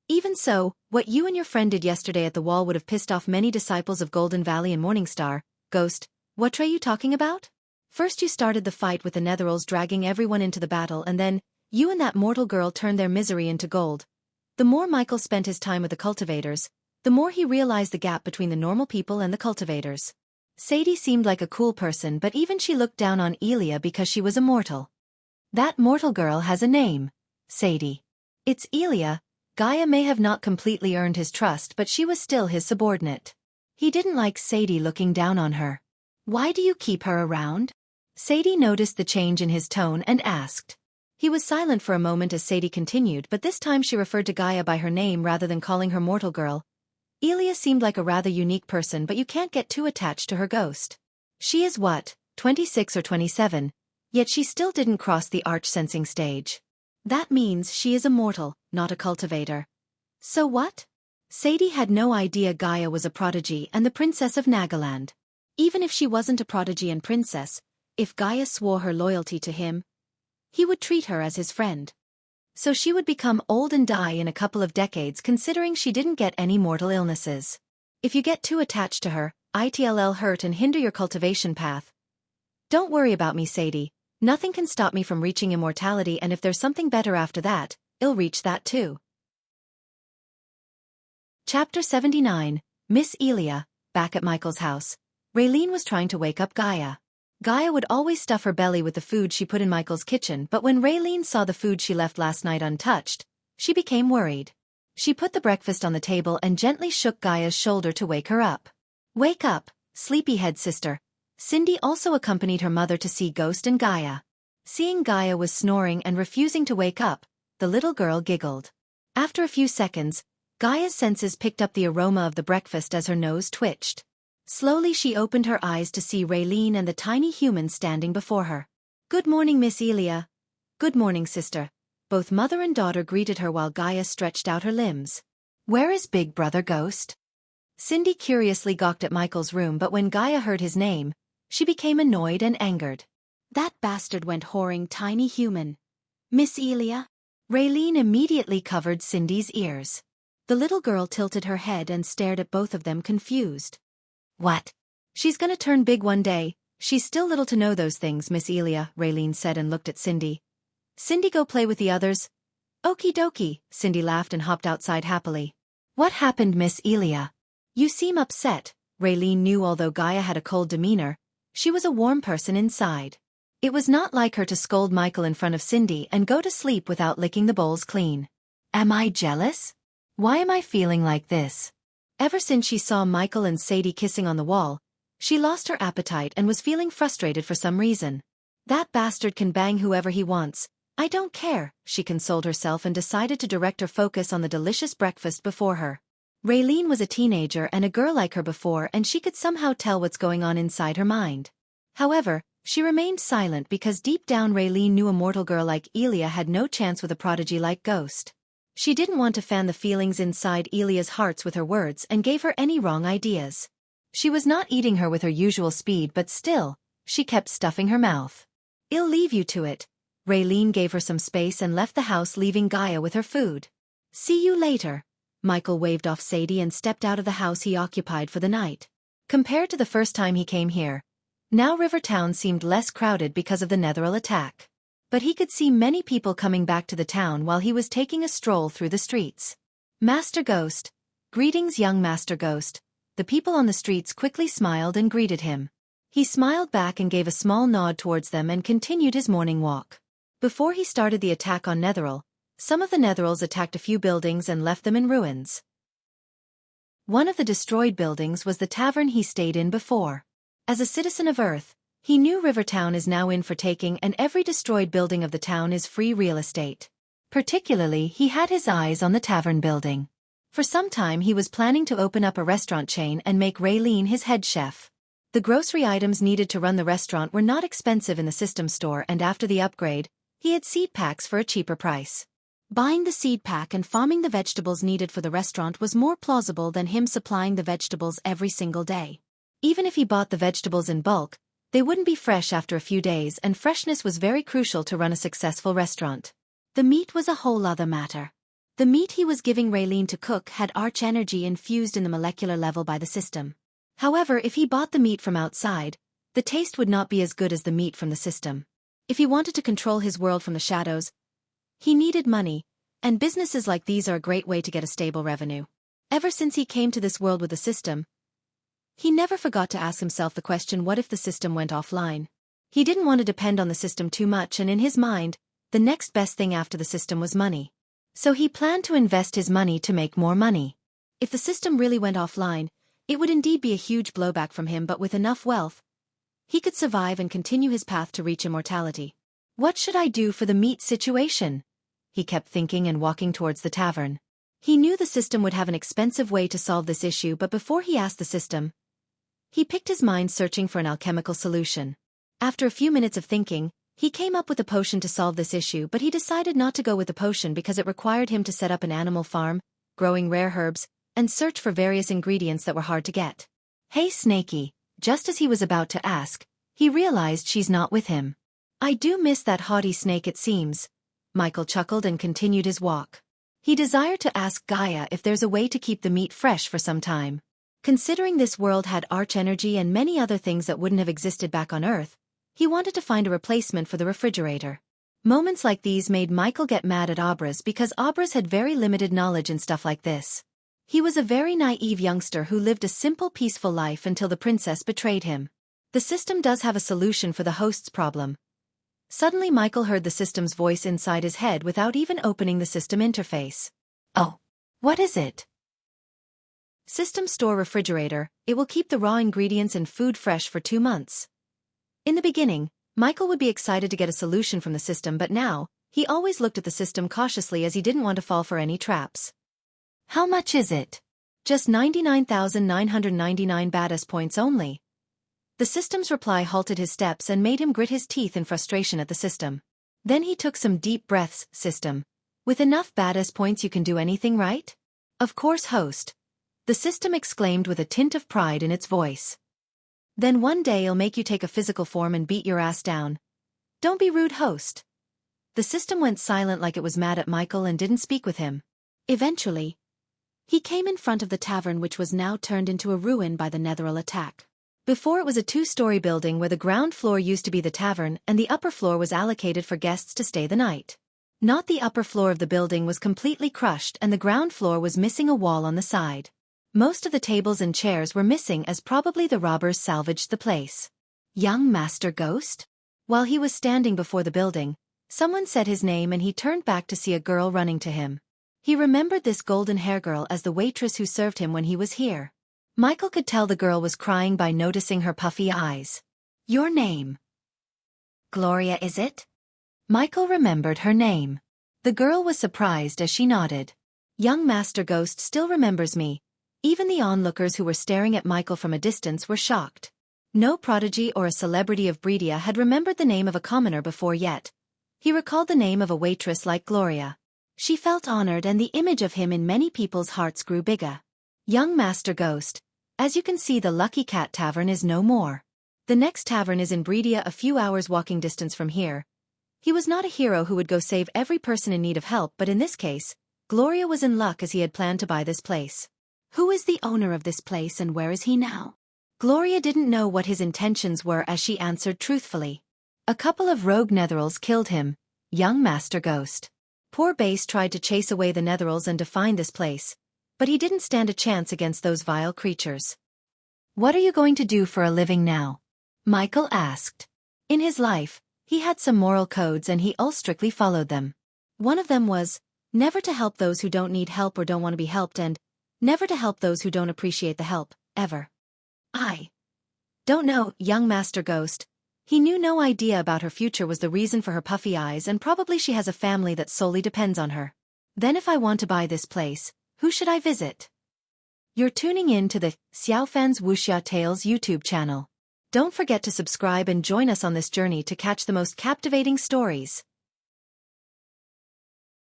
"Even so, what you and your friend did yesterday at the wall would have pissed off many disciples of Golden Valley and Morningstar." "Ghost, what are you talking about?" "First you started the fight with the Netherils, dragging everyone into the battle, and then you and that mortal girl turned their misery into gold." The more Michael spent his time with the cultivators, the more he realized the gap between the normal people and the cultivators. Sadie seemed like a cool person, but even she looked down on Elia because she was a mortal. "That mortal girl has a name, Sadie. It's Elia." Gaia may have not completely earned his trust, but she was still his subordinate. He didn't like Sadie looking down on her. "Why do you keep her around?" Sadie noticed the change in his tone and asked. He was silent for a moment as Sadie continued, but this time she referred to Gaia by her name rather than calling her mortal girl. "Elia seemed like a rather unique person, but you can't get too attached to her, Ghost. She is what, 26 or 27, yet she still didn't cross the arch-sensing stage. That means she is a mortal, not a cultivator." "So what?" Sadie had no idea Gaia was a prodigy and the princess of Nagaland. Even if she wasn't a prodigy and princess, if Gaia swore her loyalty to him, he would treat her as his friend. So she would become old and die in a couple of decades considering she didn't get any mortal illnesses. If you get too attached to her, it'll hurt and hinder your cultivation path. Don't worry about me, Sadie. Nothing can stop me from reaching immortality, and if there's something better after that, I'll reach that too. Chapter 79, Miss Elia, back at Michael's house. Raylene was trying to wake up Gaia. Gaia would always stuff her belly with the food she put in Michael's kitchen, but when Raylene saw the food she left last night untouched, she became worried. She put the breakfast on the table and gently shook Gaia's shoulder to wake her up. Wake up, sleepyhead sister. Cindy also accompanied her mother to see Ghost and Gaia. Seeing Gaia was snoring and refusing to wake up, the little girl giggled. After a few seconds, Gaia's senses picked up the aroma of the breakfast as her nose twitched. Slowly she opened her eyes to see Raylene and the tiny human standing before her. Good morning, Miss Elia. Good morning, sister. Both mother and daughter greeted her while Gaia stretched out her limbs. Where is Big Brother Ghost? Cindy curiously gawked at Michael's room, but when Gaia heard his name, she became annoyed and angered. That bastard went whoring tiny human. Miss Elia? Raylene immediately covered Cindy's ears. The little girl tilted her head and stared at both of them confused. What? She's gonna turn big one day. She's still little to know those things, Miss Elia, Raylene said and looked at Cindy. Cindy, go play with the others. Okie dokie, Cindy laughed and hopped outside happily. What happened, Miss Elia? You seem upset. Raylene knew although Gaia had a cold demeanor, she was a warm person inside. It was not like her to scold Michael in front of Cindy and go to sleep without licking the bowls clean. Am I jealous? Why am I feeling like this? Ever since she saw Michael and Sadie kissing on the wall, she lost her appetite and was feeling frustrated for some reason. That bastard can bang whoever he wants. I don't care, she consoled herself and decided to direct her focus on the delicious breakfast before her. Raylene was a teenager and a girl like her before, and she could somehow tell what's going on inside her mind. However, she remained silent because deep down Raylene knew a mortal girl like Elia had no chance with a prodigy like Ghost. She didn't want to fan the feelings inside Elia's hearts with her words and gave her any wrong ideas. She was not eating her with her usual speed, but still, she kept stuffing her mouth. I'll leave you to it. Raylene gave her some space and left the house, leaving Gaia with her food. See you later. Michael waved off Sadie and stepped out of the house he occupied for the night. Compared to the first time he came here, now Rivertown seemed less crowded because of the Netheril attack. But he could see many people coming back to the town while he was taking a stroll through the streets. Master Ghost. Greetings, young Master Ghost. The people on the streets quickly smiled and greeted him. He smiled back and gave a small nod towards them and continued his morning walk. Before he started the attack on Netheril, some of the Netherils attacked a few buildings and left them in ruins. One of the destroyed buildings was the tavern he stayed in before. As a citizen of Earth, he knew Rivertown is now in for taking, and every destroyed building of the town is free real estate. Particularly, he had his eyes on the tavern building. For some time he was planning to open up a restaurant chain and make Raylene his head chef. The grocery items needed to run the restaurant were not expensive in the system store, and after the upgrade, he had seed packs for a cheaper price. Buying the seed pack and farming the vegetables needed for the restaurant was more plausible than him supplying the vegetables every single day. Even if he bought the vegetables in bulk, they wouldn't be fresh after a few days, and freshness was very crucial to run a successful restaurant. The meat was a whole other matter. The meat he was giving Raylene to cook had arch energy infused in the molecular level by the system. However, if he bought the meat from outside, the taste would not be as good as the meat from the system. If he wanted to control his world from the shadows, he needed money, and businesses like these are a great way to get a stable revenue. Ever since he came to this world with the system, he never forgot to ask himself the question, what if the system went offline? He didn't want to depend on the system too much, and in his mind, the next best thing after the system was money. So he planned to invest his money to make more money. If the system really went offline, it would indeed be a huge blowback from him, but with enough wealth, he could survive and continue his path to reach immortality. What should I do for the meat situation? He kept thinking and walking towards the tavern. He knew the system would have an expensive way to solve this issue, but before he asked the system, he picked his mind searching for an alchemical solution. After a few minutes of thinking, he came up with a potion to solve this issue, but he decided not to go with the potion because it required him to set up an animal farm, growing rare herbs, and search for various ingredients that were hard to get. "Hey Snakey," just as he was about to ask, he realized she's not with him. "I do miss that haughty snake it seems." Michael chuckled and continued his walk. He desired to ask Gaia if there's a way to keep the meat fresh for some time. Considering this world had arch-energy and many other things that wouldn't have existed back on Earth, he wanted to find a replacement for the refrigerator. Moments like these made Michael get mad at Abras because Abras had very limited knowledge in stuff like this. He was a very naive youngster who lived a simple peaceful life until the princess betrayed him. The system does have a solution for the host's problem. Suddenly Michael heard the system's voice inside his head without even opening the system interface. "Oh, what is it?" "System store refrigerator, it will keep the raw ingredients and food fresh for 2 months." In the beginning, Michael would be excited to get a solution from the system, but now, he always looked at the system cautiously as he didn't want to fall for any traps. "How much is it?" "Just 99,999 badass points only." The system's reply halted his steps and made him grit his teeth in frustration at the system. Then he took some deep breaths. "System, with enough badass points you can do anything, right?" "Of course, host," the system exclaimed with a tint of pride in its voice. "Then one day I'll make you take a physical form and beat your ass down." "Don't be rude, host." The system went silent like it was mad at Michael and didn't speak with him. Eventually, he came in front of the tavern, which was now turned into a ruin by the Netheril attack. Before, it was a 2-story building where the ground floor used to be the tavern and the upper floor was allocated for guests to stay the night. Not the upper floor of the building was completely crushed and the ground floor was missing a wall on the side. Most of the tables and chairs were missing as probably the robbers salvaged the place. "Young Master Ghost?" While he was standing before the building, someone said his name and he turned back to see a girl running to him. He remembered this golden hair girl as the waitress who served him when he was here. Michael could tell the girl was crying by noticing her puffy eyes. "Your name?" "Gloria, is it?" Michael remembered her name. The girl was surprised as she nodded. "Young Master Ghost still remembers me." Even the onlookers who were staring at Michael from a distance were shocked. No prodigy or a celebrity of Breedia had remembered the name of a commoner before yet. He recalled the name of a waitress like Gloria. She felt honored and the image of him in many people's hearts grew bigger. "Young Master Ghost, as you can see, the Lucky Cat Tavern is no more. The next tavern is in Breedia, a few hours walking distance from here." He was not a hero who would go save every person in need of help, but in this case, Gloria was in luck as he had planned to buy this place. "Who is the owner of this place and where is he now?" Gloria didn't know what his intentions were as she answered truthfully. "A couple of rogue Netherils killed him, young Master Ghost." Poor Base tried to chase away the Netherils and to find this place, but he didn't stand a chance against those vile creatures. "What are you going to do for a living now?" Michael asked. In his life, he had some moral codes and he all strictly followed them. One of them was, never to help those who don't need help or don't want to be helped, and never to help those who don't appreciate the help, ever. "I don't know, young Master Ghost." He knew no idea about her future was the reason for her puffy eyes, and probably she has a family that solely depends on her. "Then if I want to buy this place, who should I visit?" You're tuning in to the Xiaofan's Wuxia Tales YouTube channel. Don't forget to subscribe and join us on this journey to catch the most captivating stories.